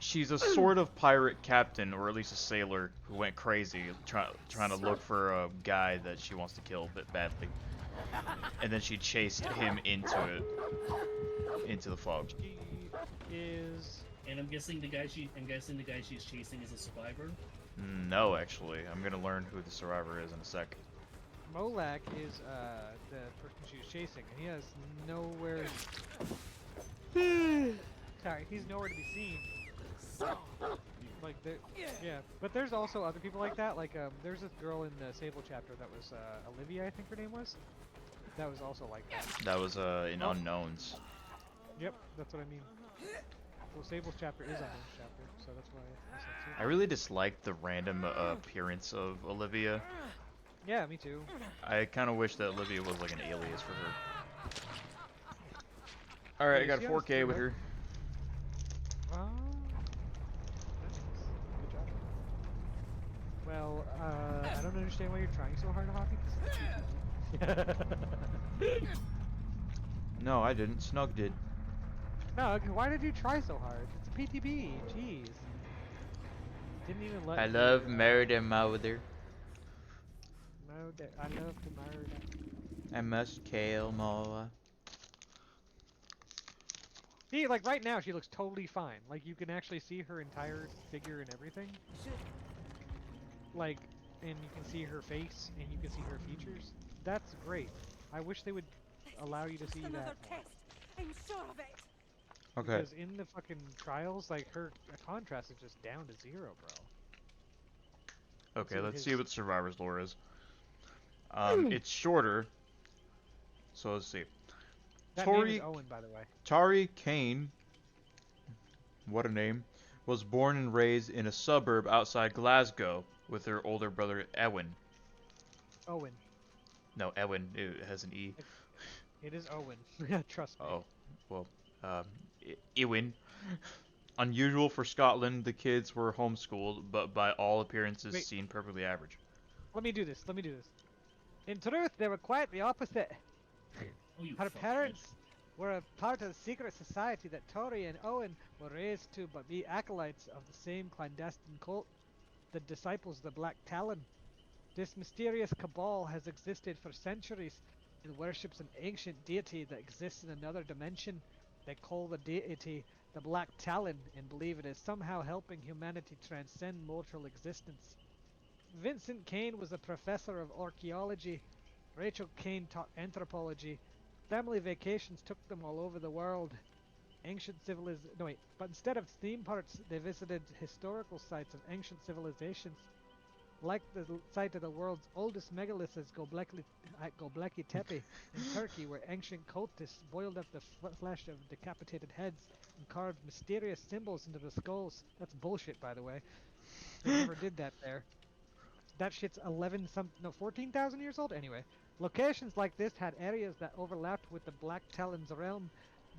she's a sort of pirate captain, or at least a sailor, who went crazy trying to look for a guy that she wants to kill a bit badly, and then she chased him into the fog. She is. And I'm guessing the guy she's chasing is a survivor. No, actually, I'm gonna learn who the survivor is in a sec. Molak is the person she was chasing, and he has nowhere. Sorry, he's nowhere to be seen. Like there, yeah. But there's also other people like that. Like there's this girl in the Sable chapter that was Olivia, I think her name was. That was also like that. That was in Unknowns. Yep, that's what I mean. Well, Sable's chapter is Unknown's chapter, so that's why I said I really dislike the random appearance of Olivia. Yeah, me too. I kind of wish that Olivia was like an alias for her. Alright, I got a 4K with her. Oh, nice. Good job. Well, I don't understand why you're trying so hard, Hoppy. No, I didn't. Snug did. No, why did you try so hard? It's a PTB. Jeez. Didn't even let. I me, love murder, mother. Murder. I love to murder. I must kill more. See, like right now, she looks totally fine. Like you can actually see her entire figure and everything. Like, and you can see her face, and you can see her features. That's great. I wish they would allow you to see Another that. test. I'm sure of it. Okay. Because in the fucking trials, like her contrast is just down to 0, bro. Okay, what let's see his what Survivor's lore is. Hmm. It's shorter, so let's see. that name is Tori Owen, by the way. Tari Cain, what a name, was born and raised in a suburb outside Glasgow with her older brother Ewan. Owen. No, Ewan, it has an E. It is Owen. Trust me. Oh, well, um, Ewan. Unusual for Scotland, the kids were homeschooled, but by all appearances Wait, seemed perfectly average. let me do this. Let me do this. In truth, they were quite the opposite. Oh, you Her fuckhead. parents were a part of the secret society that Tori and Owen were raised to, but be acolytes of the same clandestine cult, the Disciples of the Black Talon. This mysterious cabal has existed for centuries and worships an ancient deity that exists in another dimension. They call the deity the Black Talon and believe it is somehow helping humanity transcend mortal existence. Vincent Cain was a professor of archaeology. Rachel Cain taught anthropology. Family vacations took them all over the world. Ancient civilizations. No, wait. But instead of theme parks, they visited historical sites of ancient civilizations, like the site of the world's oldest megalith at Göbekli Tepe in Turkey, where ancient cultists boiled up the flesh of decapitated heads and carved mysterious symbols into the skulls. That's bullshit, by the way. They never did that there. That shit's 14,000 years old? Anyway, locations like this had areas that overlapped with the Black Talon's realm.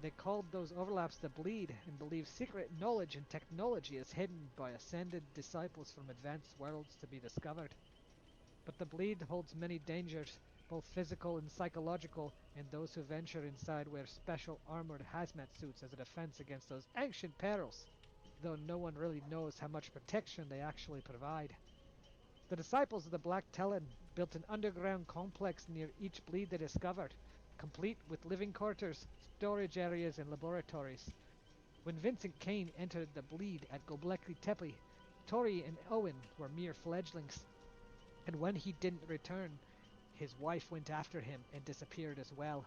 They called those overlaps the Bleed and believed secret knowledge and technology is hidden by ascended disciples from advanced worlds to be discovered. But the Bleed holds many dangers, both physical and psychological, and those who venture inside wear special armored hazmat suits as a defense against those ancient perils, though no one really knows how much protection they actually provide. The disciples of the Black Talon built an underground complex near each Bleed they discovered, complete with living quarters, storage areas, and laboratories. When Vincent Cain entered the Bleed at Göbekli Tepe, Tori and Owen were mere fledglings, and when he didn't return, his wife went after him and disappeared as well.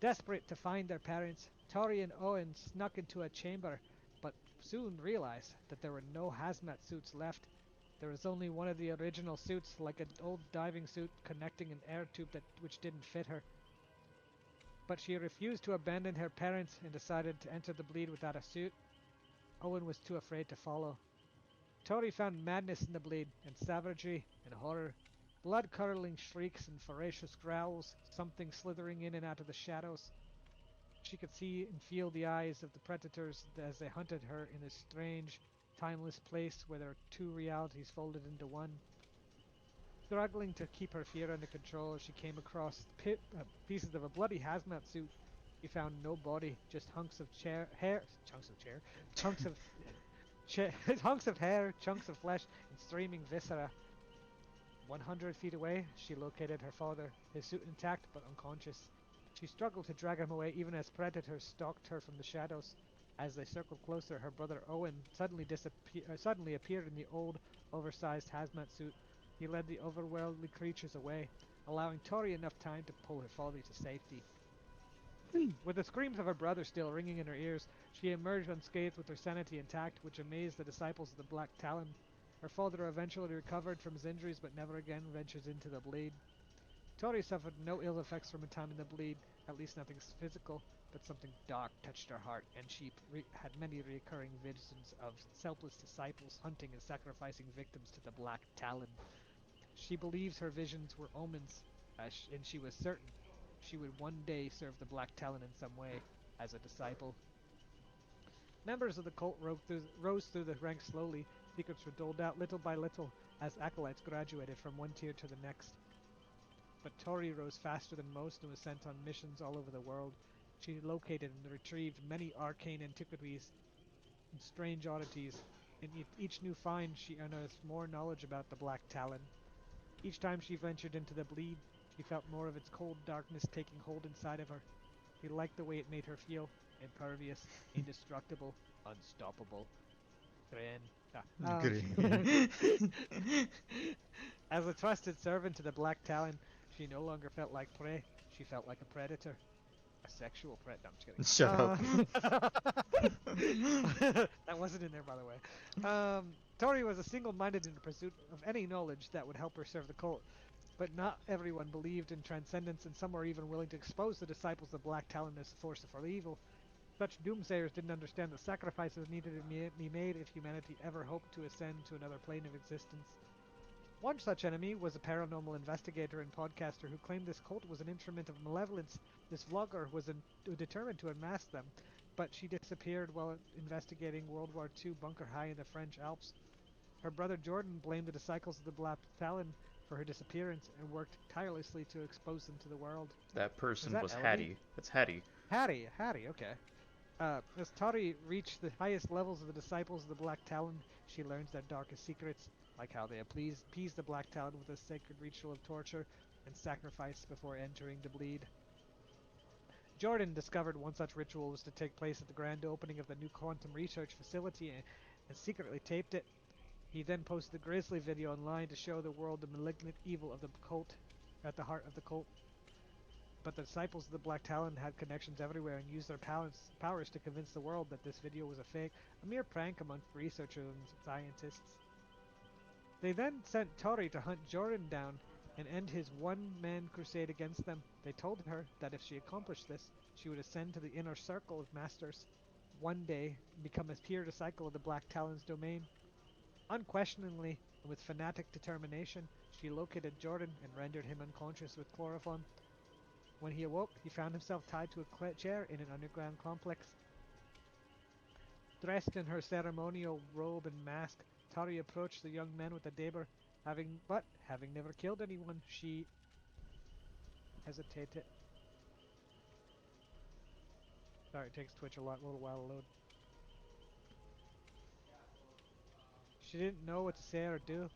Desperate to find their parents, Tori and Owen snuck into a chamber, but soon realized that there were no hazmat suits left. There was only one of the original suits, like an old diving suit connecting an air tube which didn't fit her. But she refused to abandon her parents and decided to enter the Bleed without a suit. Owen was too afraid to follow. Tori found madness in the Bleed, and savagery and horror. Blood-curdling shrieks and ferocious growls, something slithering in and out of the shadows. She could see and feel the eyes of the predators as they hunted her in this strange, timeless place where there are two realities folded into one. Struggling to keep her fear under control, she came across pieces of a bloody hazmat suit. She found no body, just hunks of hunks of hair, chunks of flesh, and streaming viscera. 100 feet away, she located her father, his suit intact but unconscious. She struggled to drag him away even as predators stalked her from the shadows. As they circled closer, her brother Owen suddenly appeared in the old, oversized hazmat suit. He led the otherworldly creatures away, allowing Tori enough time to pull her father to safety. With the screams of her brother still ringing in her ears, she emerged unscathed with her sanity intact, which amazed the disciples of the Black Talon. Her father eventually recovered from his injuries, but never again ventures into the Bleed. Tori suffered no ill effects from her time in the Bleed, at least nothing physical, but something dark touched her heart, and she had many recurring visions of selfless disciples hunting and sacrificing victims to the Black Talon. She believes her visions were omens, and she was certain she would one day serve the Black Talon in some way as a disciple. Members of the cult rose through the ranks slowly. Secrets were doled out little by little as acolytes graduated from one tier to the next. But Tori rose faster than most and was sent on missions all over the world. She located and retrieved many arcane antiquities and strange oddities. In each new find, she unearthed more knowledge about the Black Talon. Each time she ventured into the Bleed, she felt more of its cold darkness taking hold inside of her. She liked the way it made her feel, impervious, indestructible, unstoppable. As a trusted servant to the Black Talon, she no longer felt like prey, she felt like a predator. A sexual pret? No, I'm just Shut up. That wasn't in there, by the way. Tori was a single-minded in the pursuit of any knowledge that would help her serve the cult, but not everyone believed in transcendence, and some were even willing to expose the disciples of Black Talon as a force for evil. Such doomsayers didn't understand that sacrifices needed to be made if humanity ever hoped to ascend to another plane of existence. One such enemy was a paranormal investigator and podcaster who claimed this cult was an instrument of malevolence. This vlogger was determined to unmask them, but she disappeared while investigating World War II bunker high in the French Alps. Her brother Jordan blamed the disciples of the Black Talon for her disappearance and worked tirelessly to expose them to the world. That person that was Elodie? Hattie. That's Hattie. Hattie, okay. As Tori reached the highest levels of the disciples of the Black Talon, she learns their darkest secrets, like how they appease the Black Talon with a sacred ritual of torture and sacrifice before entering the bleed. Jordan discovered one such ritual was to take place at the grand opening of the new quantum research facility and secretly taped it. He then posted the grisly video online to show the world the malignant evil of the cult at the heart of the cult. But the disciples of the Black Talon had connections everywhere and used their powers to convince the world that this video was a fake, a mere prank amongst researchers and scientists. They then sent Tori to hunt Jordan down and end his one-man crusade against them. They told her that if she accomplished this, she would ascend to the inner circle of masters, one day become a pure disciple of the Black Talon's domain. Unquestioningly, and with fanatic determination, she located Jordan and rendered him unconscious with chloroform. When he awoke, he found himself tied to a chair in an underground complex. Dressed in her ceremonial robe and mask, Tori approached the young man with the dagger. Having never killed anyone, she hesitated. Sorry, it takes Twitch a little while to load. She didn't know what to say or do.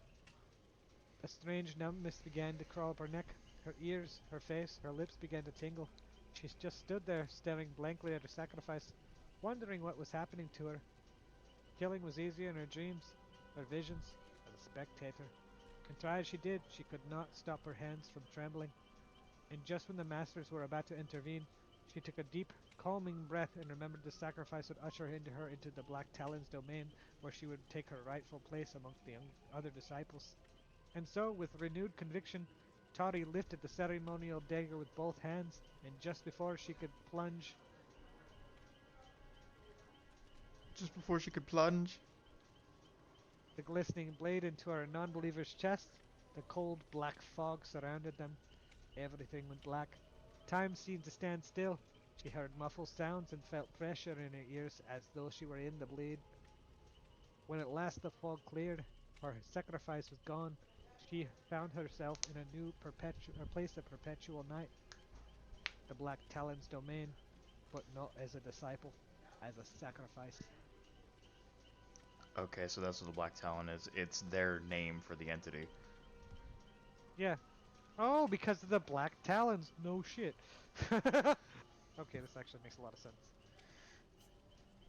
A strange numbness began to crawl up her neck. Her ears, her face, her lips began to tingle. She just stood there, staring blankly at her sacrifice, wondering what was happening to her. Killing was easier in her dreams, her visions, as a spectator. And try as she did, she could not stop her hands from trembling. And just when the masters were about to intervene, she took a deep, calming breath and remembered the sacrifice would usher her into the Black Talon's domain, where she would take her rightful place amongst the other disciples. And so, with renewed conviction, Tori lifted the ceremonial dagger with both hands, and just before she could plunge... Just before she could plunge. the glistening blade into her non-believer's chest, the cold black fog surrounded them. Everything went black. Time seemed to stand still. She heard muffled sounds and felt pressure in her ears as though she were in the bleed. When at last the fog cleared, her sacrifice was gone. She found herself in a new place of perpetual night. The Black Talon's domain, but not as a disciple, as a sacrifice. Okay, so that's what the Black Talon is. It's their name for the entity. Yeah. Oh, because of the Black Talons. No shit. Okay, this actually makes a lot of sense.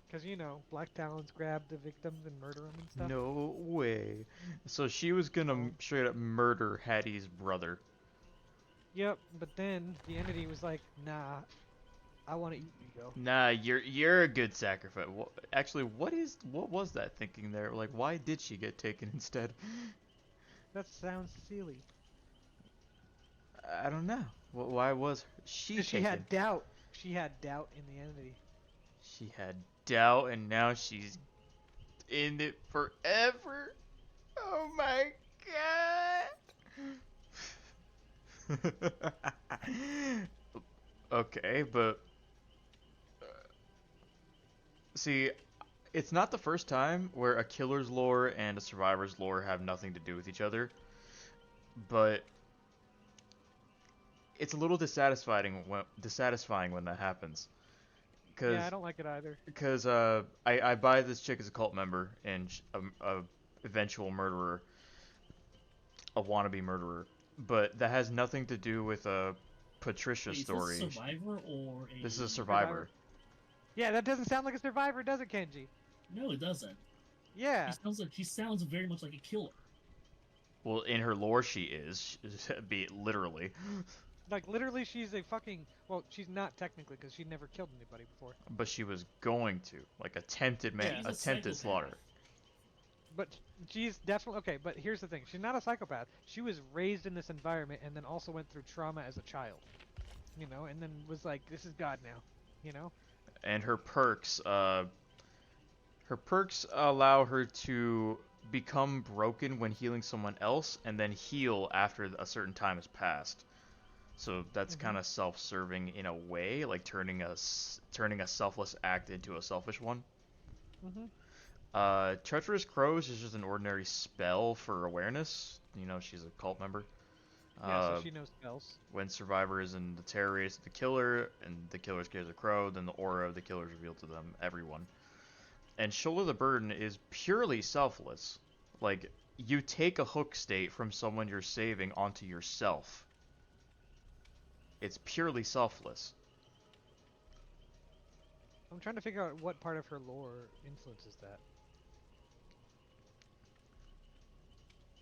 Because, you know, Black Talons grab the victims and murder them and stuff. No way. So she was gonna straight up murder Hattie's brother. Yep, but then the entity was like, nah, I want to eat you, go. Nah, you're a good sacrifice. Actually, what was that thinking there? Like, why did she get taken instead? That sounds silly. I don't know. Why was she taken? She had doubt. She had doubt in the entity. She had doubt, and now she's in it forever. Oh my god. Okay, but see, it's not the first time where a killer's lore and a survivor's lore have nothing to do with each other, but it's a little dissatisfying when that happens. Yeah, I don't like it either. Because I buy this chick as a cult member and a eventual murderer, a wannabe murderer, but that has nothing to do with Patricia's story. Is this a survivor or a... This is a survivor. Yeah, that doesn't sound like a survivor, does it, Kenji? No, it doesn't. Yeah. She sounds very much like a killer. Well, in her lore, she is, be it literally. Like literally, she's a fucking. Well, she's not technically because she never killed anybody before. But she was going to, like, She's a attempted psychopath. slaughter. But she's definitely okay. But here's the thing: she's not a psychopath. She was raised in this environment and then also went through trauma as a child. You know, and then was like, "This is God now." You know. And her perks allow her to become broken when healing someone else, and then heal after a certain time has passed. So that's kind of self-serving in a way, like turning a selfless act into a selfish one. Treacherous Crows is just an ordinary spell for awareness. You know, she's a cult member. Yeah, so she knows spells. When survivor is in the terror race of the killer, and the killer scares a crow, then the aura of the killer is revealed to them, everyone. And Shoulder the Burden is purely selfless. Like, you take a hook state from someone you're saving onto yourself. It's purely selfless. I'm trying to figure out what part of her lore influences that.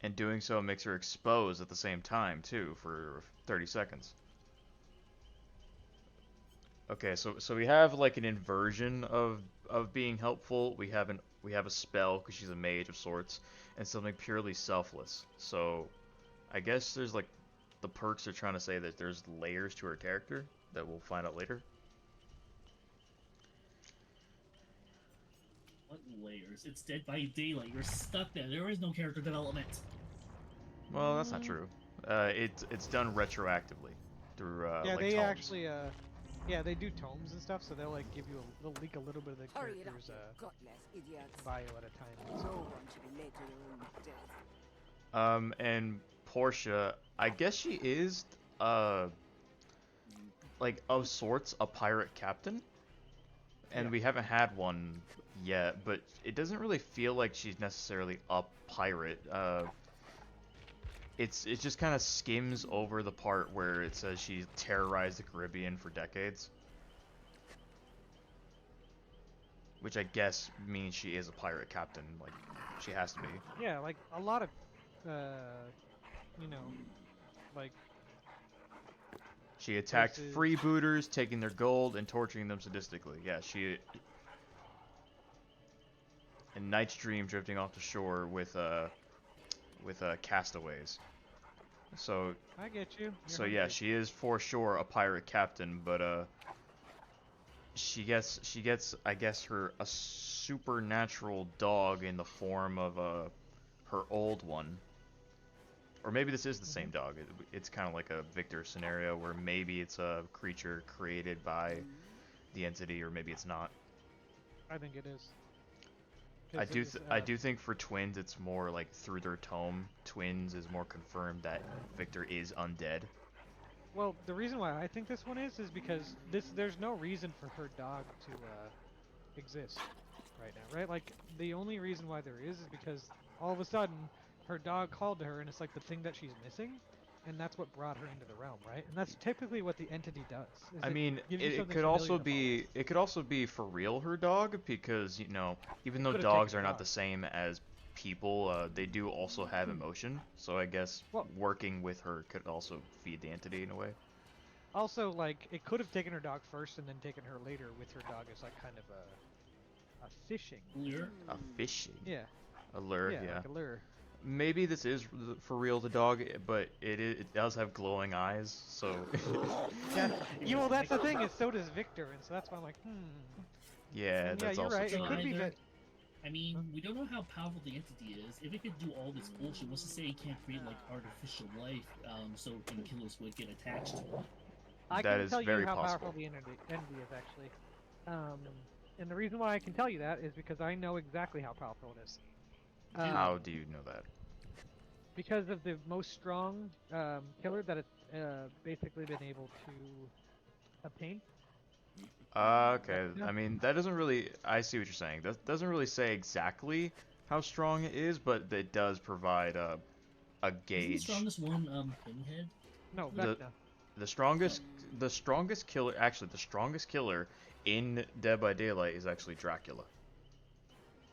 And doing so makes her exposed at the same time, too, for 30 seconds. Okay, so we have like an inversion of being helpful. We have a spell because she's a mage of sorts, and something purely selfless. So, I guess there's like the perks are trying to say that there's layers to her character that we'll find out later. What layers? It's Dead by Daylight. You're stuck there. There is no character development. Well, that's not true. It's done retroactively through Yeah, like they tomes. actually yeah, they do tomes and stuff, so they'll like give you they'll leak a little bit of the Hurry it up, character's you gutless idiots. bio at a time. No one should be led to their own death. And Portia, I guess she is like of sorts a pirate captain, and we haven't had one yet, but it doesn't really feel like she's necessarily a pirate. It just kind of skims over the part where it says she terrorized the Caribbean for decades, which I guess means she is a pirate captain. Like, she has to be. Yeah, like a lot of you know, like She attacked Versus- freebooters, taking their gold and torturing them sadistically. Yeah, she. And Night's Dream drifting off the shore with castaways. So I get you. so yeah, she is for sure a pirate captain, but she gets I guess a supernatural dog in the form of her old one. Or maybe this is the same dog. It's kind of like a Victor scenario where maybe it's a creature created by the entity, or maybe it's not. I think it is. I do think for twins it's more like through their tome. Twins is more confirmed that Victor is undead. Well, the reason why I think this one is because there's no reason for her dog to exist right now, right? Like the only reason why there is because all of a sudden her dog called to her, and it's like the thing that she's missing, and that's what brought her into the realm, right? And that's typically what the entity does. I mean, gives you it something could familiar also to be for real her dog, because you know, even though Could've dogs taken are the not dog. the same as people, they do also have emotion. So I guess Well- working with her could also feed the entity in a way. Also, like, it could have taken her dog first and then taken her later with her dog as, like, kind of a fishing. Lure? A fishing. Yeah. A lure, Yeah, yeah. like a lure. Maybe this is for real the dog, but it does have glowing eyes, so Yeah. Well, that's the thing, is so does Victor, and so that's why I'm like, yeah, And that's you're also right, true. it could be either- that. I mean, we don't know how powerful the entity is. If it could do all this bullshit, what's to say it can't create like artificial life, so killers would get attached to it? I That can is tell you very how possible. powerful the entity is, actually. And the reason why I can tell you that is because I know exactly how powerful it is. How do you know that? Because of the most strong killer that it's basically been able to obtain. Okay. Yeah. I mean, that doesn't really. I see what you're saying. That doesn't really say exactly how strong it is, but it does provide a Isn't the gauge. strongest one Pinhead? No, The- Vecna. The strongest killer, actually, the strongest killer in Dead by Daylight is actually Dracula.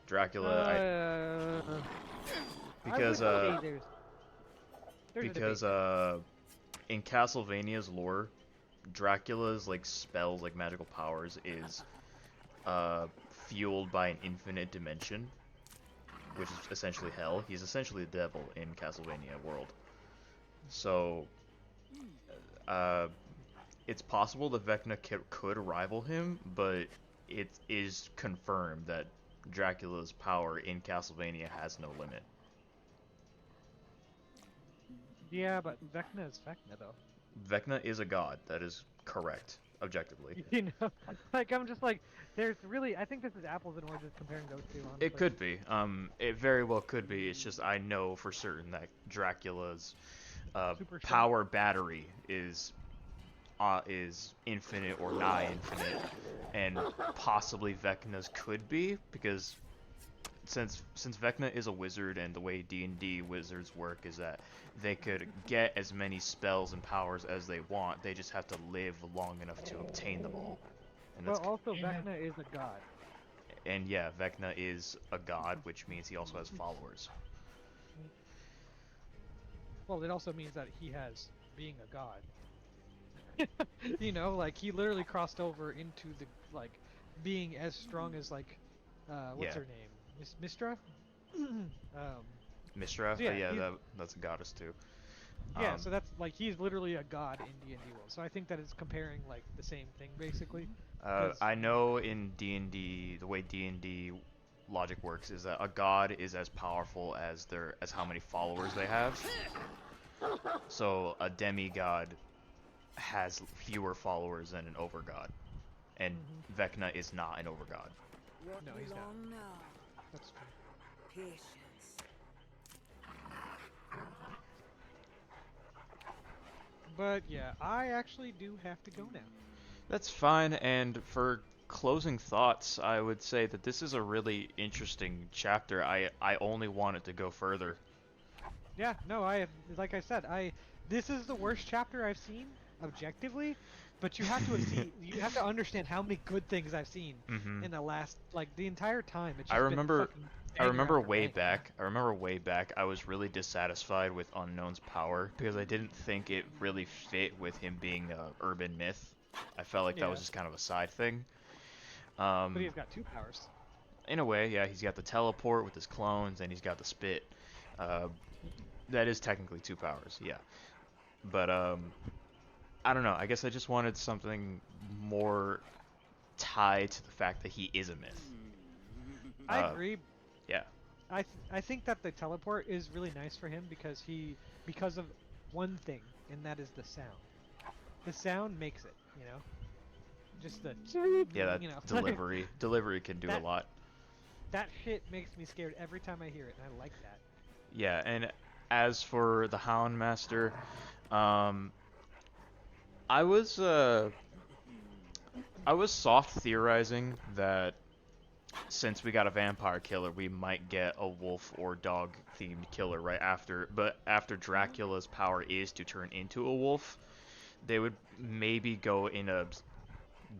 Dracula, I because would say there's a debate. in Castlevania's lore, Dracula's like spells, like magical powers, is fueled by an infinite dimension, which is essentially hell. He's essentially the devil in Castlevania world. So, it's possible that Vecna could rival him, but it is confirmed that Dracula's power in Castlevania has no limit. Yeah, but Vecna is Vecna though. Vecna is a god. That is correct, objectively. You know, like I'm just like, there's really, I think this is apples and oranges comparing those two. Honestly. It could be. It very well could be. It's just I know for certain that Dracula's power battery is infinite or nigh infinite, and possibly Vecna's could be, because since Vecna is a wizard, and the way D&D wizards work is that they could get as many spells and powers as they want. They just have to live long enough to obtain them all. And Well, also Vecna is a god. And yeah, Vecna is a god, which means he also has followers. Well, it also means that he has being a god. You know, like he literally crossed over into the like being as strong as like what's her name? Mistra? Mistra? So that's a goddess too. Yeah, so that's like he's literally a god in D&D world. So I think that it's comparing like the same thing basically. I know in D&D, the way D&D logic works is that a god is as powerful as how many followers they have. So a demigod has fewer followers than an overgod, and Vecna is not an overgod. No, he's not. Now. That's true. Patience. But yeah, I actually do have to go now. That's fine, and for closing thoughts, I would say that this is a really interesting chapter. I only want it to go further. Yeah, no, like I said, this is the worst chapter I've seen objectively, but you have to see, you have to understand how many good things I've seen in the last, like, the entire time. It's just I remember way bang after back, I was really dissatisfied with Unknown's power because I didn't think it really fit with him being an urban myth. I felt like that was just kind of a side thing. But he's got two powers. In a way, yeah, he's got the teleport with his clones, and he's got the spit. That is technically two powers, yeah. But I don't know. I guess I just wanted something more tied to the fact that he is a myth. I agree. Yeah. I think that the teleport is really nice for him because of one thing, and that is the sound. The sound makes it, you know. Just the that delivery can do a lot. That shit makes me scared every time I hear it, and I like that. Yeah, and as for the Hound-master, I was soft theorizing that since we got a vampire killer, we might get a wolf or dog themed killer right after. But after Dracula's power is to turn into a wolf, they would maybe go in a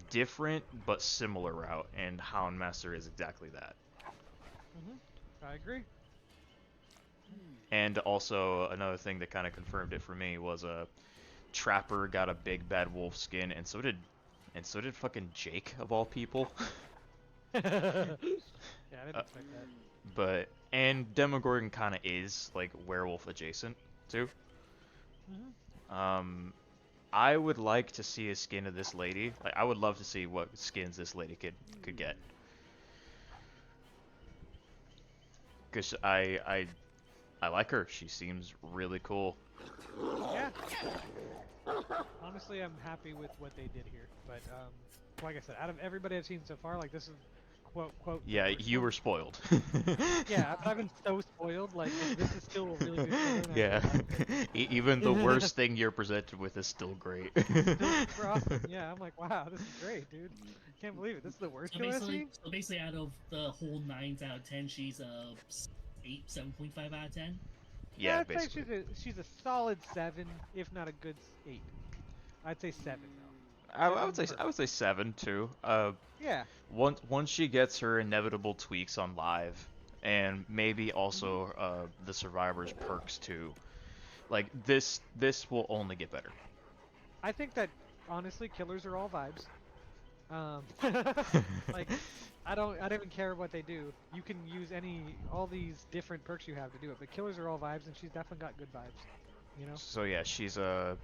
different but similar route, and Hound-master is exactly that. I agree. And also another thing that kind of confirmed it for me was Trapper got a big bad wolf skin, and so did fucking Jake of all people. Yeah, I didn't expect that. And Demogorgon kind of is like werewolf adjacent too. I would like to see a skin of this lady. Like, I would love to see what skins this lady could get. Cause I like her. She seems really cool. Yeah. Honestly, I'm happy with what they did here. But like I said, out of everybody I've seen so far, like this is quote. Yeah, you were spoiled. Yeah, I've been so spoiled. Like this is still a really good show. Yeah. Even the worst thing you're presented with is still great. Still super awesome. Yeah, I'm like, wow, this is great, dude. Can't believe it. This is the worst show I've seen. So basically, out of the whole 9s out of 10, she's a 7.5 out of 10. Yeah, I'd basically. say she's a solid 7, if not a good 8. I'd say 7 though. I would say 7 too. Yeah. Once she gets her inevitable tweaks on live, and maybe also the survivors perks too, Like this will only get better. I think that honestly, killers are all vibes. Like, I don't even care what they do. You can use all these different perks you have to do it, but killers are all vibes, and she's definitely got good vibes. You know? So yeah, she's a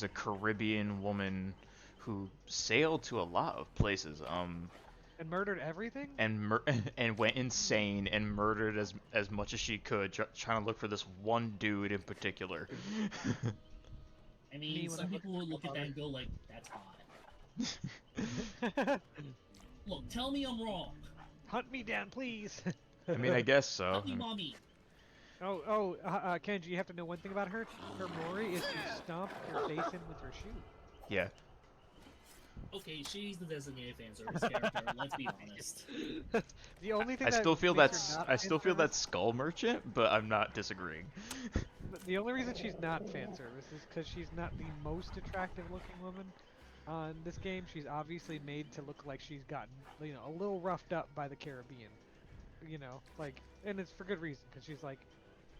Caribbean woman who sailed to a lot of places. And murdered everything? And went insane and murdered as much as she could, trying to look for this one dude in particular. I mean, some people would look at that and go like, "That's hot." Look, tell me I'm wrong. Hunt me down, please. I mean, I guess so. Hunt me, mommy. Kenji, you have to know one thing about her. Her Mori is to stomp your face in with her shoe. Yeah. Okay, she's the designated fan service character. Let's be honest. The only thing I still feel makes her not I still feel fan that's Skull Merchant, but I'm not disagreeing. the only reason she's not fan service is because she's not the most attractive looking woman on this game. She's obviously made to look like she's gotten, a little roughed up by the Caribbean. Like, and it's for good reason, because she's like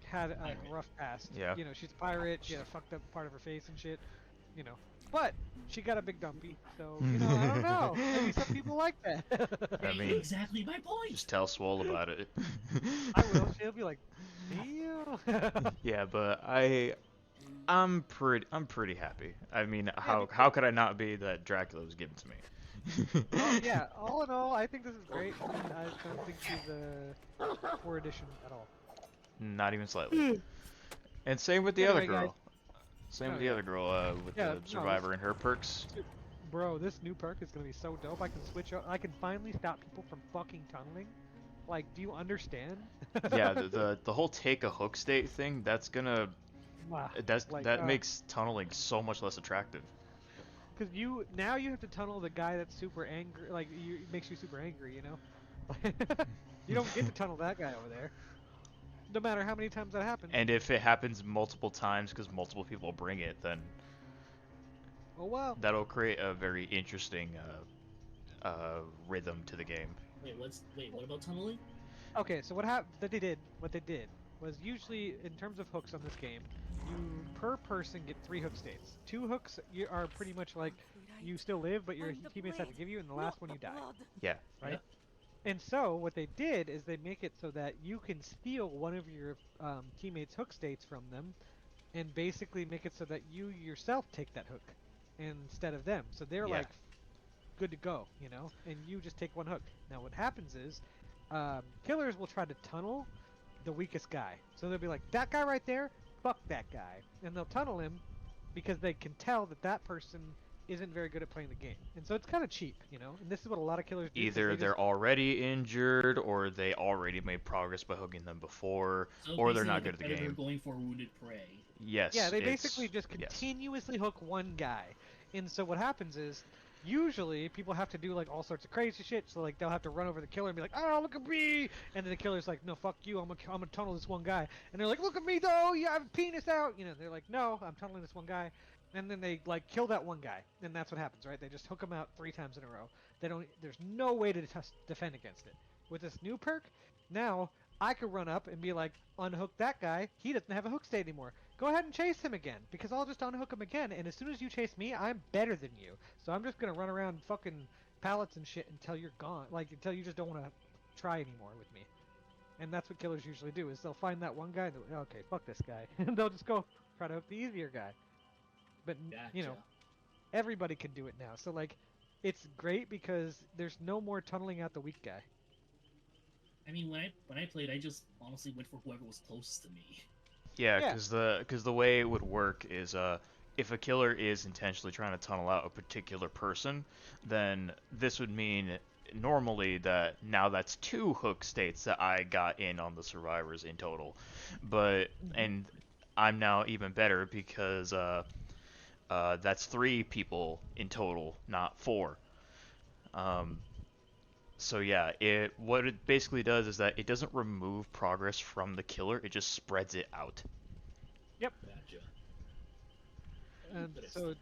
had a rough past. Yeah. She's a pirate. She had a fucked up part of her face and shit. But she got a big dumpy, so I don't know. Maybe some people like that. I mean, exactly my point. Just tell Swole about it. I will. She'll be like, "Deal." Yeah, but I'm pretty happy. I mean, how could I not be that Dracula was given to me? Yeah, all in all, I think this is great. I don't think she's a poor addition at all. Not even slightly. And same with the other girl. Guys. Same with the other girl, with the survivor and her perks. Bro, this new perk is gonna be so dope. I can switch up. I can finally stop people from fucking tunneling. Like, do you understand? Yeah, the whole take a hook state thing. That's gonna that makes tunneling so much less attractive. Because now you have to tunnel the guy that's super angry. Like, it makes you super angry. You don't get to tunnel that guy over there. No matter how many times that happens. And if it happens multiple times because multiple people bring it, then that'll create a very interesting rhythm to the game. Wait, what about tunneling? Okay, so what they did was, usually in terms of hooks on this game, you per person get 3 hook states. 2 hooks are pretty much like you still live, but your teammates have to give you, and the last one you die. Yeah. Right. Yeah. And so what they did is they make it so that you can steal one of your teammates' hook states from them, and basically make it so that you yourself take that hook instead of them. So they're like good to go, and you just take 1 hook. Now what happens is killers will try to tunnel the weakest guy. So they'll be like, that guy right there, fuck that guy, and they'll tunnel him because they can tell that person isn't very good at playing the game. And so it's kind of cheap, and this is what a lot of killers do. Either they're already injured, or they already made progress by hooking them before, or they're not good at the game. Going for wounded prey. Yes. Yeah, they basically just continuously hook one guy. And so what happens is, usually people have to do like all sorts of crazy shit. So like they'll have to run over the killer and be like, "Oh, look at me!" And then the killer's like, "No, fuck you. I'm gonna tunnel this one guy." And they're like, "Look at me though. You have a penis out." They're like, "No, I'm tunneling this one guy." And then they like kill that one guy, and that's what happens, right? They just hook him out 3 times in a row. There's no way to defend against it. With this new perk, now I could run up and be like, unhook that guy. He doesn't have a hook state anymore. Go ahead and chase him again, because I'll just unhook him again. And as soon as you chase me, I'm better than you. So I'm just gonna run around fucking pallets and shit until you're gone, like until you just don't want to try anymore with me. And that's what killers usually do, is they'll find that one guy and they'll, okay, fuck this guy, and they'll just go try to hook the easier guy. But everybody can do it now. So like, it's great because there's no more tunneling out the weak guy. I mean, when I played, I just honestly went for whoever was closest to me. Yeah, because the way it would work is if a killer is intentionally trying to tunnel out a particular person, then this would mean normally that now that's 2 hook states that I got in on the survivors in total. But and I'm now even better because that's 3 people in total, not 4. So yeah, what it basically does is that it doesn't remove progress from the killer, it just spreads it out. Yep. Gotcha. And so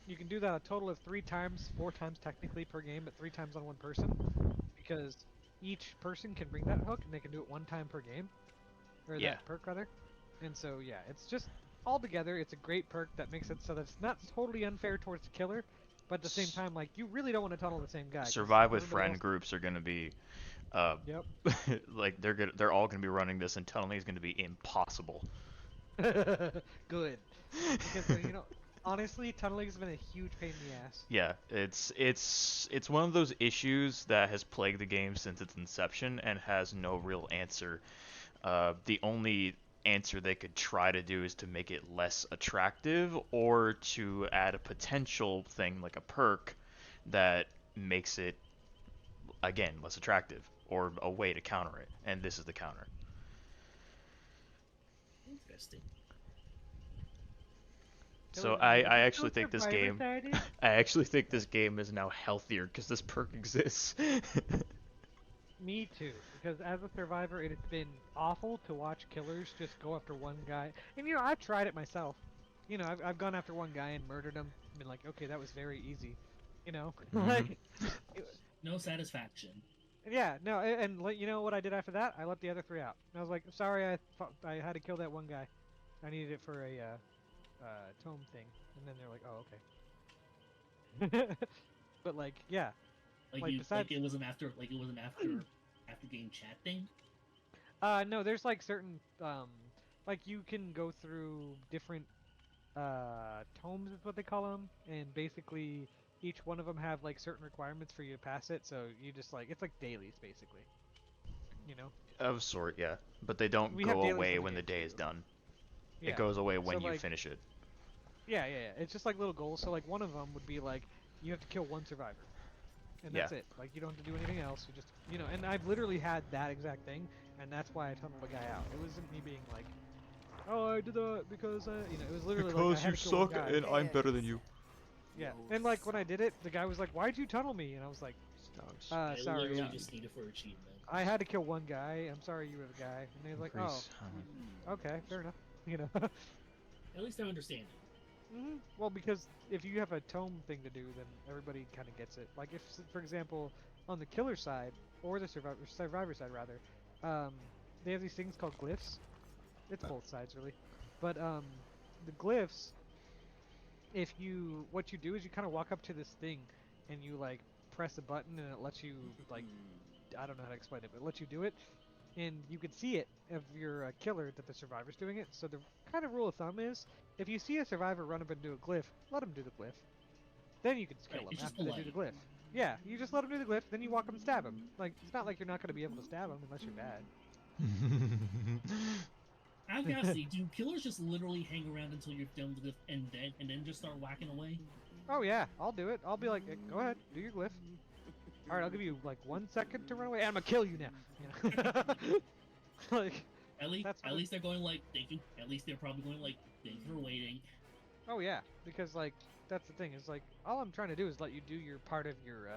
you can do that a total of 3 times, 4 times technically per game, but 3 times on one person, because each person can bring that hook and they can do it 1 time per game, or that perk rather. And so yeah, it's just altogether it's a great perk that makes it so that it's not totally unfair towards the killer, but at the same time like you really don't want to tunnel the same guy. 'Cause Survive with everybody friend else. groups are gonna be, uh, Yep. like they're all gonna be running this, and tunneling is gonna be impossible. Good. Because honestly, tunneling's been a huge pain in the ass. Yeah, it's one of those issues that has plagued the game since its inception and has no real answer. The only answer they could try to do is to make it less attractive or to add a potential thing like a perk that makes it again less attractive or a way to counter it. And this is the counter. Interesting. So Talon, I is actually still think this survivor game sided? I actually think this game is now healthier because this perk exists. Me too, because as a survivor, it has been awful to watch killers just go after one guy. And I've tried it myself. I've gone after one guy and murdered him. Been like, okay, that was very easy. Like, No satisfaction. yeah, no, and you know what I did after that? I let the other three out. And I was like, sorry, I had to kill that one guy. I needed it for a tome thing. And then they're like, oh, okay. But like, yeah. Besides, It wasn't after after game chat thing. no, there's like certain like you can go through different tomes is what they call them, and basically each one of them have like certain requirements for you to pass it. So you just like it's like dailies basically. Of sort, yeah. But they don't We have go dailies away in the when the game, day is done. Yeah. It goes away So when you like, finish it. yeah, yeah, yeah. It's just like little goals. So like one of them would be like you have to kill one survivor, and Yeah. that's it. Like you don't have to do anything else. You just And I've literally had that exact thing, and that's why I tunneled the guy out. It wasn't me being like, oh, I did that because it was literally like I had to kill one guy. I'm better than you. Yeah, and like when I did it, the guy was like, "Why'd you tunnel me?" And I was like, I sorry, literally just need it for achievement. I had to kill one guy. I'm sorry you were the guy." And they was like, Increase, "Oh, okay, fair enough." At least I understand it. Well, because if you have a tome thing to do, then everybody kind of gets it. Like if, for example, on the killer side or the survivor side rather, they have these things called glyphs. It's both sides really, but the glyphs. What you do is you kind of walk up to this thing, and you like press a button, and it lets you like, I don't know how to explain it, but it lets you do it, and you can see it if you're a killer that the survivor's doing it. So the kind of rule of thumb is, if you see a survivor run up and do a glyph, let them do the glyph. Then you can kill them it's just after they do the glyph. Yeah, you just let them do the glyph, then you walk up and stab them. Like it's not like you're not going to be able to stab them unless you're bad. I've got to see, do killers just literally hang around until you're done with it and then just start whacking away? Oh yeah, I'll do it. I'll be like, go ahead, do your glyph. All right, I'll give you like 1 second to run away, and I'm gonna kill you now. Like, at least they're going like, thank you. At least they're probably going like, thank you for waiting. Oh yeah, because like that's the thing. Is like all I'm trying to do is let you do your part of your.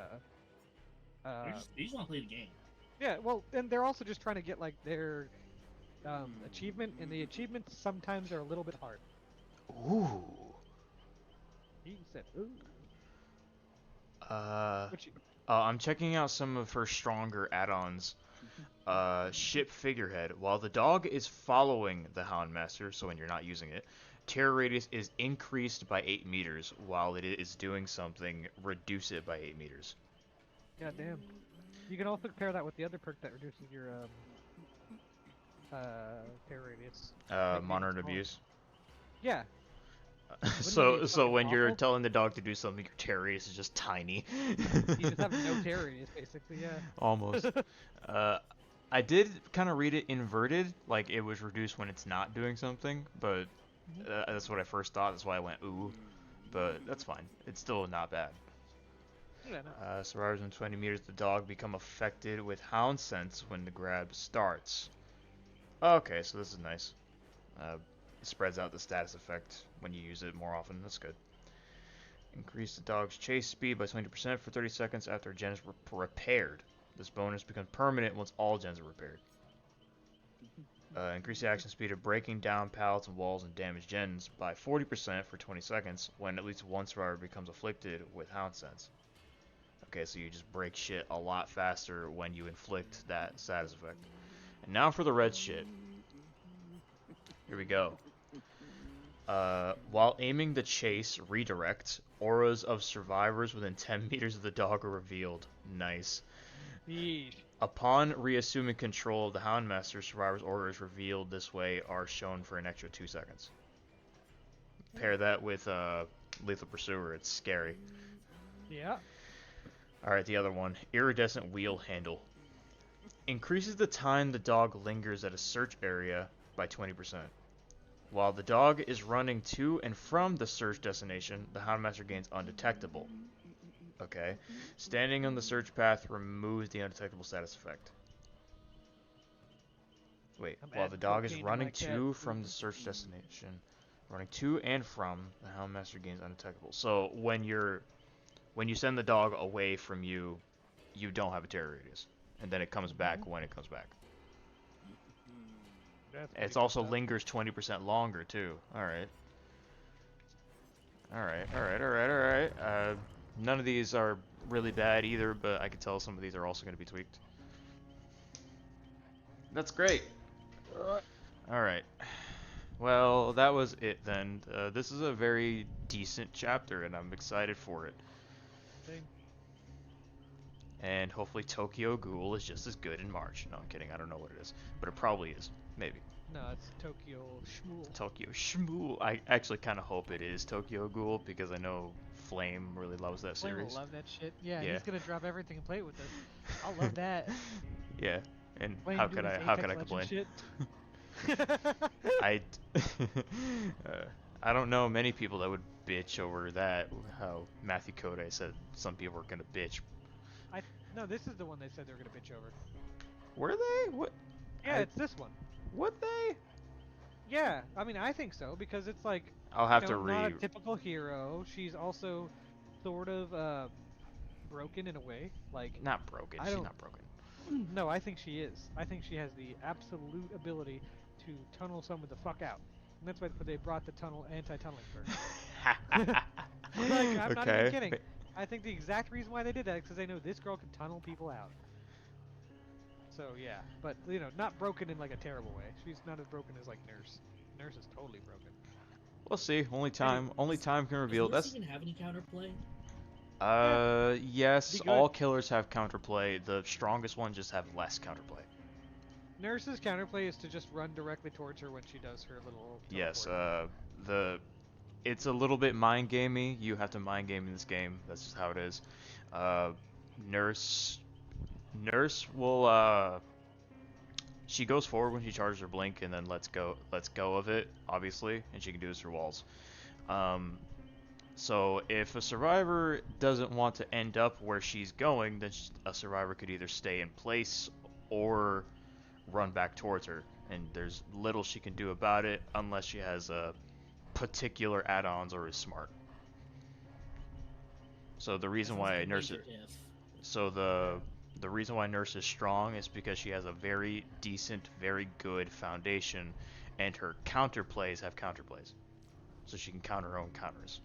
They just want to play the game. Yeah, well, and they're also just trying to get like their achievement, and the achievements sometimes are a little bit hard. Ooh. He said, ooh. I'm checking out some of her stronger add-ons. Ship figurehead. While the dog is following the Hound-master, so when you're not using it, terror radius is increased by 8 meters. While it is doing something, reduce it by 8 meters. God damn. You can also pair that with the other perk that reduces your terror radius. Monitor and abuse. Yeah. So when you're telling the dog to do something, your terror radius is just tiny. You just have no terror radius, basically, yeah. Almost. I did kind of read it inverted, like it was reduced when it's not doing something, but that's what I first thought. That's why I went ooh, but that's fine. It's still not bad. Yeah, no. Survivors in 20 meters, the dog become affected with hound sense when the grab starts. Okay, so this is nice. It spreads out the status effect when you use it more often. That's good. Increase the dog's chase speed by 20% for 30 seconds after a gen is repaired. This bonus becomes permanent once all gens are repaired. Increase the action speed of breaking down pallets and walls and damaged gens by 40% for 20 seconds when at least one survivor becomes afflicted with hound sense. Okay, so you just break shit a lot faster when you inflict that status effect. And now for the red shit. Here we go. While aiming the chase, redirect, auras of survivors within 10 meters of the dog are revealed. Nice. Yeesh. Upon reassuming control of the Hound-master, survivors' auras revealed this way are shown for an extra 2 seconds. Pair that with Lethal Pursuer, it's scary. Yeah. Alright, the other one. Iridescent wheel handle. Increases the time the dog lingers at a search area by 20%. While the dog is running to and from the search destination, the Houndmaster gains undetectable. Okay. Standing on the search path removes the undetectable status effect. Wait, I'm while adding the dog is cocaine to running my cat to food. from the search destination, running to and from, the Houndmaster gains undetectable. So when you send the dog away from you, you don't have a terror radius, and then it comes back when it comes back. That's It's pretty also fucked up. lingers 20% longer too. Alright. Alright. None of these are really bad either, but I can tell some of these are also going to be tweaked. That's great. Alright. Well, that was it then. This is a very decent chapter, and I'm excited for it. Same. And hopefully Tokyo Ghoul is just as good in March. No, I'm kidding. I don't know what it is. But it probably is. Maybe. No, it's Tokyo Shmuel. Tokyo Shmoo. I actually kind of hope it is Tokyo Ghoul because I know Flame really loves that Flame will series. love that shit. Yeah, Yeah. he's gonna drop everything and play it with us. I'll love that. Yeah. And Flame how doing could I his how Apex could I Legends complain? shit. I don't know many people that would bitch over that. How Matthew Code said some people are gonna bitch. No, this is the one they said they were gonna bitch over. Were they? What? Yeah, it's this one. Would they? Yeah, I mean, I think so because it's like, I'll have you to know, not a read. typical hero. She's also sort of broken in a way. Like, Not broken. I She's don't. not broken. No, I think she is. I think she has the absolute ability to tunnel someone the fuck out. And that's why they brought the anti-tunneling perk. Like, I'm not even kidding. I think the exact reason why they did that is because they know this girl can tunnel people out. So yeah, but you know, not broken in like a terrible way. She's not as broken as like Nurse. Nurse is totally broken. We'll see. Only time can reveal. Does Nurse That's even have any counterplay? yes. Be good. All killers have counterplay. The strongest ones just have less counterplay. Nurse's counterplay is to just run directly towards her when she does her little teleport. Yes. It's a little bit mind gamey. You have to mind game in this game. That's just how it is. Nurse will she goes forward when she charges her blink and then lets go of it, obviously, and she can do this through walls. So if a survivor doesn't want to end up where she's going, then a survivor could either stay in place or run back towards her, and there's little she can do about it unless she has particular add-ons or is smart. So the reason why Nurse the reason why Nurse is strong is because she has a very decent, very good foundation, and her counterplays have counterplays, so she can counter her own counters.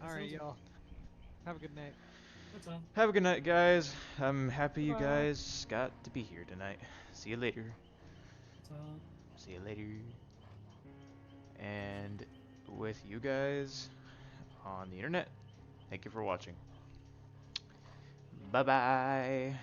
All right, y'all. Have a good night. That's all. Have a good night, guys. I'm happy you Bye. guys got to be here tonight. See you later. That's all. See you later. And with you guys on the internet, thank you for watching. Bye-bye.